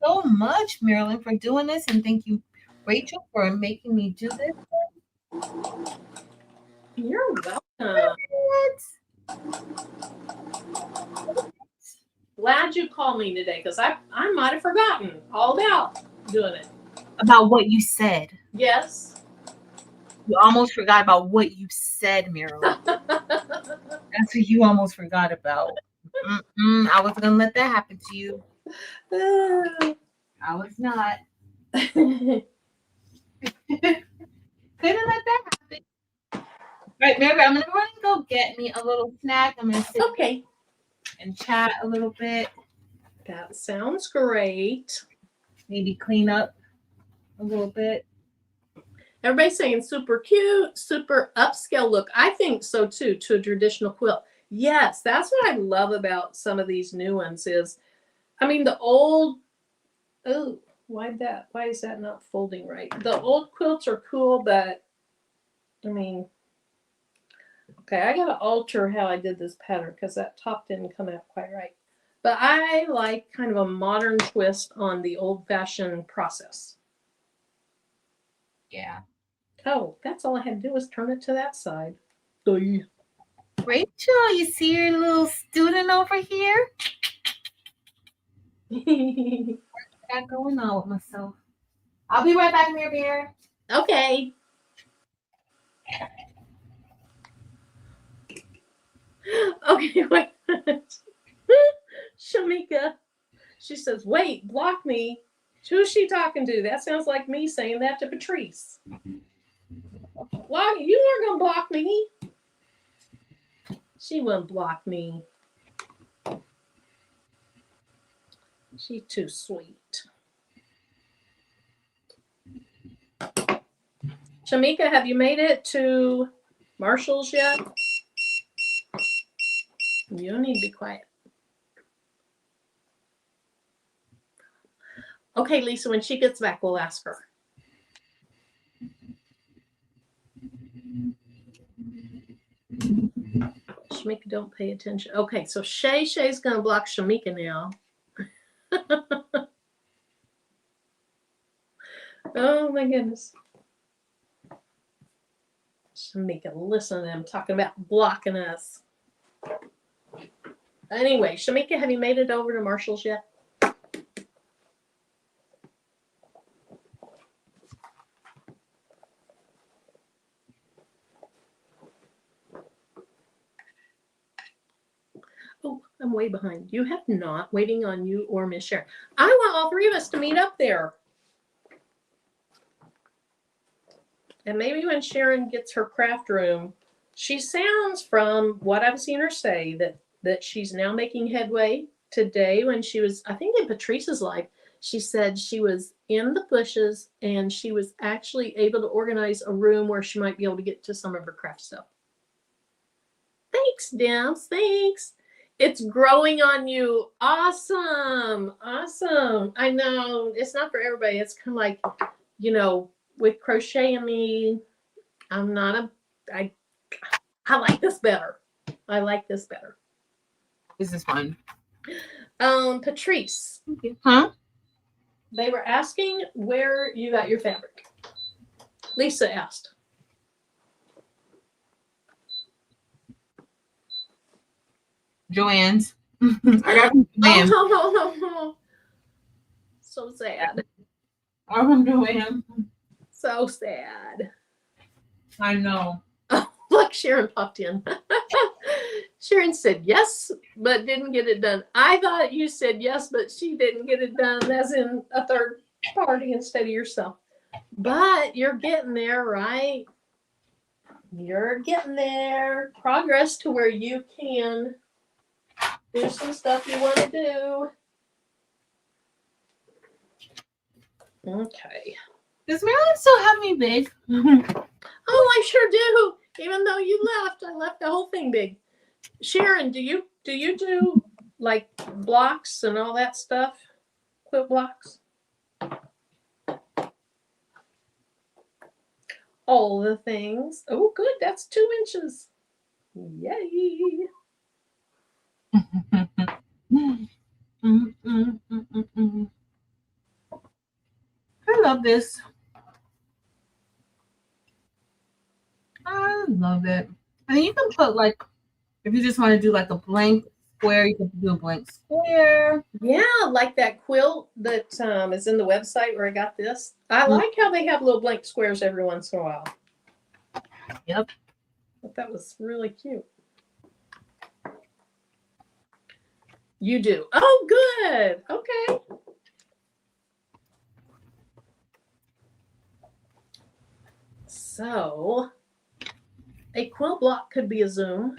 so much, Marilyn, for doing this, and thank you, Rachel, for making me do this. You're welcome. Glad you called me today because I might have forgotten all about doing it. About what you said. Yes. You almost forgot about what you said, Marilyn. That's what you almost forgot about. I wasn't going to let that happen to you. I was not. Couldn't let that happen. All right, Mary, I'm going to run and go get me a little snack. I'm going to sit and chat a little bit. That sounds great. Maybe clean up a little bit. Everybody's saying super cute, super upscale look. I think so too, to a traditional quilt. Yes, that's what I love about some of these new ones is, I mean, the old, why is that not folding right? The old quilts are cool, but I mean, okay, I got to alter how I did this pattern because that top didn't come out quite right. But I like kind of a modern twist on the old-fashioned process. Yeah. Oh, that's all I had to do was turn it to that side. Rachel, you see your little student over here? What got going on with myself? I'll be right back, Mary Bear. Okay. Okay, wait. Shamika, she says, wait, block me. Who's she talking to? That sounds like me saying that to Patrice. Well, you weren't going to block me. She wouldn't block me. She's too sweet. Shamika, have you made it to Marshall's yet? You need to be quiet. Okay, Lisa, when she gets back, we'll ask her. Shamika, don't pay attention. Okay, so Shay's going to block Shamika now. Oh, my goodness. Shamika, listen to them talking about blocking us. Anyway, Shamika, have you made it over to Marshall's yet? Oh, I'm way behind. You have not. Waiting on you or Miss Sharon. I want all three of us to meet up there. And maybe when Sharon gets her craft room, she sounds from what I've seen her say that she's now making headway. Today when she was, I think in Patrice's life, She said she was in the bushes and she was actually able to organize a room where she might be able to get to some of her craft stuff. Thanks, Dams. Thanks. It's growing on you. Awesome. Awesome. I know it's not for everybody. It's kind of like, you know, with Crochet and Me, I'm not a, I like this better. I like this better. This is fun. Patrice. Huh? They were asking where you got your fabric. Lisa asked. Joanne's. I got from Joanne. Oh, so sad. I'm from Joanne. So sad. I know. Oh, look, Sharon popped in. Sharon said yes, but didn't get it done. I thought you said yes, but she didn't get it done, as in a third party instead of yourself. But you're getting there, right? You're getting there. Progress to where you can do some stuff you want to do. Okay. Does Marilyn still have me big? Oh, I sure do. Even though you left, I left the whole thing big. Sharon, do you do like blocks and all that stuff? Quilt blocks? All the things. Oh, good. That's 2 inches. Yay. I love this. I love it. I mean, you can put like, if you just want to do like a blank square, you can do a blank square. Yeah, like that quilt that is in the website where I got this. I like how they have little blank squares every once in a while. Yep. But that was really cute. You do. Oh, good. Okay. So, a quilt block could be a Zoom.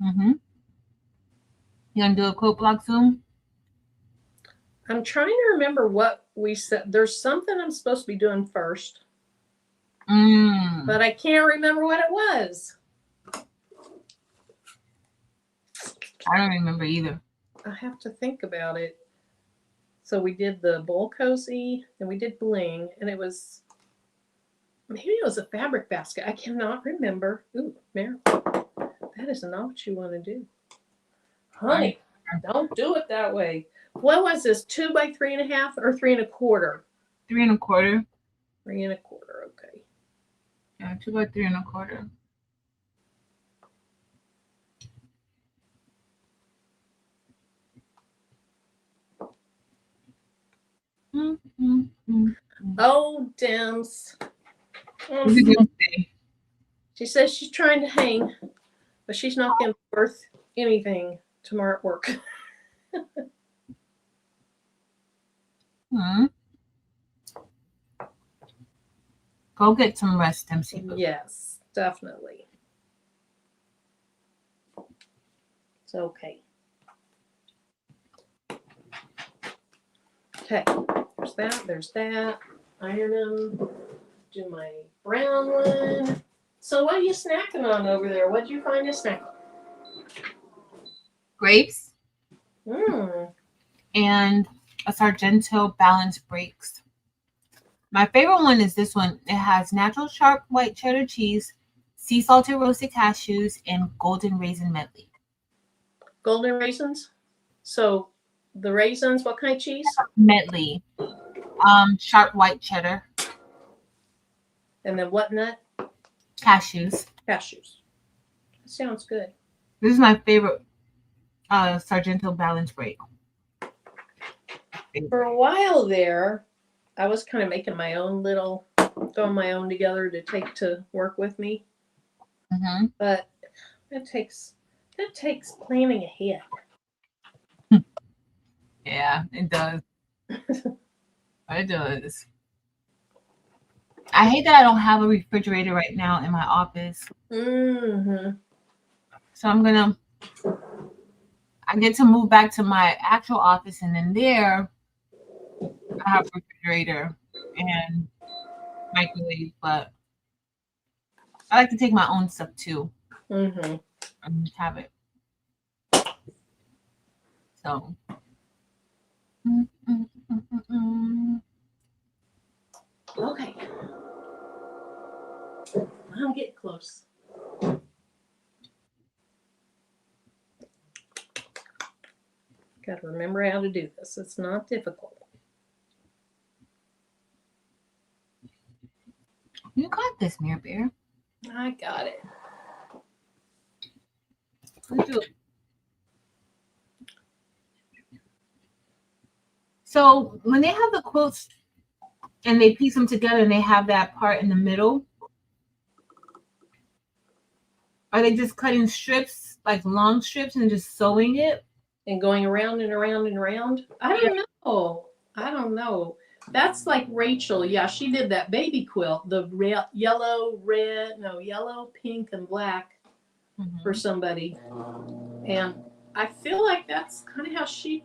Mm-hmm. You gonna do a quilt block Zoom? I'm trying to remember what we said. There's something I'm supposed to be doing first. But I can't remember what it was. I don't remember either. I have to think about it. So we did the bowl cozy and we did bling, and it was, maybe it was a fabric basket. I cannot remember. Ooh, Mary, that is not what you want to do. Honey, don't do it that way. What was this? 2 by 3.5 or 3 1/4? 3 1/4. 3 1/4. Okay. Yeah, 2 by 3 1/4. Oh, Dems. She says she's trying to hang, but she's not going to be worth anything tomorrow at work. Go get some rest, MC. Yes, definitely. It's okay. Okay, there's that. There's that. Iron them. Do my brown one. So what are you snacking on over there? What did you find to snack on? Grapes. Mm. And a Sargento Balance Breaks. My favorite one is this one. It has natural sharp white cheddar cheese, sea salted roasted cashews, and golden raisin medley. Golden raisins? So the raisins, what kind of cheese? Medley. Sharp white cheddar. And then what nut? Cashews. Cashews. That sounds good. This is my favorite Sargento Balance Break. For a while there, I was kind of making my own little, throwing my own together to take to work with me. Mm-hmm. But that takes planning ahead. Yeah, it does. It does. I hate that I don't have a refrigerator right now in my office. Mm-hmm. So I'm gonna. I get to move back to my actual office, and then there I have a refrigerator and microwave, but I like to take my own stuff too Mm-hmm. and have it. So. Mm, mm, mm, mm, mm. Okay. I'm getting close. Got to remember how to do this. It's not difficult. You got this, Mirror Bear. I got it. Let's do it. So when they have the quilts and they piece them together and they have that part in the middle, are they just cutting strips, like long strips, and just sewing it? And going around and around and around. I don't know. I don't know. That's like Rachel. Yeah, she did that baby quilt, the yellow, red, no, yellow, pink, and black for somebody. And I feel like that's kind of how she.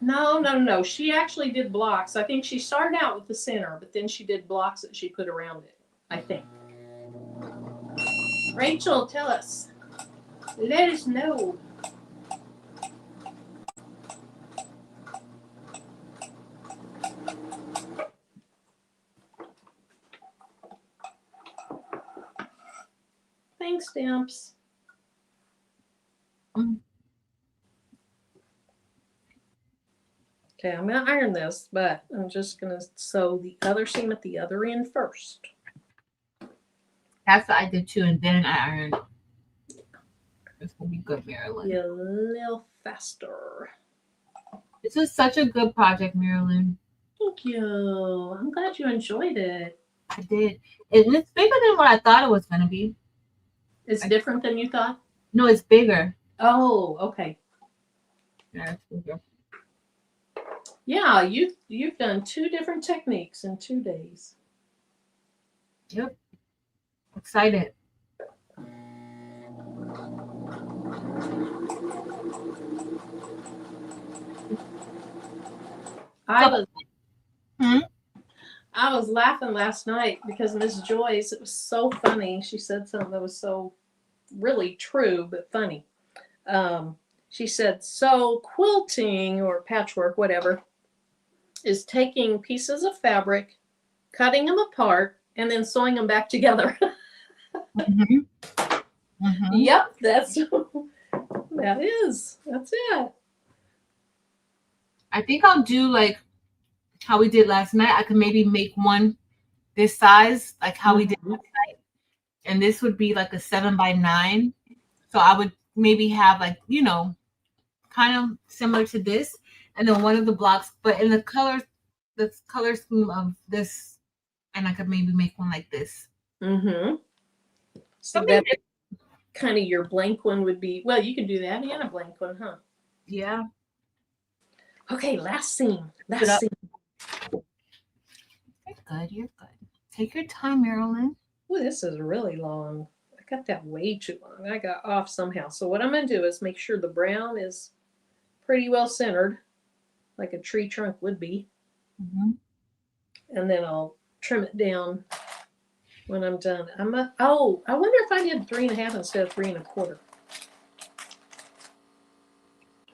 No. She actually did blocks. I think she started out with the center, but then she did blocks that she put around it. I think. Rachel, tell us. Let us know. Thanks, Stamps. Okay, I'm going to iron this, but I'm just going to sew the other seam at the other end first. That's what I did too, and then I ironed. This will be good, Marilyn. Yeah, a little faster. This was such a good project, Marilyn. Thank you. I'm glad you enjoyed it. I did. And it's bigger than what I thought it was going to be. It's different than you thought? No, it's bigger. Oh, okay. Yeah, it's bigger. Yeah, you've done 2 different techniques in 2 days. Yep. Excited. I was laughing last night because Miss Joyce, it was so funny. She said something that was so really true but funny. She said, so quilting or patchwork, whatever, is taking pieces of fabric, cutting them apart, and then sewing them back together. Yep, that's it. I think I'll do like how we did last night. I could maybe make one this size, like how we did last night. And this would be like a 7x9. So I would maybe have like, kind of similar to this. And then one of the blocks, but in the color scheme of this, and I could maybe make one like this. So that kind of your blank one would be, well, you can do that and a blank one, huh? Yeah. Okay, last seam. You're good. Take your time, Marilyn. Oh, this is really long. I got that way too long. I got off somehow. So what I'm going to do is make sure the brown is pretty well centered, like a tree trunk would be. And then I'll trim it down when I'm done. I wonder if I did 3.5 instead of 3 1/4.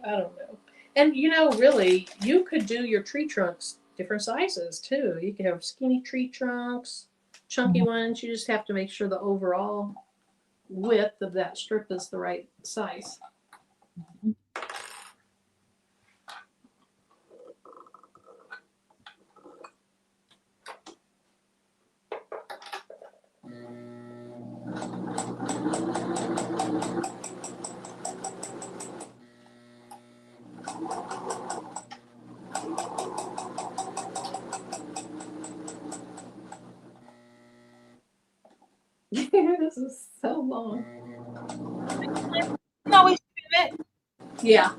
I don't know. And really, you could do your tree trunks different sizes too. You could have skinny tree trunks, chunky ones. You just have to make sure the overall width of that strip is the right size. This is so long. No, we trim it. Yeah.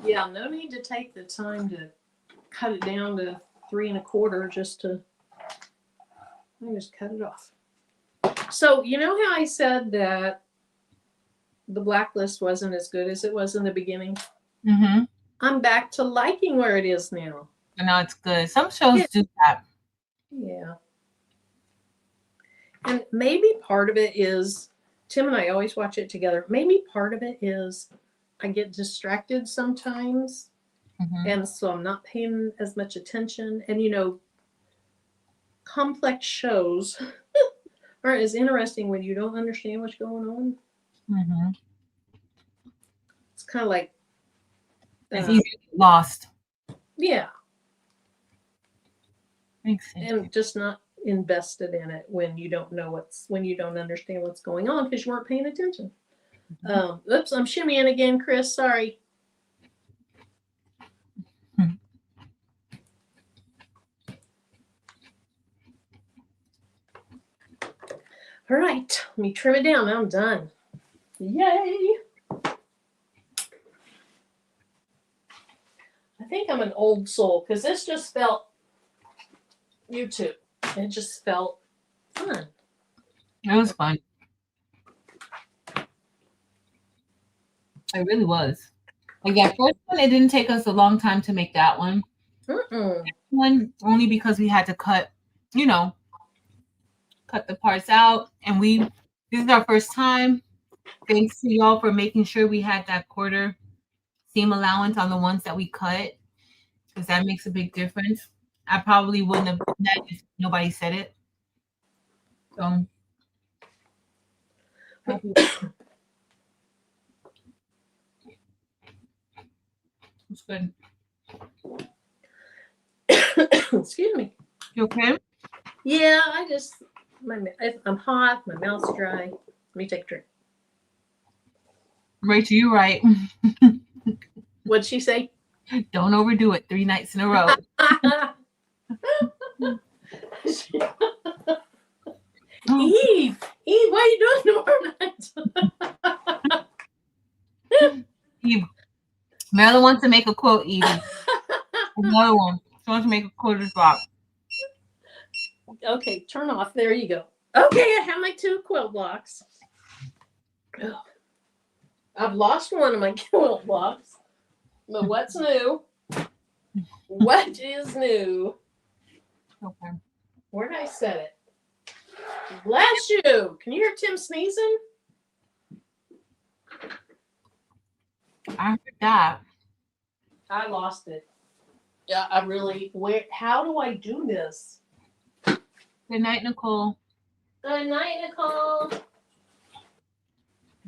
Yeah, no need to take the time to cut it down to 3 1/4 just to just cut it off. So you know how I said that the blacklist wasn't as good as it was in the beginning. Mm-hmm. I'm back to liking where it is now. And now it's good. Some shows do that. Yeah. And maybe part of it is, Tim and I always watch it together. Maybe part of it is I get distracted sometimes. Mm-hmm. And so I'm not paying as much attention. And, you know, complex shows aren't as interesting when you don't understand what's going on. Mm-hmm. It's kind of like, It's easy to get lost. yeah. Makes sense. And just not invested in it when you don't know when you don't understand what's going on because you weren't paying attention. Oops, I'm shimmying again, Chris. Sorry. All right, let me trim it down. Now I'm done. Yay! I think I'm an old soul because this just felt YouTube. It just felt fun. It was fun. It really was. Like that first one, it didn't take us a long time to make that one. One only because we had to cut, you know, cut the parts out, and this is our first time. Thanks to y'all for making sure we had that quarter seam allowance on the ones that we cut, because that makes a big difference. I probably wouldn't have done that if nobody said it. So it's good. Excuse me. You okay? Yeah, I'm hot. My mouth's dry. Let me take a drink. Rachel, you're right. What'd she say? Don't overdo it 3 nights in a row. Eve, what are you doing tomorrow night? Eve, Marilyn wants to make a quote, Evie. Another one. She wants to make a quarter block. Okay, turn off. There you go. Okay, I have my 2 quilt blocks. Oh, I've lost one of my quilt blocks. But what's new? What is new? Okay. Where did I set it? Bless you. Can you hear Tim sneezing? I heard that. I lost it. Yeah, how do I do this? Good night, Nicole. Good night, Nicole.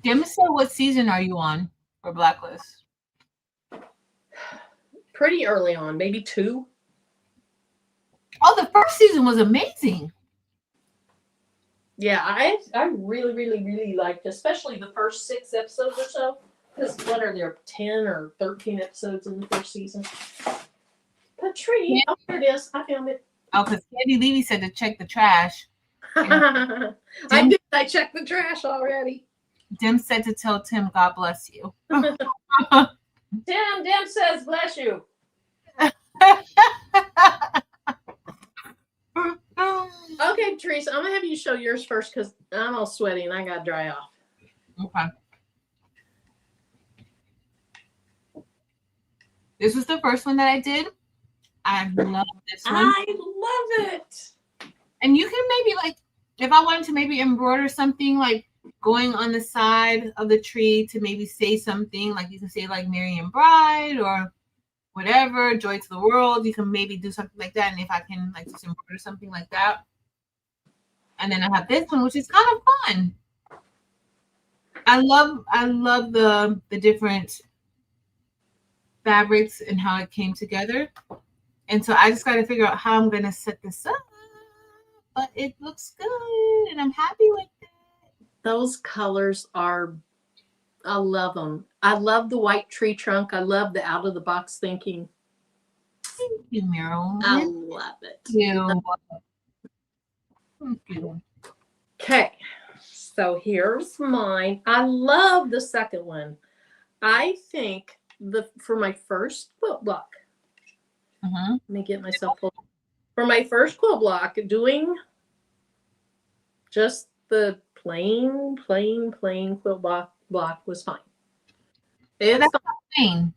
Dim said, what season are you on for Blacklist? Pretty early on, maybe 2. Oh, the first season was amazing. Yeah, I really, really, really liked, especially the first 6 episodes or so. Because what are there, 10 or 13 episodes in the first season? Patrice, oh, there it is. I found it. Oh, because Candy Levy said to check the trash. I checked the trash already. Dim said to tell Tim, God bless you. Dim says, bless you. Okay, Teresa, I'm going to have you show yours first because I'm all sweaty and I got to dry off. Okay. This was the first one that I did. I love this one. I love it. And you can maybe, like, if I wanted to maybe embroider something, like going on the side of the tree to maybe say something, like you can say like Marian Bride or whatever, Joy to the World. You can maybe do something like that. And if I can like just embroider something like that. And then I have this one, which is kind of fun. I love the different fabrics and how it came together. And so I just got to figure out how I'm going to set this up. But it looks good and I'm happy with it. Those colors I love them. I love the white tree trunk. I love the out of the box thinking. Thank you, Meryl. I love it. Thank you. Okay, so here's mine. I love the second one. I think for my first quilt block, let me get myself pulled. For my first quilt block, doing just the plain quilt block block was fine. That's It's fine.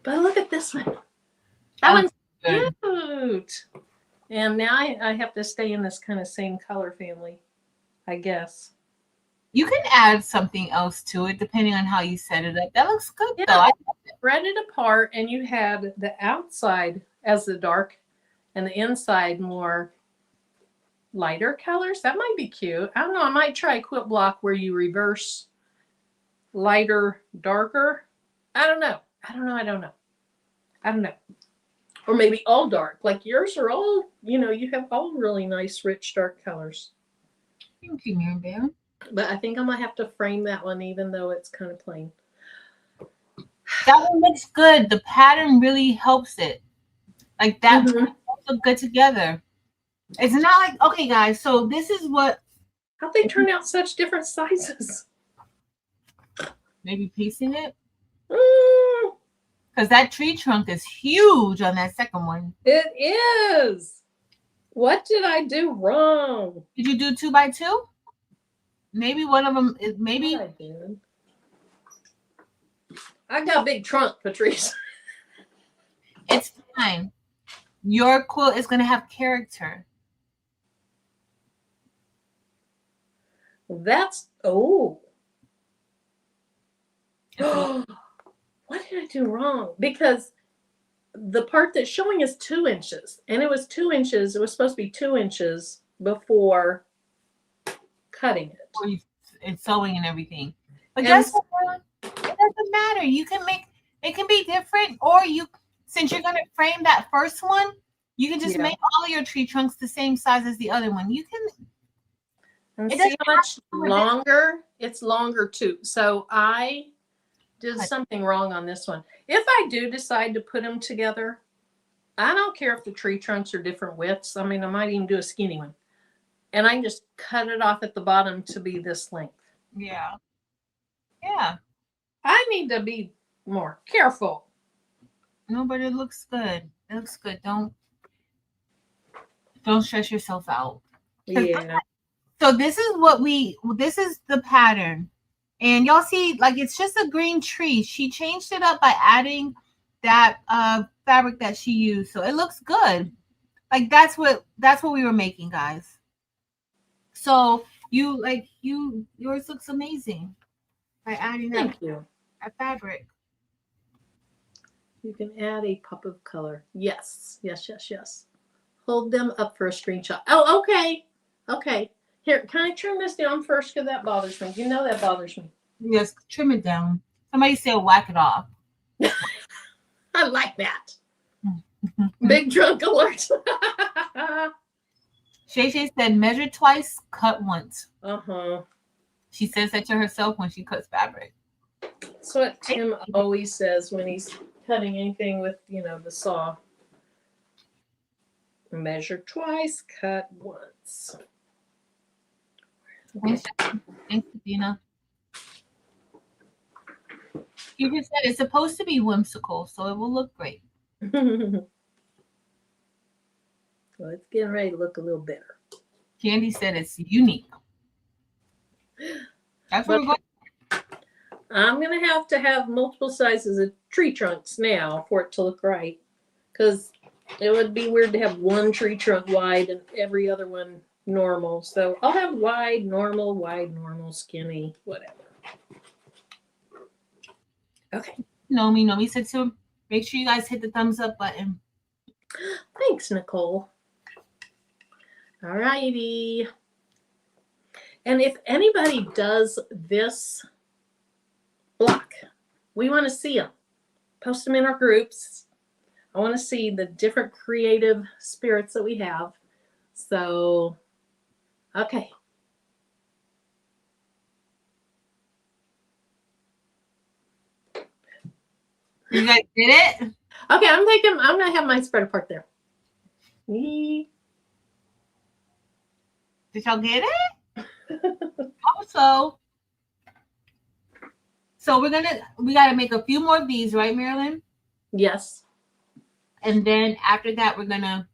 But look at this one. That That one's good. cute. And now I have to stay in this kind of same color family, I guess. You can add something else to it depending on how you set it up. That looks good Yeah. though. Spread it apart, and you had the outside as the dark and the inside more lighter colors. That might be cute. I don't know. I might try a quilt block where you reverse lighter, darker. I don't know. Or maybe all dark. Like yours are all, you have all really nice, rich, dark colors. Thank you, Mary Bear. But I think I might have to frame that one, even though it's kind of plain. That one looks good. The pattern really helps it. Like that look good together. It's not like, okay, guys, so this is what. How'd they turn out such different sizes? Maybe piecing it? Because that tree trunk is huge on that second one. It is. What did I do wrong? Did you do 2 by 2? Maybe one of them is maybe. I did. I got a big trunk, Patrice. It's fine. Your quilt is going to have character. That's, oh. What did I do wrong? Because the part that's showing is 2 inches. And it was 2 inches. It was supposed to be 2 inches before cutting it. And sewing and everything. But guess what? It doesn't matter. You can make, it can be different. Or since you're going to frame that first one, you can just make all of your tree trunks the same size as the other one. You can. And see how much longer? It's longer too. So I did something wrong on this one. If I do decide to put them together, I don't care if the tree trunks are different widths. I mean, I might even do a skinny one. And I just cut it off at the bottom to be this length. Yeah. Yeah. I need to be more careful. No, but it looks good. It looks good. Don't stress yourself out. Yeah. So this is the pattern. And y'all see, like, it's just a green tree. She changed it up by adding that fabric that she used. So it looks good. Like that's what we were making, guys. So yours looks amazing by adding that fabric. You can add a pop of color. Yes. Hold them up for a screenshot. Oh, okay. Okay. Here, can I trim this down first? Because that bothers me. You know that bothers me. Yes, trim it down. Somebody said whack it off. I like that. Big drunk alert. Shay said measure twice, cut once. Uh-huh. She says that to herself when she cuts fabric. That's what Tim always says when he's cutting anything with, the saw. Measure twice, cut once. Okay. Thanks, Dina. You just said it's supposed to be whimsical, so it will look great. Well, it's getting ready to look a little better. Candy said it's unique. That's what we're going. I'm going to have multiple sizes of tree trunks now for it to look right. Because it would be weird to have one tree trunk wide and every other one normal. So I'll have wide, normal, skinny, whatever. Okay. Nomi said to make sure you guys hit the thumbs up button. Thanks, Nicole. All righty. And if anybody does this block, we want to see them. Post them in our groups. I want to see the different creative spirits that we have. So, okay. You guys did it? Okay, I'm going to have mine spread apart there. Did y'all get it? Also, so we got to make a few more of these, right, Marilyn? Yes. And then after that, we're going to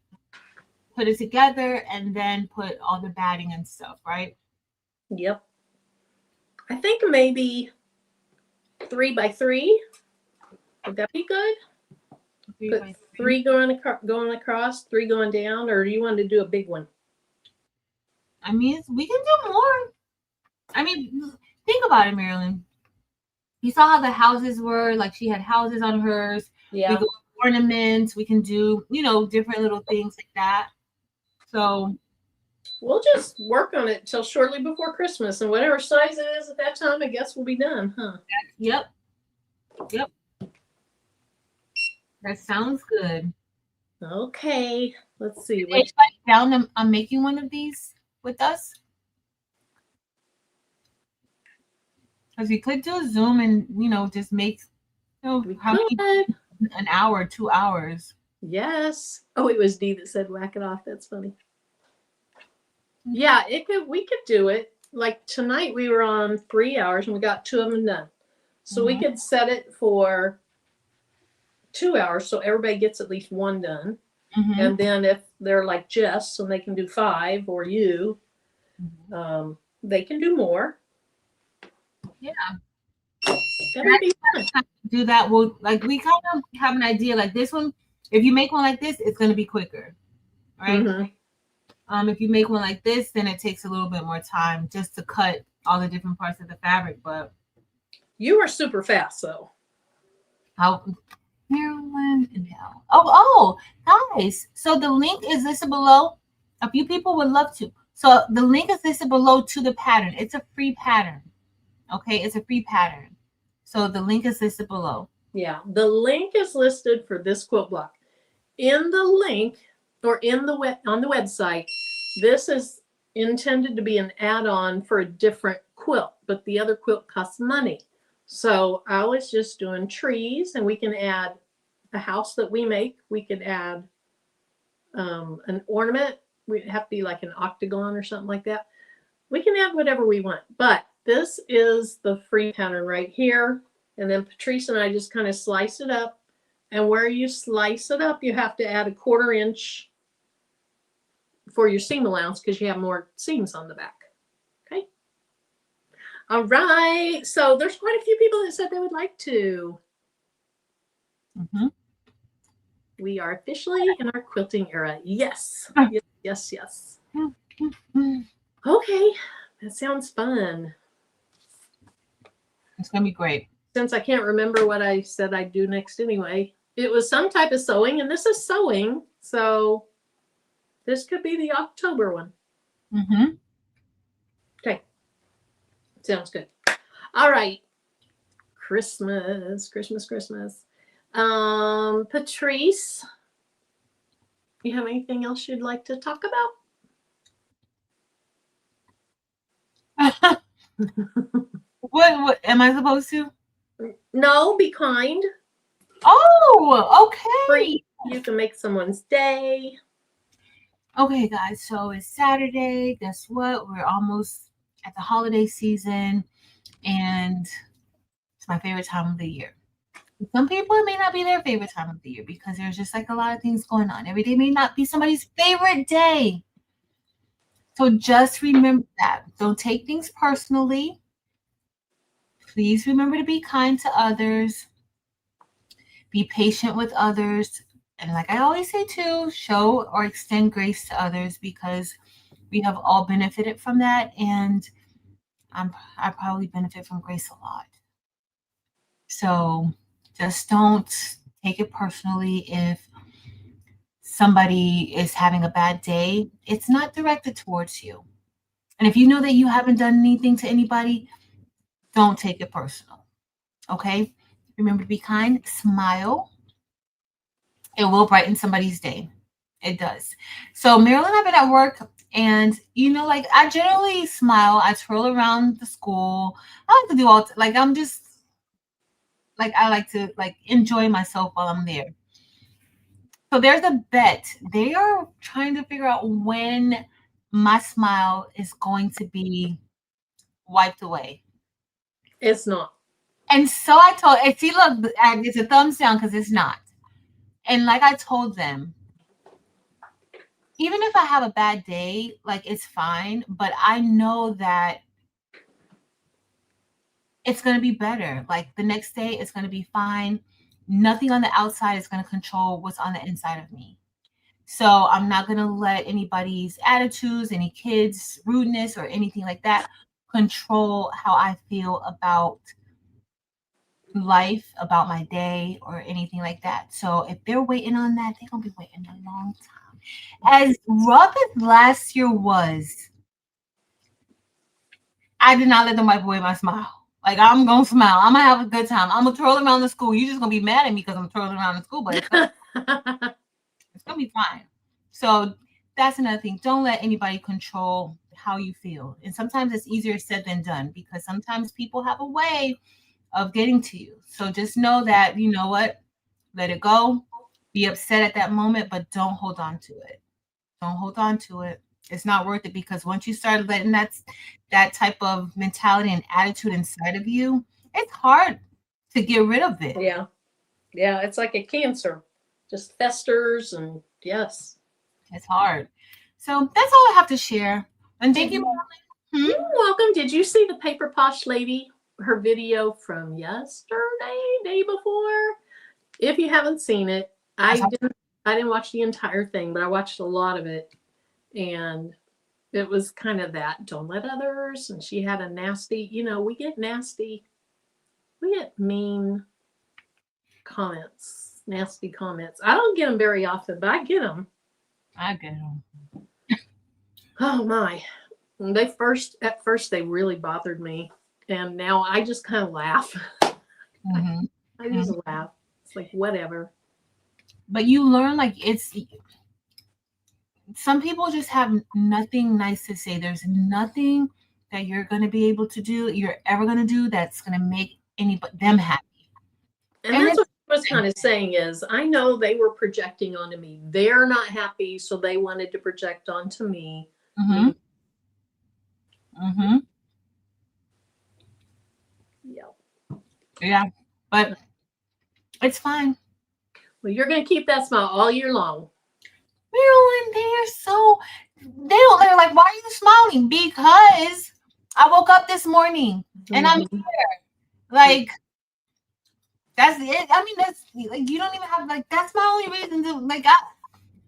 put it together and then put all the batting and stuff, right? Yep. I think maybe 3 by 3. Would that be good? Put 3 going across, 3 going down, or do you want to do a big one? I mean, we can do more. I mean, think about it, Marilyn. You saw how the houses were, like she had houses on hers. Yeah. We go ornaments. We can do, different little things like that. So we'll just work on it till shortly before Christmas, and whatever size it is at that time, I guess we'll be done, huh? Yep. That sounds good. Okay, let's see. Anybody down on making one of these with us? Because we could do a Zoom and just make an hour, 2 hours. Yes. Oh, it was Dee that said whack it off. That's funny. Yeah, we could do it. Like tonight we were on 3 hours and we got 2 of them done. So we could set it for 2 hours so everybody gets at least 1 done. And then if they're like Jess and they can do 5, or you, they can do more. Yeah. That'd be fun. Do that. Well, we kind of have an idea. Like this one, if you make one like this, it's going to be quicker, right? If you make one like this, then it takes a little bit more time just to cut all the different parts of the fabric. But you are super fast, though. Marilyn and Hal. Oh, guys. So the link is listed below. A few people would love to. So the link is listed below to the pattern. It's a free pattern. Okay, it's a free pattern. So the link is listed below. Yeah, the link is listed for this quilt block. In the link, or on the website, this is intended to be an add-on for a different quilt, but the other quilt costs money. So I was just doing trees, and we can add a house that we make. We could add an ornament. We'd have to be like an octagon or something like that. We can add whatever we want, but this is the free pattern right here. And then Patrice and I just kind of slice it up. And where you slice it up, you have to add a 1/4 inch for your seam allowance because you have more seams on the back. Okay. All right. So there's quite a few people that said they would like to. We are officially in our quilting era. Yes. Yes. Okay. That sounds fun. It's going to be great. Since I can't remember what I said I'd do next anyway. It was some type of sewing, and this is sewing. So this could be the October one. Okay. Sounds good. All right. Christmas. Patrice, you have anything else you'd like to talk about? What am I supposed to? No, be kind. Oh, okay. You can make someone's day. Okay, guys, so it's Saturday. Guess what? We're almost at the holiday season, and it's my favorite time of the year. Some people, it may not be their favorite time of the year because there's just like a lot of things going on. Every day may not be somebody's favorite day. So just remember that. Don't take things personally. Please remember to be kind to others. Be patient with others. And like I always say too, show or extend grace to others because we have all benefited from that. And I probably benefit from grace a lot. So just don't take it personally if somebody is having a bad day. It's not directed towards you. And if you know that you haven't done anything to anybody, don't take it personal. Okay? Remember to be kind, smile. It will brighten somebody's day. It does. So Marilyn and I've been at work, and I generally smile. I twirl around the school. I like to do all I'm just I like to enjoy myself while I'm there. So there's a bet. They are trying to figure out when my smile is going to be wiped away. It's not. And so I told, and see, look, it's a thumbs down because it's not. And like I told them, even if I have a bad day, it's fine. But I know that it's going to be better. Like the next day, it's going to be fine. Nothing on the outside is going to control what's on the inside of me. So I'm not going to let anybody's attitudes, any kids' rudeness, or anything like that control how I feel about life, about my day, or anything like that. So if they're waiting on that, they're going to be waiting a long time. As rough as last year was, I did not let them wipe away my smile. Like, I'm going to smile. I'm going to have a good time. I'm going to twirl around the school. You're just going to be mad at me because I'm twirling around the school, but it's going to be fine. So that's another thing. Don't let anybody control how you feel. And sometimes it's easier said than done because sometimes people have a way of getting to you. So just know that, you know what? Let it go. Be upset at that moment, but don't hold on to it. Don't hold on to it. It's not worth it because once you start letting that type of mentality and attitude inside of you, it's hard to get rid of it. Yeah. Yeah. It's like a cancer, just festers, and yes. It's hard. So that's all I have to share. And thank you, Marilyn. You're welcome. Did you see the Paper Posh lady, her video from yesterday, day before? If you haven't seen it, I didn't watch the entire thing, but I watched a lot of it. And it was kind of that, don't let others. And she had a nasty, we get nasty, we get mean comments, nasty comments. I don't get them very often, but I get them. I get them. Oh my. And at first they really bothered me. And now I just kind of laugh. Mm-hmm. I just laugh. It's like, whatever. But you learn, like, some people just have nothing nice to say. There's nothing that you're going to be able to do, you're ever going to do that's going to make them happy. And that's what I was kind of saying is, I know they were projecting onto me. They're not happy, so they wanted to project onto me. Mm-hmm. Mm-hmm. Yeah. But it's fine. Well, you're going to keep that smile all year long. Marilyn, they're like, why are you smiling? Because I woke up this morning and I'm here. Like, that's it. I mean, that's like, you don't even have, like, that's my only reason to, like,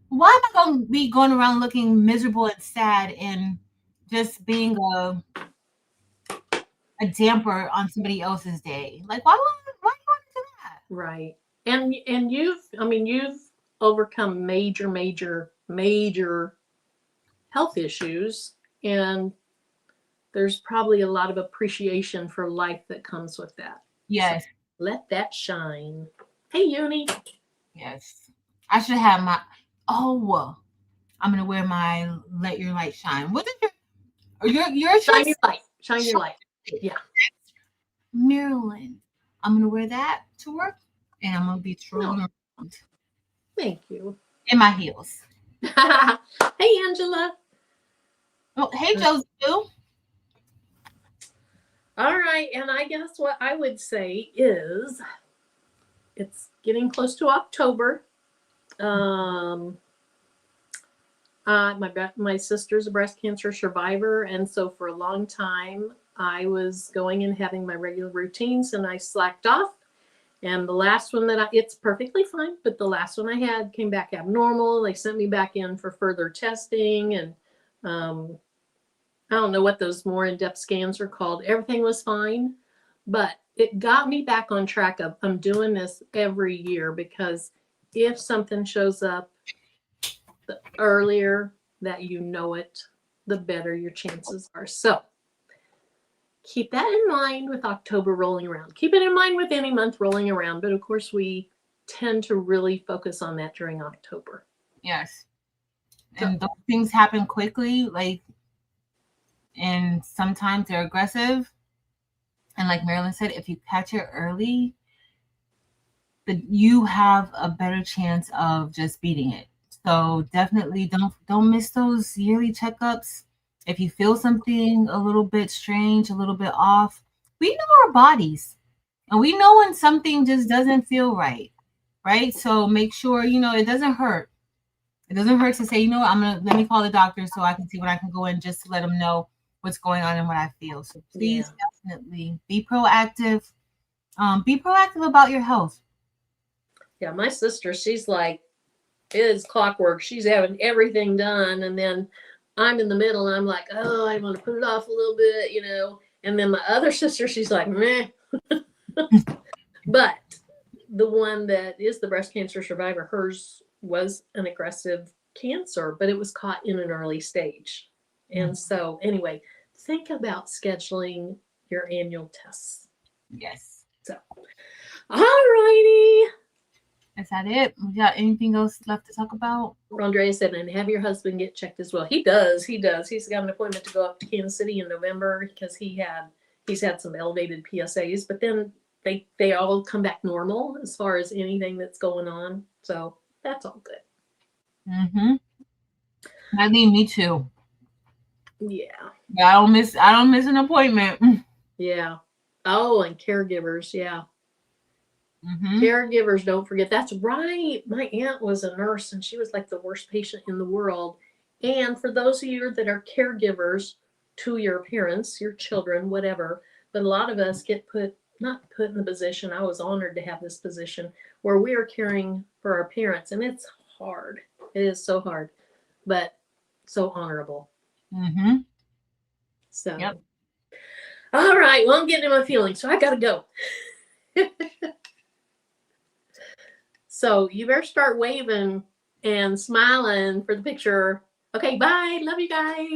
why am I going to be going around looking miserable and sad and just being a damper on somebody else's day? Like, why do you want to do that? Right. And you've overcome major health issues, and there's probably a lot of appreciation for life that comes with that. Yes. So let that shine. Hey, Uni. Yes. I should have I'm gonna wear my Let Your Light Shine. What is your Shine your light. Shine your light. Yeah. Marilyn, I'm gonna wear that to work, and I'm gonna be trolling around. Thank you. In my heels. Hey, Angela. Oh, hey, Josie. All right, and I guess what I would say is, it's getting close to October. My sister's a breast cancer survivor, and so for a long time I was going and having my regular routines, and I slacked off. And the last one it's perfectly fine, but the last one I had came back abnormal. They sent me back in for further testing, and I don't know what those more in-depth scans are called. Everything was fine, but it got me back on track of, I'm doing this every year, because if something shows up, the earlier that you know it, the better your chances are. So keep that in mind with October rolling around. Keep it in mind with any month rolling around, but of course we tend to really focus on that during October. Yes. And those things happen quickly, like, and sometimes they're aggressive. And like Marilyn said, if you catch it early, you have a better chance of just beating it. So definitely don't miss those yearly checkups. If you feel something a little bit strange, a little bit off, we know our bodies, and we know when something just doesn't feel right. So make sure, it doesn't hurt. It doesn't hurt to say, let me call the doctor so I can see when I can go in, just to let them know what's going on and what I feel. So please definitely. Be proactive. Be proactive about your health. Yeah, my sister, she's like, it is clockwork. She's having everything done, and then I'm in the middle, and I'm like, oh, I want to put it off a little bit, you know. And then my other sister, she's like, meh. But the one that is the breast cancer survivor, hers was an aggressive cancer, but it was caught in an early stage. And so, anyway, think about scheduling your annual tests. Yes. So, all righty. Is that it? We got anything else left to talk about? Andrea said, and have your husband get checked as well. He does. He does. He's got an appointment to go up to Kansas City in November because he's had some elevated PSAs, but then they all come back normal as far as anything that's going on. So that's all good. Mm-hmm. I think me too. Yeah. I don't miss an appointment. Yeah. Oh, and caregivers. Yeah. Mm-hmm. Caregivers, don't forget. That's right. My aunt was a nurse and she was like the worst patient in the world. And for those of you that are caregivers to your parents, your children, whatever, but a lot of us get not put in the position. I was honored to have this position where we are caring for our parents, and it's hard. It is so hard, but so honorable. Mm-hmm. So, yep. All right. Well, I'm getting in my feelings, so I got to go. So you better start waving and smiling for the picture. Okay, bye. Love you guys.